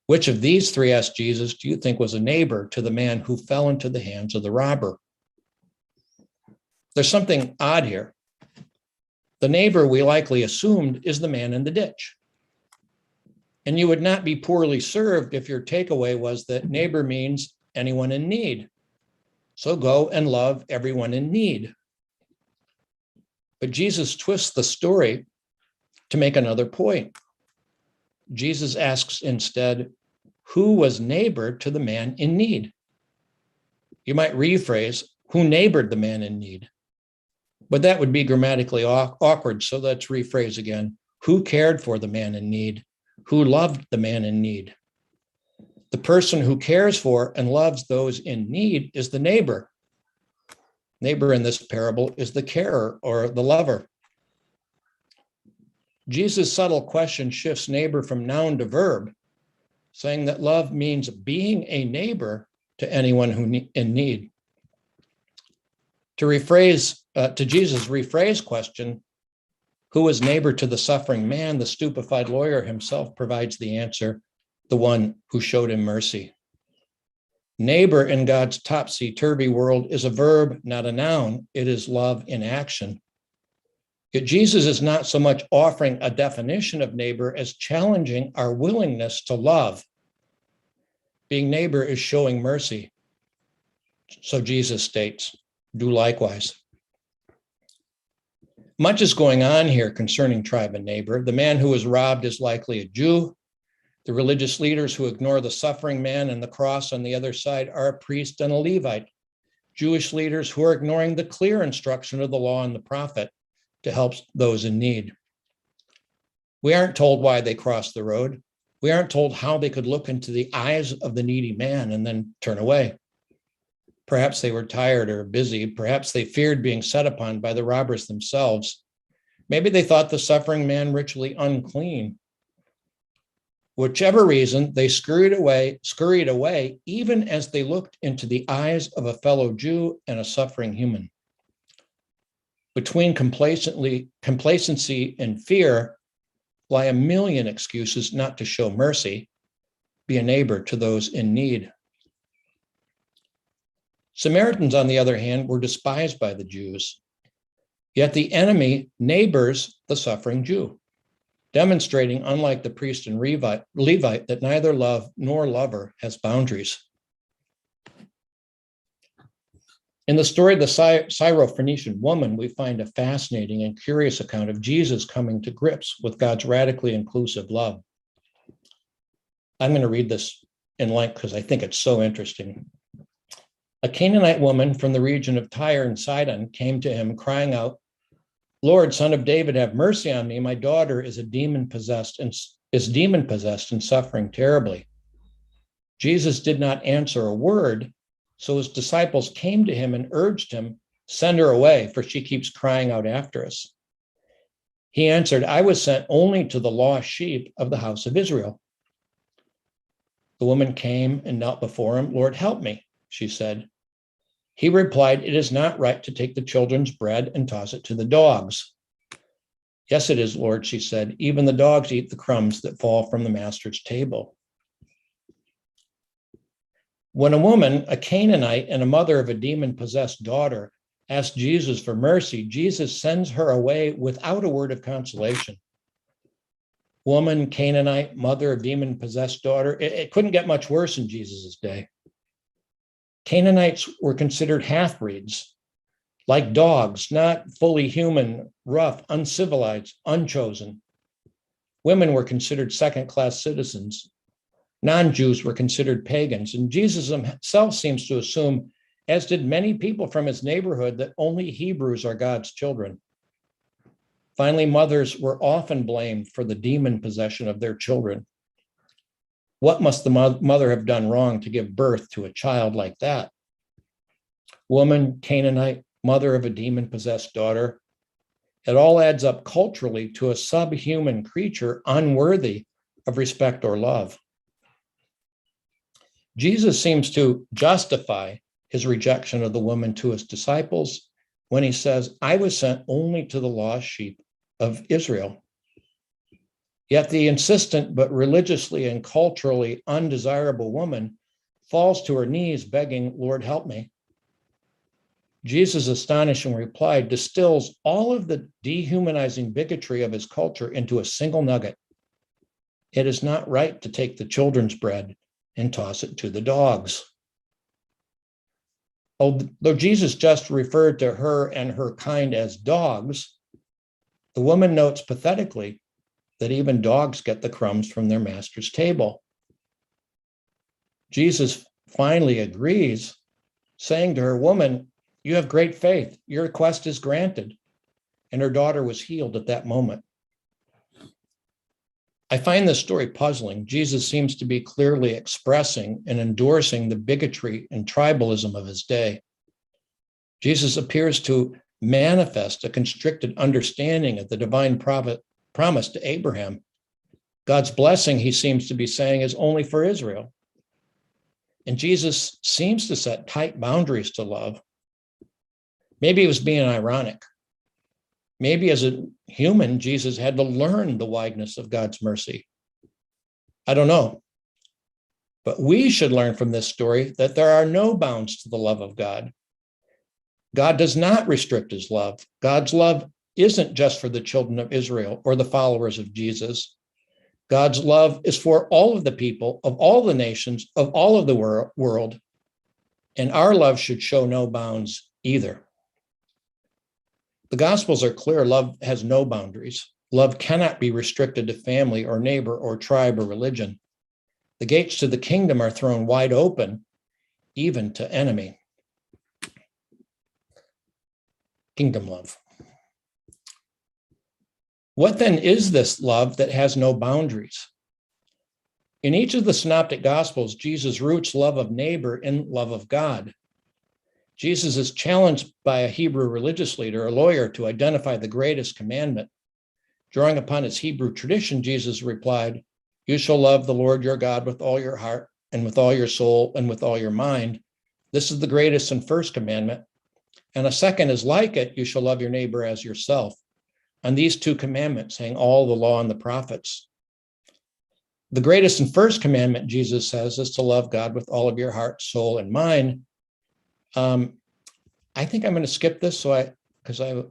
Which of these three, asked Jesus, do you think was a neighbor to the man who fell into the hands of the robber? There's something odd here. The neighbor we likely assumed is the man in the ditch. And you would not be poorly served if your takeaway was that neighbor means anyone in need. So go and love everyone in need. But Jesus twists the story to make another point. Jesus asks instead, who was neighbor to the man in need? You might rephrase, who neighbored the man in need? But that would be grammatically awkward, so let's rephrase again. Who cared for the man in need? Who loved the man in need? The person who cares for and loves those in need is the neighbor. Neighbor in this parable is the carer or the lover. Jesus' subtle question shifts neighbor from noun to verb, saying that love means being a neighbor to anyone who in need. To Jesus' rephrase question, who was neighbor to the suffering man, the stupefied lawyer himself provides the answer, the one who showed him mercy. Neighbor in God's topsy-turvy world is a verb, not a noun. It is love in action. Yet Jesus is not so much offering a definition of neighbor as challenging our willingness to love. Being neighbor is showing mercy. So Jesus states, do likewise. Much is going on here concerning tribe and neighbor. The man who was robbed is likely a Jew. The religious leaders who ignore the suffering man and the cross on the other side are a priest and a Levite. Jewish leaders who are ignoring the clear instruction of the law and the prophet to help those in need. We aren't told why they crossed the road. We aren't told how they could look into the eyes of the needy man and then turn away. Perhaps they were tired or busy. Perhaps they feared being set upon by the robbers themselves. Maybe they thought the suffering man ritually unclean. Whichever reason, they scurried away, even as they looked into the eyes of a fellow Jew and a suffering human. Between complacency and fear lie a million excuses not to show mercy, be a neighbor to those in need. Samaritans, on the other hand, were despised by the Jews, yet the enemy neighbors the suffering Jew, demonstrating, unlike the priest and Levite, that neither love nor lover has boundaries. In the story of the Syrophoenician woman, we find a fascinating and curious account of Jesus coming to grips with God's radically inclusive love. I'm going to read this in length because I think it's so interesting. A Canaanite woman from the region of Tyre and Sidon came to him crying out, "Lord, Son of David, have mercy on me. My daughter is demon possessed and suffering terribly." Jesus did not answer a word, so his disciples came to him and urged him, "Send her away, for she keeps crying out after us." He answered, "I was sent only to the lost sheep of the house of Israel." The woman came and knelt before him. "Lord, help me," she said. He replied, "It is not right to take the children's bread and toss it to the dogs." "Yes, it is, Lord," she said. "Even the dogs eat the crumbs that fall from the master's table." When a woman, a Canaanite and a mother of a demon-possessed daughter, asks Jesus for mercy, Jesus sends her away without a word of consolation. Woman, Canaanite, mother of demon-possessed daughter, it couldn't get much worse in Jesus' day. Canaanites were considered half-breeds, like dogs, not fully human, rough, uncivilized, unchosen. Women were considered second-class citizens. Non-Jews were considered pagans, and Jesus himself seems to assume as did many people from his neighborhood, that only Hebrews are God's children. Finally, mothers were often blamed for the demon possession of their children. What must the mother have done wrong to give birth to a child like that? Woman, Canaanite, mother of a demon-possessed daughter. It all adds up culturally to a subhuman creature unworthy of respect or love. Jesus seems to justify his rejection of the woman to his disciples when he says, I was sent only to the lost sheep of Israel. Yet the insistent but religiously and culturally undesirable woman falls to her knees begging, Lord, help me. Jesus' astonishing reply distills all of the dehumanizing bigotry of his culture into a single nugget. It is not right to take the children's bread and toss it to the dogs. Although Jesus just referred to her and her kind as dogs, the woman notes pathetically that even dogs get the crumbs from their master's table. Jesus finally agrees, saying to her, woman, you have great faith. Your request is granted. And her daughter was healed at that moment. I find this story puzzling. Jesus seems to be clearly expressing and endorsing the bigotry and tribalism of his day. Jesus appears to manifest a constricted understanding of the divine promise to Abraham. God's blessing, he seems to be saying, is only for Israel. And Jesus seems to set tight boundaries to love. Maybe he was being ironic. Maybe as a human, Jesus had to learn the wideness of God's mercy. I don't know. But we should learn from this story that there are no bounds to the love of God. God does not restrict his love. God's love isn't just for the children of Israel or the followers of Jesus. God's love is for all of the people, of all the nations, of all of the world. And our love should show no bounds either. The Gospels are clear. Love has no boundaries. Love cannot be restricted to family or neighbor or tribe or religion. The gates to the kingdom are thrown wide open, even to enemy. Kingdom love. What then is this love that has no boundaries? In each of the Synoptic Gospels, Jesus roots love of neighbor in love of God. Jesus is challenged by a Hebrew religious leader, a lawyer, to identify the greatest commandment. Drawing upon his Hebrew tradition, Jesus replied, you shall love the Lord your God with all your heart and with all your soul and with all your mind. This is the greatest and first commandment. And a second is like it, you shall love your neighbor as yourself. On these two commandments hang all the law and the prophets. The greatest and first commandment, Jesus says, is to love God with all of your heart, soul, and mind. I think I'm going to skip this because I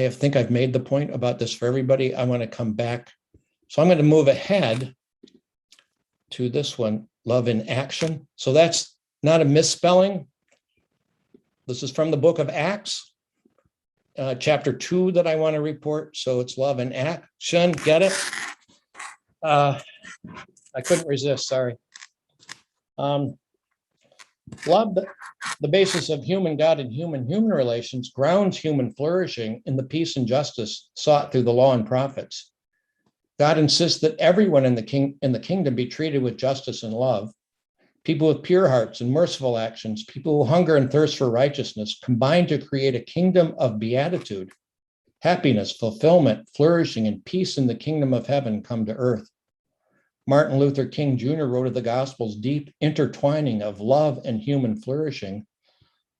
think I've made the point about this for everybody. I want to come back. So I'm going to move ahead to this one, love in action. So that's not a misspelling. This is from the book of Acts, chapter 2 that I want to report. So it's love in action. Get it? I couldn't resist. Sorry. Love, the basis of human God and human relations, grounds human flourishing in the peace and justice sought through the law and prophets. God insists that everyone in the kingdom be treated with justice and love. People with pure hearts and merciful actions, people who hunger and thirst for righteousness, combine to create a kingdom of beatitude, happiness, fulfillment, flourishing, and peace in the kingdom of heaven come to earth. Martin Luther King Jr. wrote of the Gospel's deep intertwining of love and human flourishing.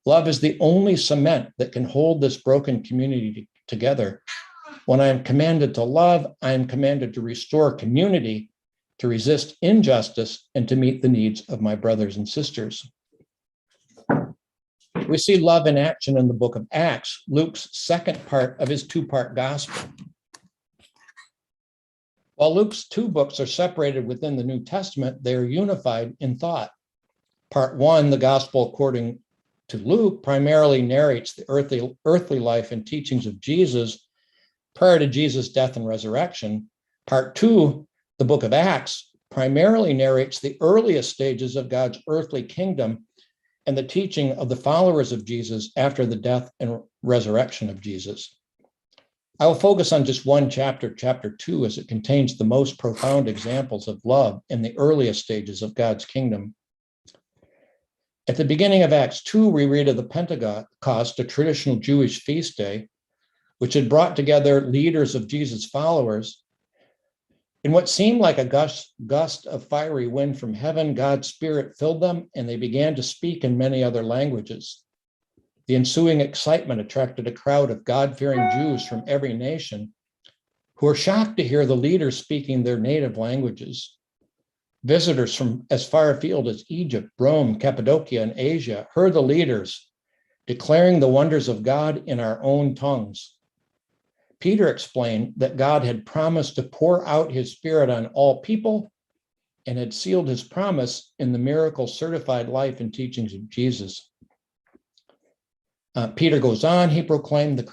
Love is the only cement that can hold this broken community together. When I am commanded to love, I am commanded to restore community, to resist injustice, and to meet the needs of my brothers and sisters. We see love in action in the book of Acts, Luke's second part of his two-part gospel. While Luke's two books are separated within the New Testament, they are unified in thought. Part 1, the gospel according to Luke, primarily narrates the earthly life and teachings of Jesus prior to Jesus' death and resurrection. Part 2, the book of Acts, primarily narrates the earliest stages of God's earthly kingdom and the teaching of the followers of Jesus after the death and resurrection of Jesus. I will focus on just one chapter, chapter 2, as it contains the most profound examples of love in the earliest stages of God's kingdom. At the beginning of Acts 2, we read of the Pentecost, a traditional Jewish feast day, which had brought together leaders of Jesus' followers. In what seemed like a gust of fiery wind from heaven, God's Spirit filled them, and they began to speak in many other languages. The ensuing excitement attracted a crowd of God-fearing Jews from every nation who were shocked to hear the leaders speaking their native languages. Visitors from as far afield as Egypt, Rome, Cappadocia, and Asia heard the leaders declaring the wonders of God in our own tongues. Peter explained that God had promised to pour out his Spirit on all people and had sealed his promise in the miracle certified life and teachings of Jesus. Peter goes on, he proclaimed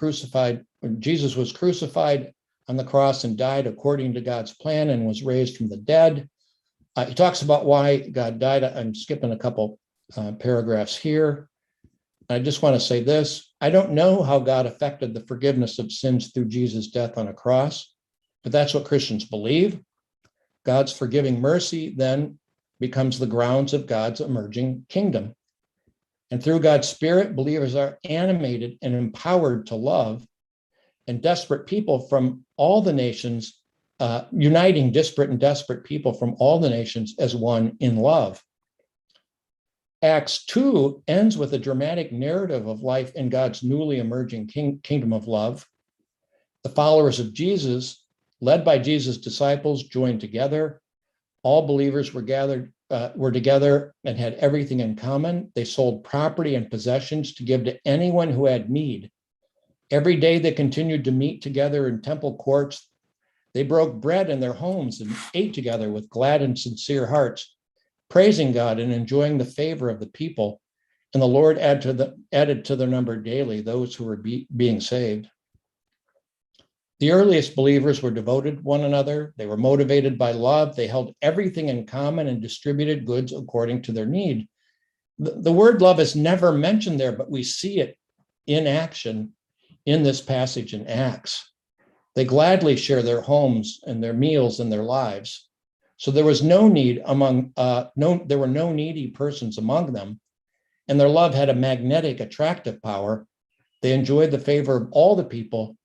Jesus was crucified on the cross and died according to God's plan and was raised from the dead. He talks about why God died. I'm skipping a couple paragraphs here. I just want to say this. I don't know how God affected the forgiveness of sins through Jesus' death on a cross, but that's what Christians believe. God's forgiving mercy then becomes the grounds of God's emerging kingdom. And through God's Spirit, believers are animated and empowered to love, and desperate people from all the nations, uniting disparate and desperate people from all the nations as one in love. Acts 2 ends with a dramatic narrative of life in God's newly emerging kingdom of love. The followers of Jesus, led by Jesus' disciples, joined together. All believers were together and had everything in common. They sold property and possessions to give to anyone who had need. Every day they continued to meet together in temple courts. They broke bread in their homes and ate together with glad and sincere hearts, praising God and enjoying the favor of the people. And the Lord added to their number daily those who were being saved. The earliest believers were devoted to one another. They were motivated by love. They held everything in common and distributed goods according to their need. The word love is never mentioned there, but we see it in action in this passage in Acts. They gladly share their homes and their meals and their lives. So there was no need there were no needy persons among them, and their love had a magnetic, attractive power. They enjoyed the favor of all the people,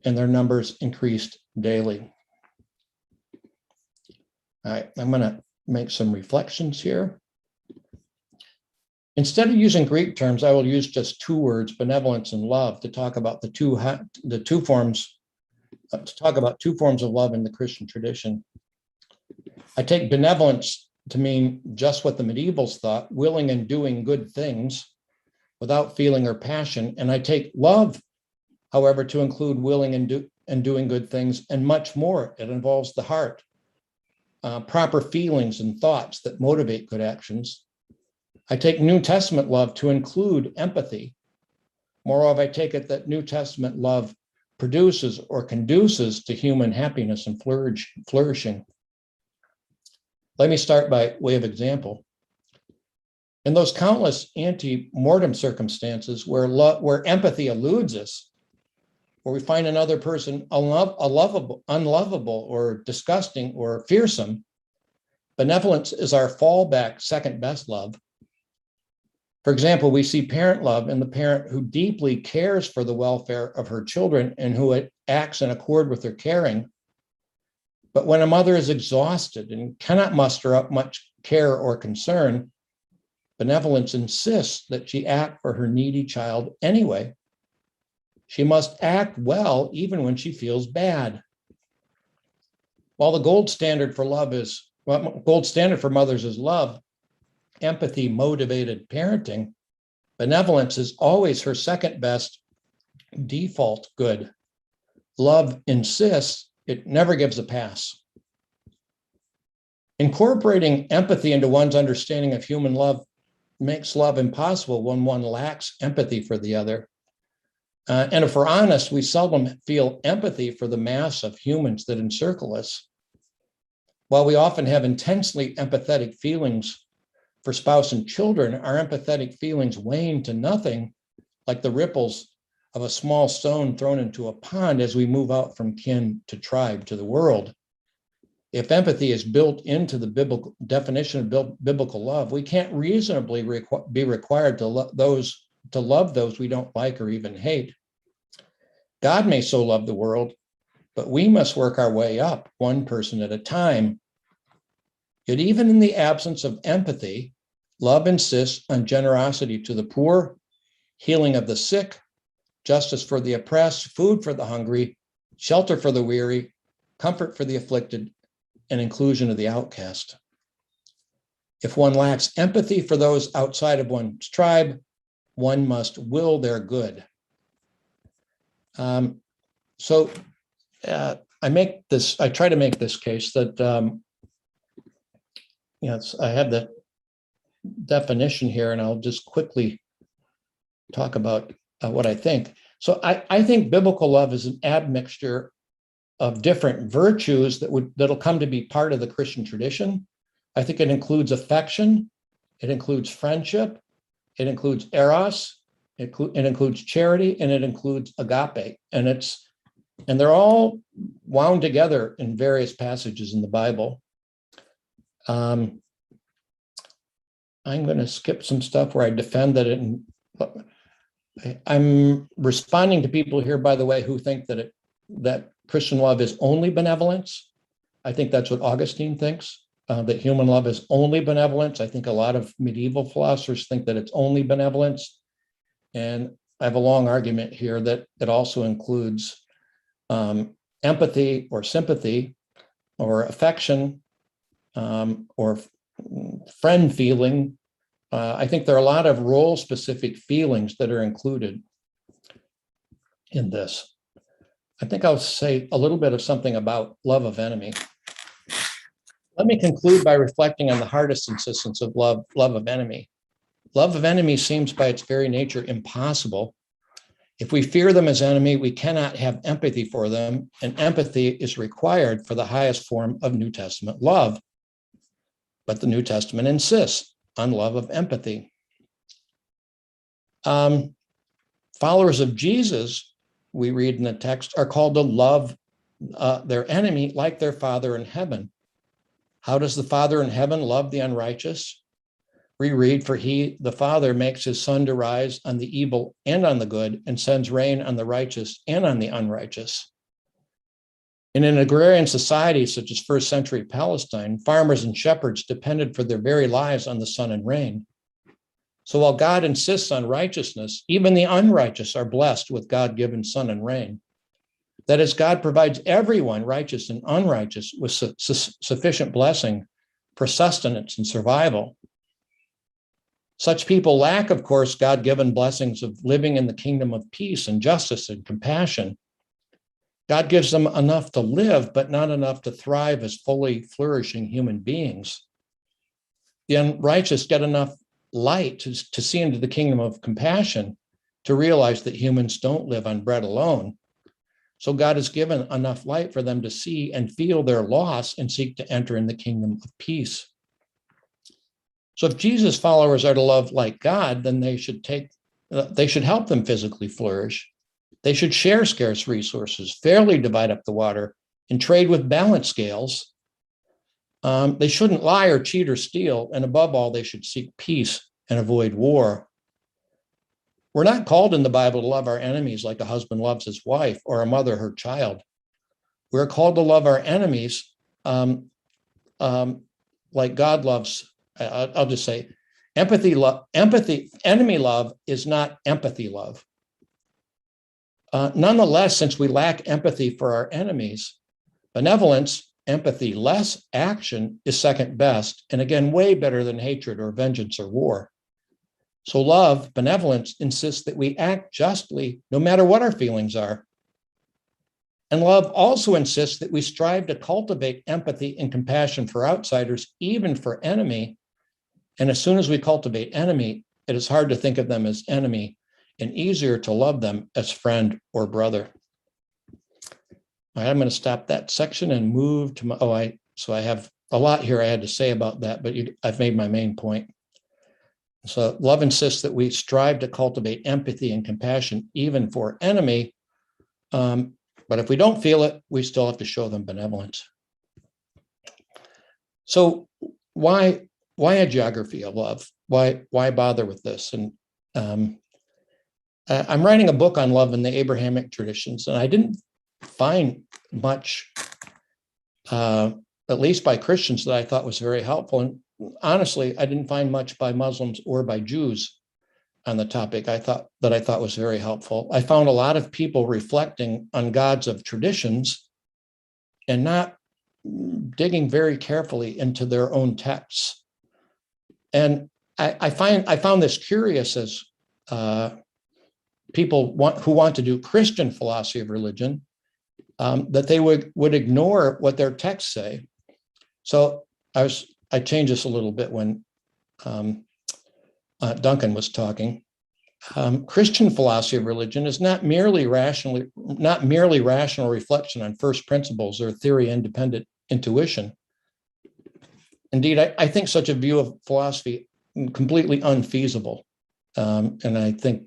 and their numbers increased daily. All right, I'm going to make some reflections here. Instead of using Greek terms, I will use just two words, benevolence and love, to talk about two forms of love in the Christian tradition. I take benevolence to mean just what the medievals thought, willing and doing good things without feeling or passion. And I take love, however, to include willing and doing good things and much more. It involves the heart, proper feelings and thoughts that motivate good actions. I take New Testament love to include empathy. Moreover, I take it that New Testament love produces or conduces to human happiness and flourishing. Let me start by way of example. In those countless ante-mortem circumstances where empathy eludes us, where we find another person unlovable or disgusting or fearsome, benevolence is our fallback second best love. For example, we see parent love in the parent who deeply cares for the welfare of her children and who acts in accord with their caring. But when a mother is exhausted and cannot muster up much care or concern, benevolence insists that she act for her needy child anyway. She must act well even when she feels bad. While the gold standard for mothers is love, empathy motivated parenting, benevolence is always her second best default good. Love insists, it never gives a pass. Incorporating empathy into one's understanding of human love makes love impossible when one lacks empathy for the other. And if we're honest, we seldom feel empathy for the mass of humans that encircle us. While we often have intensely empathetic feelings for spouse and children, our empathetic feelings wane to nothing like the ripples of a small stone thrown into a pond as we move out from kin to tribe to the world. If empathy is built into the biblical definition of biblical love, we can't reasonably be required to love those we don't like or even hate. God may so love the world, but we must work our way up one person at a time. Yet even in the absence of empathy, love insists on generosity to the poor, healing of the sick, justice for the oppressed, food for the hungry, shelter for the weary, comfort for the afflicted, and inclusion of the outcast. If one lacks empathy for those outside of one's tribe, one must will their good. I try to make this case that, I have the definition here, and I'll just quickly talk about what I think. So I think biblical love is an admixture of different virtues that'll come to be part of the Christian tradition. I think it includes affection, it includes friendship, it includes eros, it includes charity, and it includes agape. And they're all wound together in various passages in the Bible. I'm going to skip some stuff where I defend that I'm responding to people here, by the way, who think that Christian love is only benevolence. I think that's what Augustine thinks, that human love is only benevolence. I think a lot of medieval philosophers think that it's only benevolence. And I have a long argument here that it also includes empathy or sympathy or affection or friend feeling. I think there are a lot of role-specific feelings that are included in this. I think I'll say a little bit of something about love of enemy. Let me conclude by reflecting on the hardest insistence of love of enemy. Love of enemy seems by its very nature impossible. If we fear them as enemy, we cannot have empathy for them, and empathy is required for the highest form of New Testament love. But the New Testament insists on love of empathy. Followers of Jesus, we read in the text, are called to love their enemy like their Father in heaven. How does the Father in heaven love the unrighteous? We read, for he, the Father, makes his sun to rise on the evil and on the good, and sends rain on the righteous and on the unrighteous. In an agrarian society such as first century Palestine, farmers and shepherds depended for their very lives on the sun and rain. So while God insists on righteousness, even the unrighteous are blessed with God-given sun and rain. That is, God provides everyone, righteous and unrighteous, with sufficient blessing for sustenance and survival. Such people lack, of course, God-given blessings of living in the kingdom of peace and justice and compassion. God gives them enough to live, but not enough to thrive as fully flourishing human beings. The unrighteous get enough light to see into the kingdom of compassion to realize that humans don't live on bread alone. So God has given enough light for them to see and feel their loss and seek to enter in the kingdom of peace. So if Jesus' followers are to love like God, then they should help them physically flourish. They should share scarce resources, fairly divide up the water, and trade with balanced scales. They shouldn't lie or cheat or steal, and above all, they should seek peace and avoid war. We're not called in the Bible to love our enemies like a husband loves his wife or a mother her child. We're called to love our enemies like God loves. I'll just say, enemy love is not empathy love. Nonetheless, since we lack empathy for our enemies, benevolence, empathy less action is second best, and again, way better than hatred or vengeance or war. So love, benevolence, insists that we act justly no matter what our feelings are. And love also insists that we strive to cultivate empathy and compassion for outsiders, even for enemy. And as soon as we cultivate enemy, it is hard to think of them as enemy and easier to love them as friend or brother. All right, I'm going to stop that section and move to my, I have a lot here I had to say about that, but I've made my main point. So love insists that we strive to cultivate empathy and compassion, even for enemy. But if we don't feel it, we still have to show them benevolence. So why a geography of love? Why bother with this? And I'm writing a book on love in the Abrahamic traditions, and I didn't find much, at least by Christians, that I thought was very helpful. And honestly, I didn't find much by Muslims or by Jews on the topic I thought was very helpful. I found a lot of people reflecting on gods of traditions and not digging very carefully into their own texts. And I found this curious as people who want to do Christian philosophy of religion, that they would ignore what their texts say. So I changed this a little bit when Duncan was talking. Christian philosophy of religion is not merely rational reflection on first principles or theory-independent intuition. Indeed, I think such a view of philosophy completely unfeasible. And I think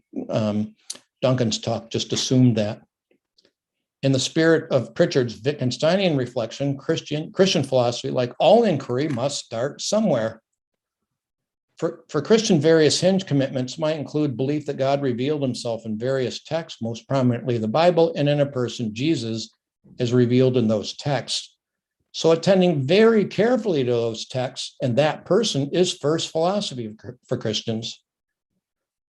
Duncan's talk just assumed that. In the spirit of Pritchard's Wittgensteinian reflection, Christian philosophy, like all inquiry, must start somewhere. For Christian, various hinge commitments might include belief that God revealed himself in various texts, most prominently the Bible, and in a person, Jesus, is revealed in those texts. So attending very carefully to those texts and that person is first philosophy for Christians.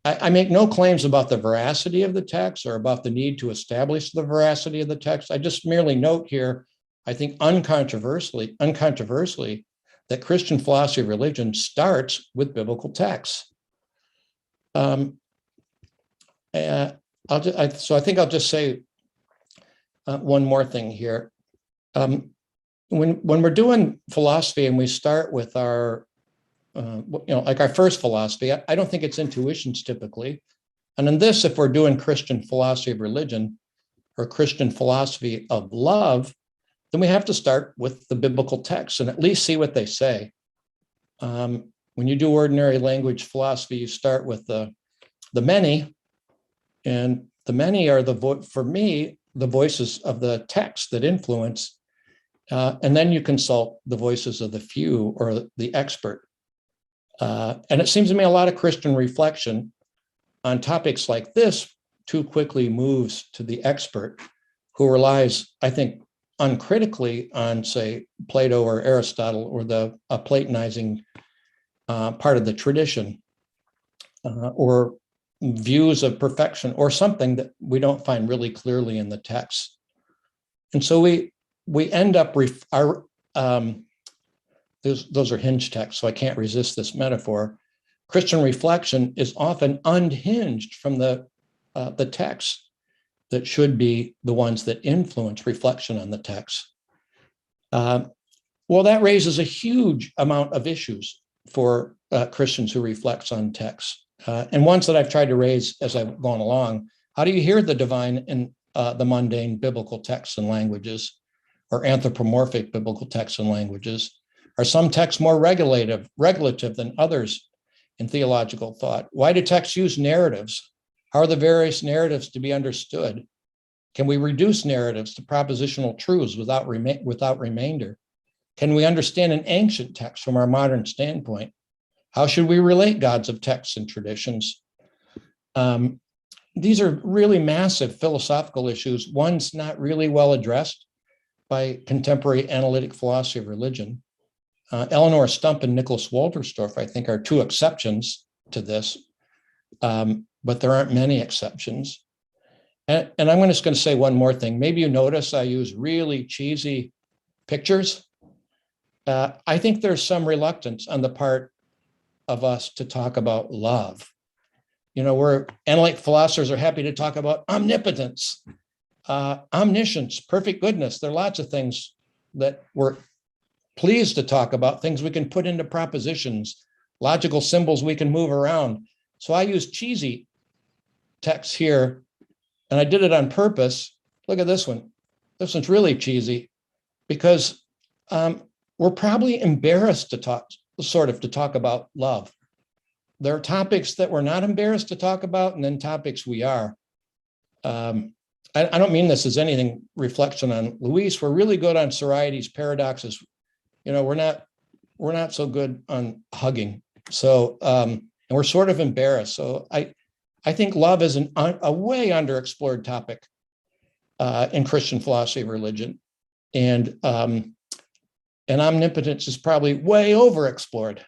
I make no claims about the veracity of the text or about the need to establish the veracity of the text. I just merely note here, I think uncontroversially, that Christian philosophy of religion starts with biblical texts. So I think I'll just say one more thing here. When we're doing philosophy and we start with our like our first philosophy, I don't think it's intuitions typically. And in this, if we're doing Christian philosophy of religion or Christian philosophy of love, then we have to start with the biblical texts and at least see what they say. When you do ordinary language philosophy, you start with the many, and the many are for me, the voices of the text that influence, and then you consult the voices of the few or the expert. And it seems to me a lot of Christian reflection on topics like this too quickly moves to the expert, who relies, I think, uncritically on, say, Plato or Aristotle or the Platonizing part of the tradition, or views of perfection, or something that we don't find really clearly in the text. And so we end up those are hinge texts, so I can't resist this metaphor. Christian reflection is often unhinged from the texts that should be the ones that influence reflection on the text. Well, that raises a huge amount of issues for Christians who reflect on texts, and ones that I've tried to raise as I've gone along. How do you hear the divine in the mundane biblical texts and languages, or anthropomorphic biblical texts and languages? Are some texts more regulative than others in theological thought? Why do texts use narratives? How are the various narratives to be understood? Can we reduce narratives to propositional truths without remainder? Can we understand an ancient text from our modern standpoint? How should we relate gods of texts and traditions? These are really massive philosophical issues. One's not really well addressed by contemporary analytic philosophy of religion. Eleanor Stump and Nicholas Walterstorff, I think, are two exceptions to this, but there aren't many exceptions. And I'm just going to say one more thing. Maybe you notice I use really cheesy pictures. I think there's some reluctance on the part of us to talk about love. We're analytic philosophers are happy to talk about omnipotence, omniscience, perfect goodness. There are lots of things that we're pleased to talk about, things we can put into propositions, logical symbols we can move around. So I use cheesy text here, and I did it on purpose. Look at this one. This one's really cheesy because we're probably embarrassed to talk about love. There are topics that we're not embarrassed to talk about, and then topics we are. I don't mean this as anything reflection on Luis. We're really good on Sorites, paradoxes. We're not so good on hugging. So, and we're sort of embarrassed. So I think love is a way underexplored topic in Christian philosophy of religion. And omnipotence is probably way overexplored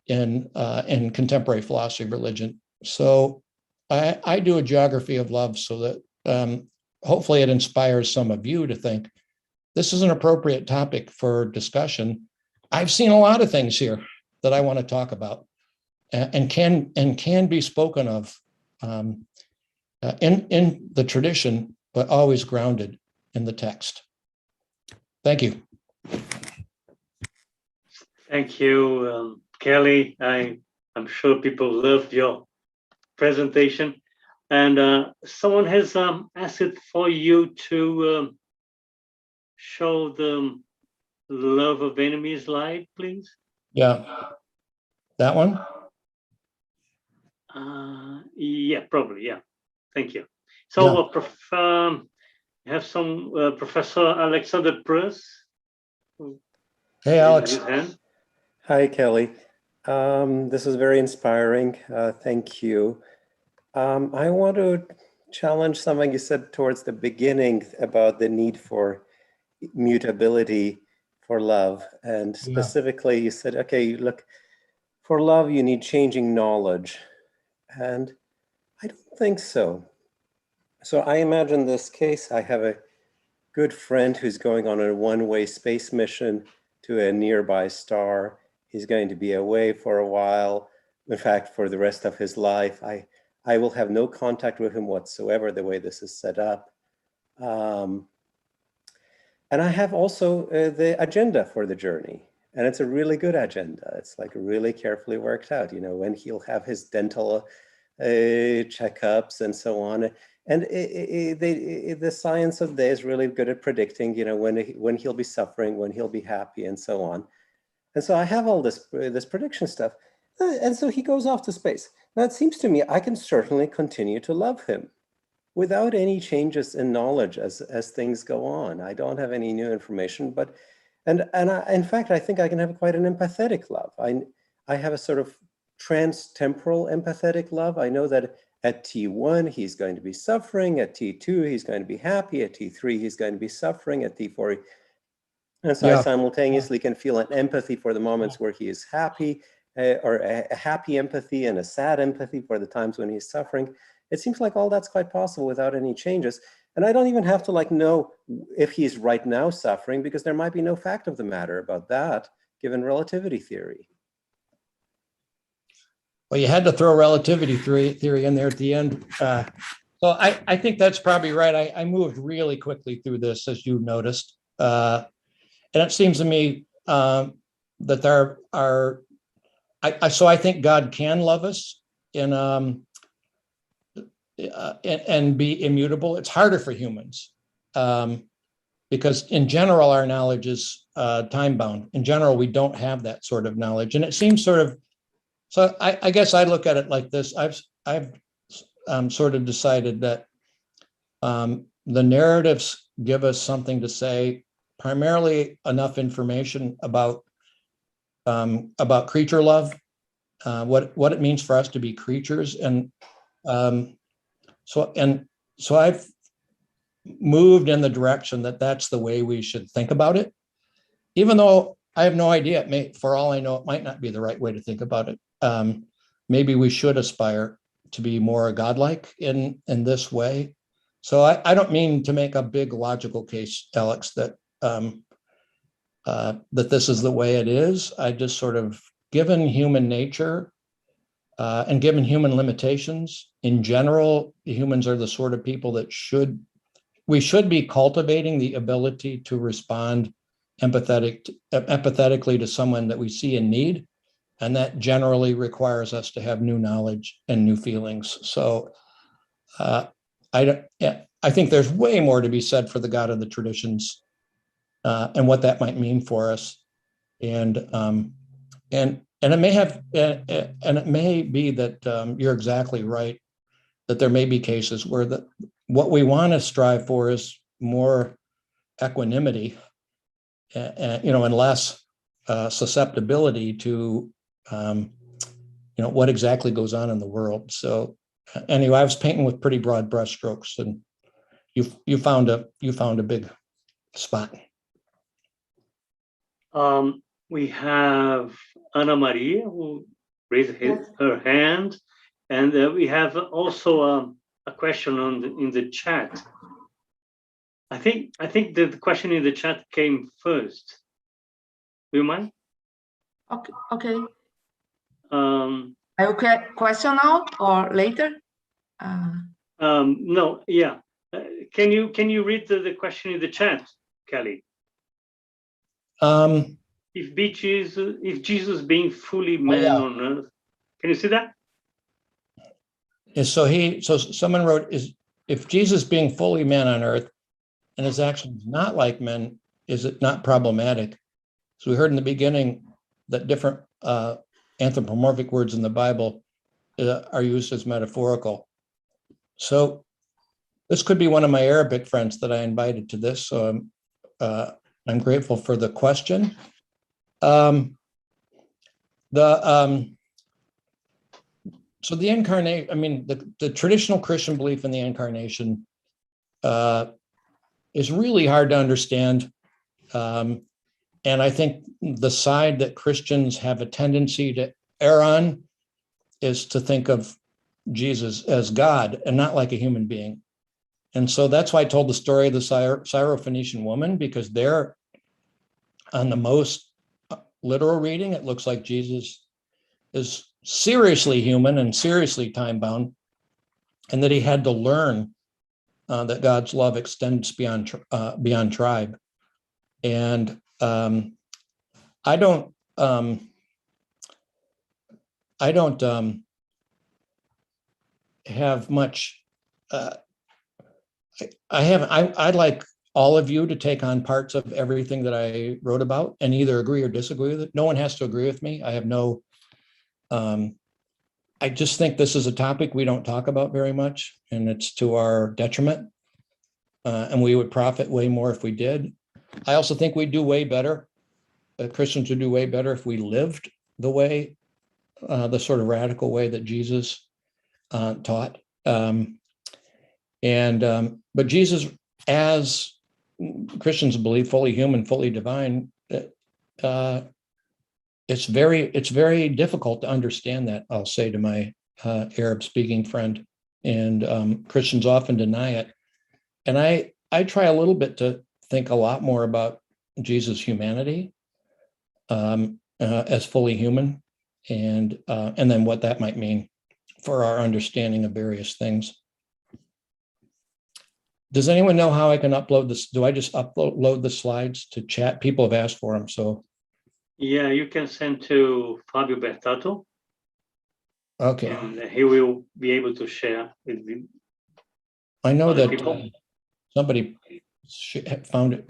in contemporary philosophy of religion. So I do a geography of love so that hopefully it inspires some of you to think this is an appropriate topic for discussion. I've seen a lot of things here that I want to talk about and can be spoken of in the tradition, but always grounded in the text. Thank you. Thank you, Kelly. I'm sure people loved your presentation. And someone has asked for you to show the love of enemies slide, please. Yeah. That one? Yeah, probably. Yeah. Thank you. So Yeah. you have some Professor Alexander Persp. Hey, Alex. His hand. Hi, Kelly. This is very inspiring. Thank you. I want to challenge something you said towards the beginning about the need for mutability for love. And specifically, you said, okay, look, for love, you need changing knowledge. And I don't think so. So I imagine this case. I have a good friend who's going on a one-way space mission to a nearby star. He's going to be away for a while. In fact, for the rest of his life, I will have no contact with him whatsoever the way this is set up. And I have also the agenda for the journey. And it's a really good agenda. It's like really carefully worked out, when he'll have his dental checkups and so on. And the science of day is really good at predicting, when he'll be suffering, when he'll be happy, and so on. And so I have all this prediction stuff. And so he goes off to space. Now it seems to me I can certainly continue to love him without any changes in knowledge as things go on. I don't have any new information, but in fact, I think I can have quite an empathetic love. I have a sort of trans-temporal empathetic love. I know that at T1, he's going to be suffering. At T2, he's going to be happy. At T3, he's going to be suffering. At T4, and so I simultaneously can feel an empathy for the moments where he is happy, or a happy empathy and a sad empathy for the times when he's suffering. It seems like all that's quite possible without any changes. And I don't even have to know if he's right now suffering, because there might be no fact of the matter about that, given relativity theory. Well, you had to throw relativity theory in there at the end. So I think that's probably right. I moved really quickly through this, as you noticed. And it seems to me that there are, so I think God can love us and be immutable. It's harder for humans because in general, our knowledge is time bound. In general, we don't have that sort of knowledge. And it seems sort of, so I guess I look at it like this. I've sort of decided that the narratives give us something to say, primarily enough information about creature love, what it means for us to be creatures, and so I've moved in the direction that that's the way we should think about it, even though I have no idea. For all I know, it might not be the right way to think about it. Maybe we should aspire to be more godlike in this way. So I don't mean to make a big logical case, Alex, that this is the way it is. I just sort of, given human nature and given human limitations, in general, humans are the sort of people that we should be cultivating the ability to respond empathetically to someone that we see in need. And that generally requires us to have new knowledge and new feelings. So I think there's way more to be said for the God of the traditions and what that might mean for us And it may have, and it may be that you're exactly right, that there may be cases where what we want to strive for is more equanimity, and less susceptibility to, what exactly goes on in the world. So anyway, I was painting with pretty broad brushstrokes, and you found a big spot. We have Ana Maria who raised her hand, and we have also a question in the chat. I think the question in the chat came first. Do you mind? Okay. I Okay. Question now or later? No. Yeah. Can you read the question in the chat, Kelly? If Jesus being fully man on earth, can you see that? So someone wrote, if Jesus being fully man on earth and his actions not like men, is it not problematic? So we heard in the beginning that different anthropomorphic words in the Bible are used as metaphorical. So this could be one of my Arabic friends that I invited to this. So I'm grateful for the question. So the incarnation, I mean, the traditional Christian belief in the incarnation is really hard to understand. And I think the side that Christians have a tendency to err on is to think of Jesus as God and not like a human being. And so that's why I told the story of the Syrophoenician woman, because there, on the most literal reading, it looks like Jesus is seriously human and seriously time-bound, and that he had to learn that God's love extends beyond tribe. And I don't have much. I'd like all of you to take on parts of everything that I wrote about and either agree or disagree with it. No one has to agree with me. I have no. I just think this is a topic we don't talk about very much, and it's to our detriment. And we would profit way more if we did. I also think we'd do way better. Christians would do way better if we lived the way, the sort of radical way that Jesus taught. But Jesus, as Christians believe, fully human, fully divine, it's very difficult to understand that, I'll say to my Arab speaking friend, and Christians often deny it. And I try a little bit to think a lot more about Jesus' humanity as fully human, and then what that might mean for our understanding of various things. Does anyone know how I can upload this? Do I just upload the slides to chat? People have asked for them, so. Yeah, you can send to Fabio Bertato. Okay. And he will be able to share with you. I know that people. Somebody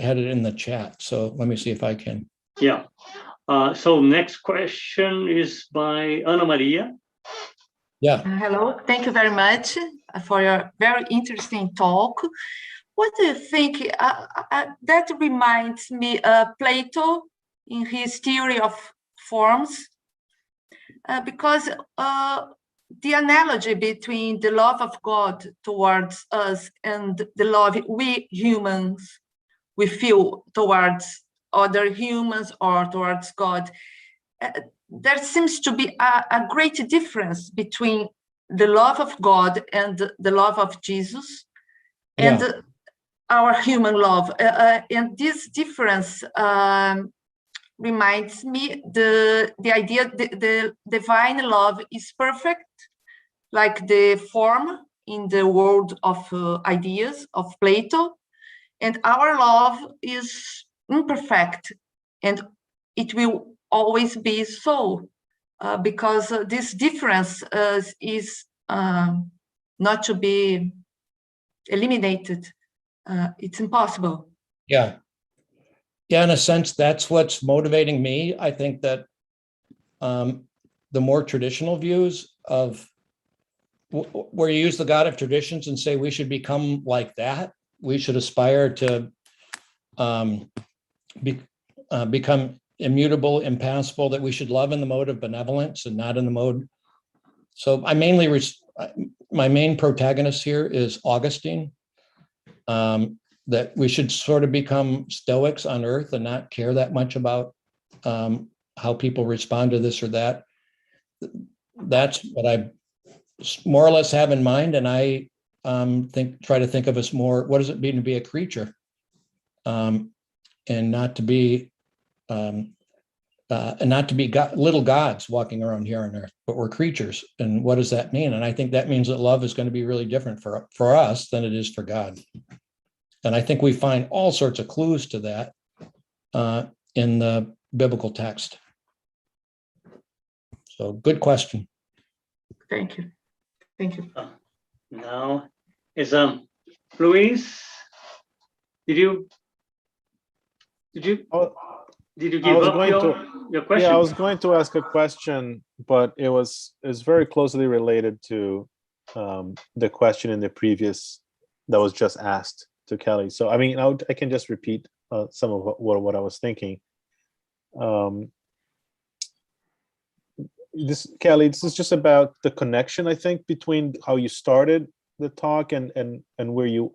had it in the chat, so let me see if I can. Yeah. So next question is by Ana Maria. Yeah. Hello, thank you very much for your very interesting talk. What do you think? That reminds me of Plato in his theory of forms, because the analogy between the love of God towards us and the love we humans we feel towards other humans or towards God, there seems to be a great difference between the love of God and the love of Jesus, and our human love. And this difference reminds me the idea the divine love is perfect, like the form in the world of ideas of Plato, and our love is imperfect, and it will always be so, because this difference is not to be eliminated. It's impossible. Yeah. Yeah, in a sense, that's what's motivating me. I think that the more traditional views of where you use the God of traditions and say we should become like that, we should aspire to become immutable, impassible, that we should love in the mode of benevolence and not in the mode. So I mainly, my main protagonist here is Augustine, that we should sort of become Stoics on earth and not care that much about how people respond to this or that. That's what I more or less have in mind. And I try to think of us more, what does it mean to be a creature? And not to be little gods walking around here on earth, but we're creatures. And what does that mean? And I think that means that love is going to be really different for us than it is for God. And I think we find all sorts of clues to that in the biblical text. So good question. Thank you. Thank you. Now is Luis, did you give up your question? Yeah, I was going to ask a question, but it's very closely related to the question in the previous that was just asked to Kelly. So I mean, I can just repeat some of what I was thinking. Kelly, this is just about the connection, I think, between how you started the talk and where you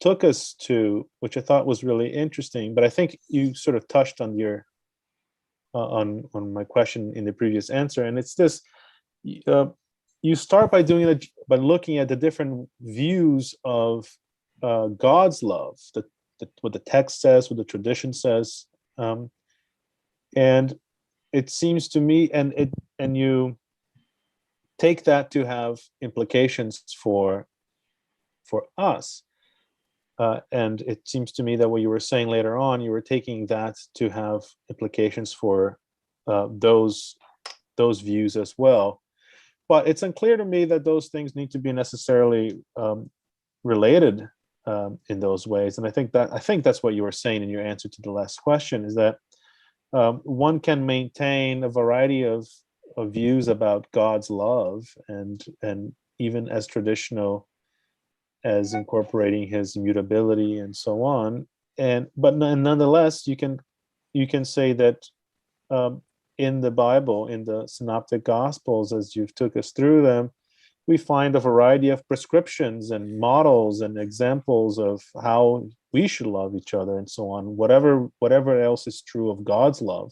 took us to, which I thought was really interesting. But I think you sort of touched on your on my question in the previous answer, and it's this: you start by doing it by looking at the different views of God's love, what the text says, what the tradition says, and it seems to me, and you take that to have implications for us. And it seems to me that what you were saying later on, you were taking that to have implications for those views as well. But it's unclear to me that those things need to be necessarily related in those ways. And I think that's what you were saying in your answer to the last question, is that one can maintain a variety of views about God's love, and even as traditional as incorporating his immutability and so on, but nonetheless you can say that in the Bible, in the synoptic gospels, as you've took us through them, we find a variety of prescriptions and models and examples of how we should love each other and so on, whatever else is true of God's love.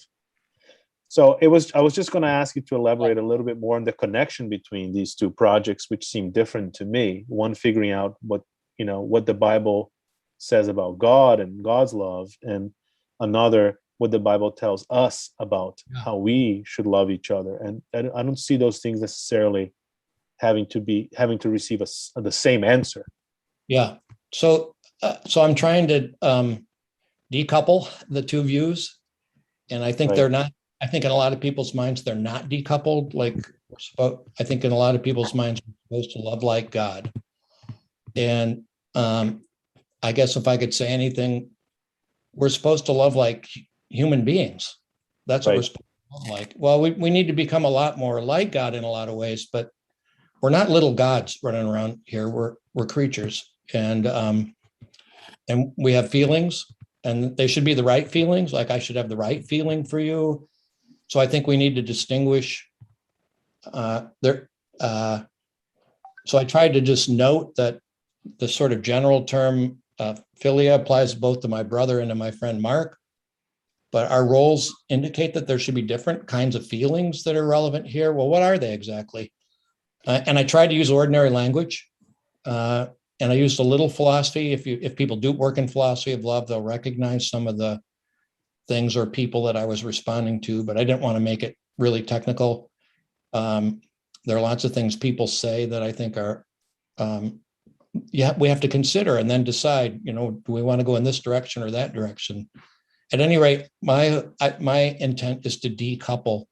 So I was just going to ask you to elaborate a little bit more on the connection between these two projects, which seem different to me. One figuring out what the Bible says about God and God's love, and another what the Bible tells us about how we should love each other. And I don't see those things necessarily having to receive the same answer. Yeah. So I'm trying to decouple the two views, and I think they're not. I think in a lot of people's minds they're not decoupled. I think in a lot of people's minds we're supposed to love like God, and I guess if I could say anything, we're supposed to love like human beings. That's what we're supposed to love like. Well, we need to become a lot more like God in a lot of ways, but we're not little gods running around here. We're creatures, and we have feelings, and they should be the right feelings. Like I should have the right feeling for you. So I think we need to distinguish there. So I tried to just note that the sort of general term philia applies both to my brother and to my friend Mark, but our roles indicate that there should be different kinds of feelings that are relevant here. Well, what are they exactly? And I tried to use ordinary language, and I used a little philosophy. If people do work in philosophy of love, they'll recognize some of the things or people that I was responding to, but I didn't want to make it really technical. There are lots of things people say that I think are, we have to consider and then decide, do we want to go in this direction or that direction? At any rate, my intent is to decouple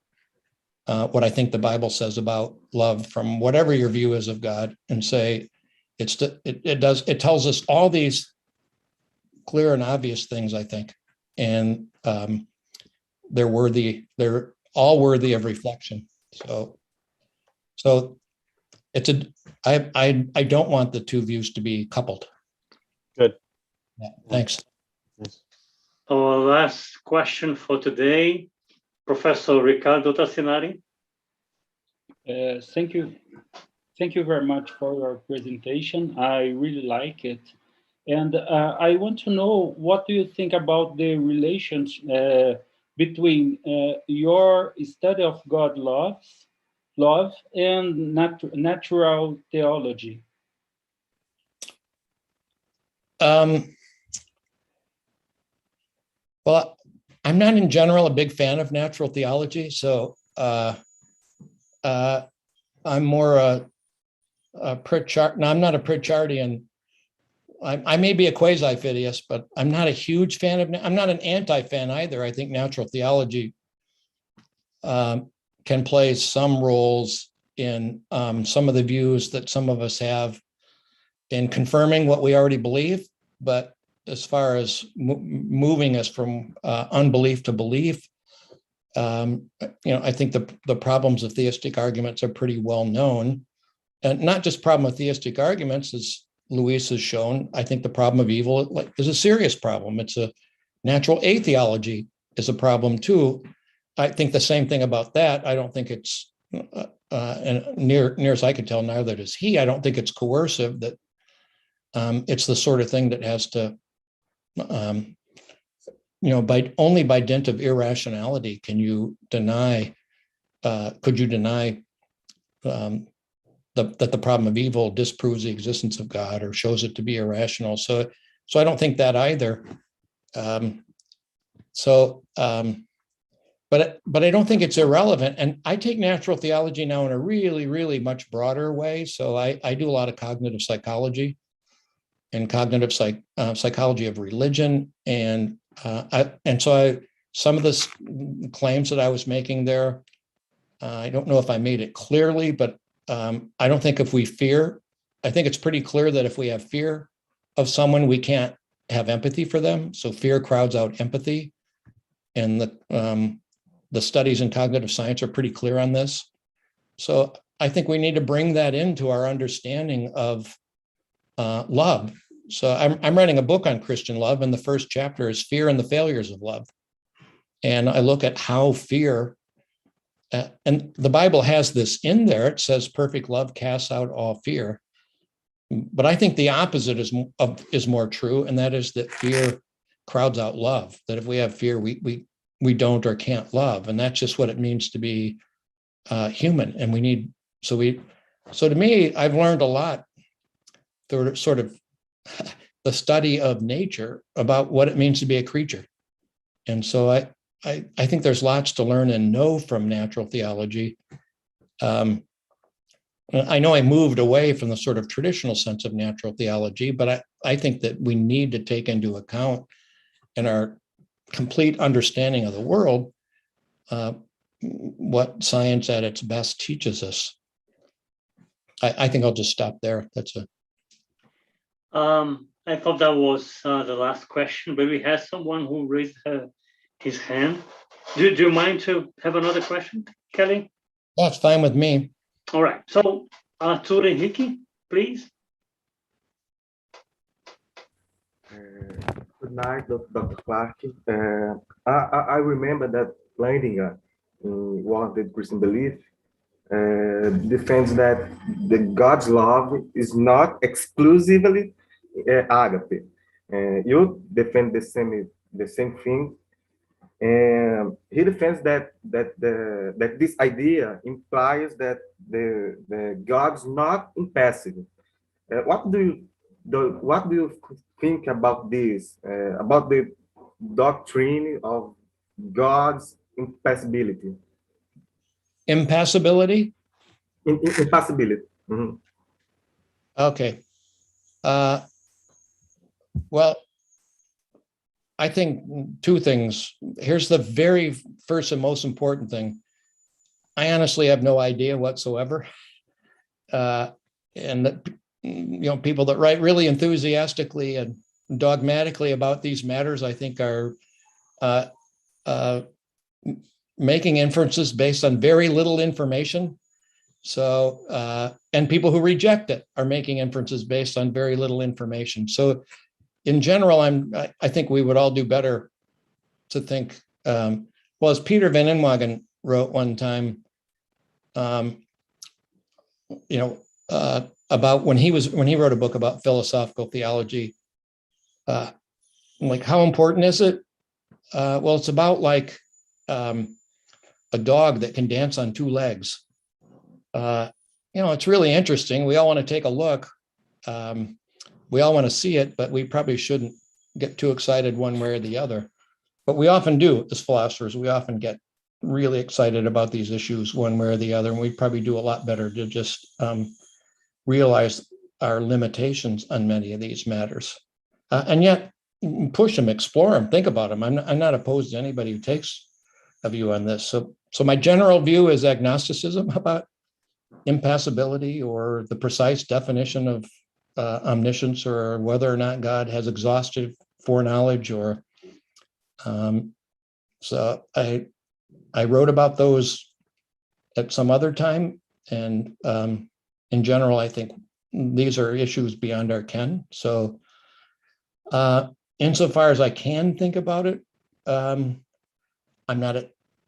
what I think the Bible says about love from whatever your view is of God, and say it tells us all these clear and obvious things, I think, and they're all worthy of reflection. So it's I don't want the two views to be coupled. Good. Yeah, thanks. Yes. Our last question for today, Professor Ricardo Tassinari. Thank you. Thank you very much for your presentation. I really like it. And I want to know, what do you think about the relations between your study of God love and natural theology? Well, I'm not in general a big fan of natural theology, so I'm more a Pritchard. No, I'm not a Pritchardian. I may be a quasi-fideist, but I'm not a huge fan of. I'm not an anti-fan either. I think natural theology can play some roles in some of the views that some of us have in confirming what we already believe. But as far as moving us from unbelief to belief, I think the problems of theistic arguments are pretty well known, and not just problem of theistic arguments, as Luis has shown. I think the problem of evil is a serious problem. It's a natural atheology is a problem too. I think the same thing about that. I don't think it's and near as I can tell, neither does he. I don't think it's coercive. That it's the sort of thing that has to, only by dint of irrationality can you deny. Could you deny that the problem of evil disproves the existence of God or shows it to be irrational? So I don't think that either. But I don't think it's irrelevant. And I take natural theology now in a really, really much broader way. So I do a lot of cognitive psychology and cognitive psychology of religion. And some of the claims that I was making there, I don't know if I made it clearly, but I don't think if we fear, I think it's pretty clear that if we have fear of someone, we can't have empathy for them. So fear crowds out empathy. And the studies in cognitive science are pretty clear on this. So I think we need to bring that into our understanding of love. So I'm writing a book on Christian love, and the first chapter is Fear and the Failures of Love. And I look at how fear, and the Bible has this in there. It says perfect love casts out all fear. But I think the opposite is more true, and that is that fear crowds out love. That if we have fear, we don't or can't love, and that's just what it means to be human. And we need so to me, I've learned a lot through sort of the study of nature about what it means to be a creature. And so I think there's lots to learn and know from natural theology. I know I moved away from the sort of traditional sense of natural theology, but I think that we need to take into account in our complete understanding of the world what science at its best teaches us. I think I'll just stop there. That's it. I thought that was the last question, but we have someone who raised his hand. Do you mind to have another question, Kelly? That's fine with me. All right. So Arthur Henrique, please. Good night, Dr. Clark. I remember that Leininger, in One of the Christian Belief, defends that the God's love is not exclusively agape. You defend the same thing, and he defends that this idea implies that the God's not impassive. What do you think about this? About the doctrine of God's impassibility? Impassibility? Impassibility. Mm-hmm. Okay. Well, I think two things. Here's the very first and most important thing. I honestly have no idea whatsoever. And that, people that write really enthusiastically and dogmatically about these matters, I think are uh, uh, making inferences based on very little information. So, and people who reject it are making inferences based on very little information. So in general, I think we would all do better to think, well, as Peter Van Inwagen wrote one time, about when he wrote a book about philosophical theology, like how important is it? Well, it's about like a dog that can dance on two legs. It's really interesting. We all want to take a look. We all want to see it, but we probably shouldn't get too excited one way or the other. But we often do as philosophers. We often get really excited about these issues one way or the other, and we probably do a lot better to just realize our limitations on many of these matters. And yet, push them, explore them, think about them. I'm not opposed to anybody who takes a view on this. So my general view is agnosticism about impassibility or the precise definition of omniscience, or whether or not God has exhaustive foreknowledge, or so I wrote about those at some other time, and in general, I think these are issues beyond our ken. So insofar as I can think about it, I'm not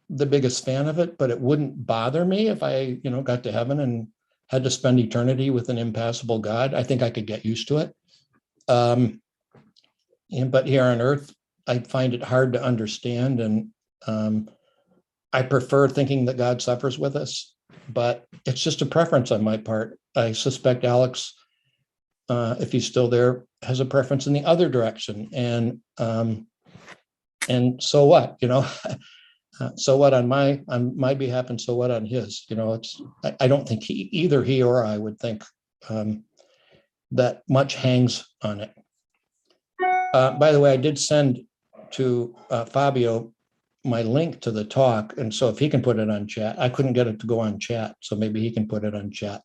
the biggest fan of it, but it wouldn't bother me if I, got to heaven and had to spend eternity with an impassible God. I think I could get used to it. But here on earth, I find it hard to understand, and I prefer thinking that God suffers with us, but it's just a preference on my part. I suspect Alex, if he's still there, has a preference in the other direction, and so what, so what on my behalf, and so what on his. I don't think either he or I would think that much hangs on it. By the way, I did send to Fabio my link to the talk, and so if he can put it on chat. I couldn't get it to go on chat, so maybe he can put it on chat.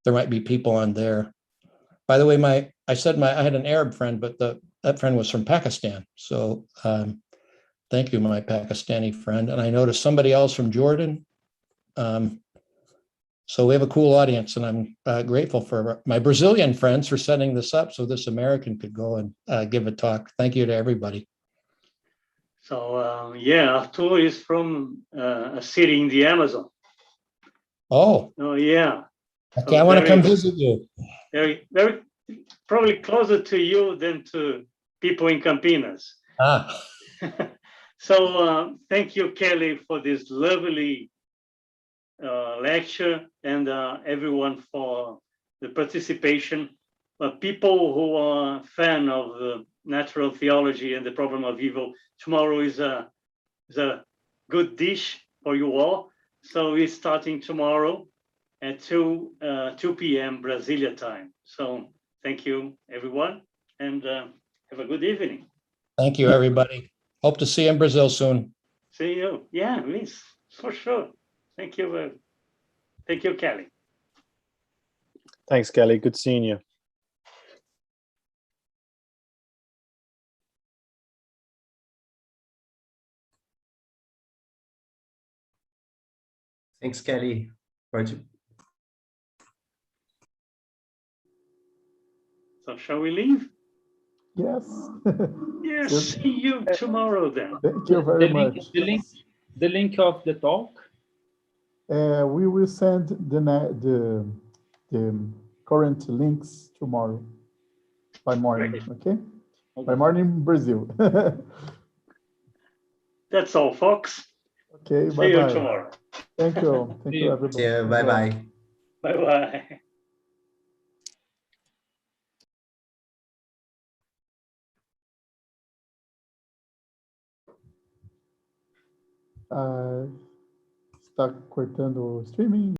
There might be people on there. By the way, I had an Arab friend, but that friend was from Pakistan. So thank you, my Pakistani friend. And I noticed somebody else from Jordan. So we have a cool audience, and I'm grateful for my Brazilian friends for setting this up so this American could go and give a talk. Thank you to everybody. So Artur is from a city in the Amazon. Oh yeah. Okay, so I want to come visit you. Very, very, probably closer to you than to people in Campinas. So thank you, Kelly, for this lovely lecture, and everyone for the participation. People who are fan of natural theology and the problem of evil, tomorrow is a good dish for you all. So we're starting tomorrow at 2 p.m. Brasilia time. So thank you, everyone, and have a good evening. Thank you, everybody. Hope to see you in Brazil soon. See you. Yeah, please, for sure. Thank you. Thank you, Kelly. Thanks, Kelly. Good seeing you. Thanks, Kelly. So shall we leave? Yes. Yes. See you tomorrow then. Thank you very much. The link of the talk. We will send the current links tomorrow by morning. Okay. By morning, Brazil. That's all, folks. Okay. See bye you bye. tomorrow. Thank you. Thank you, everybody. Yeah, bye-bye. Bye-bye. Está cortando o streaming?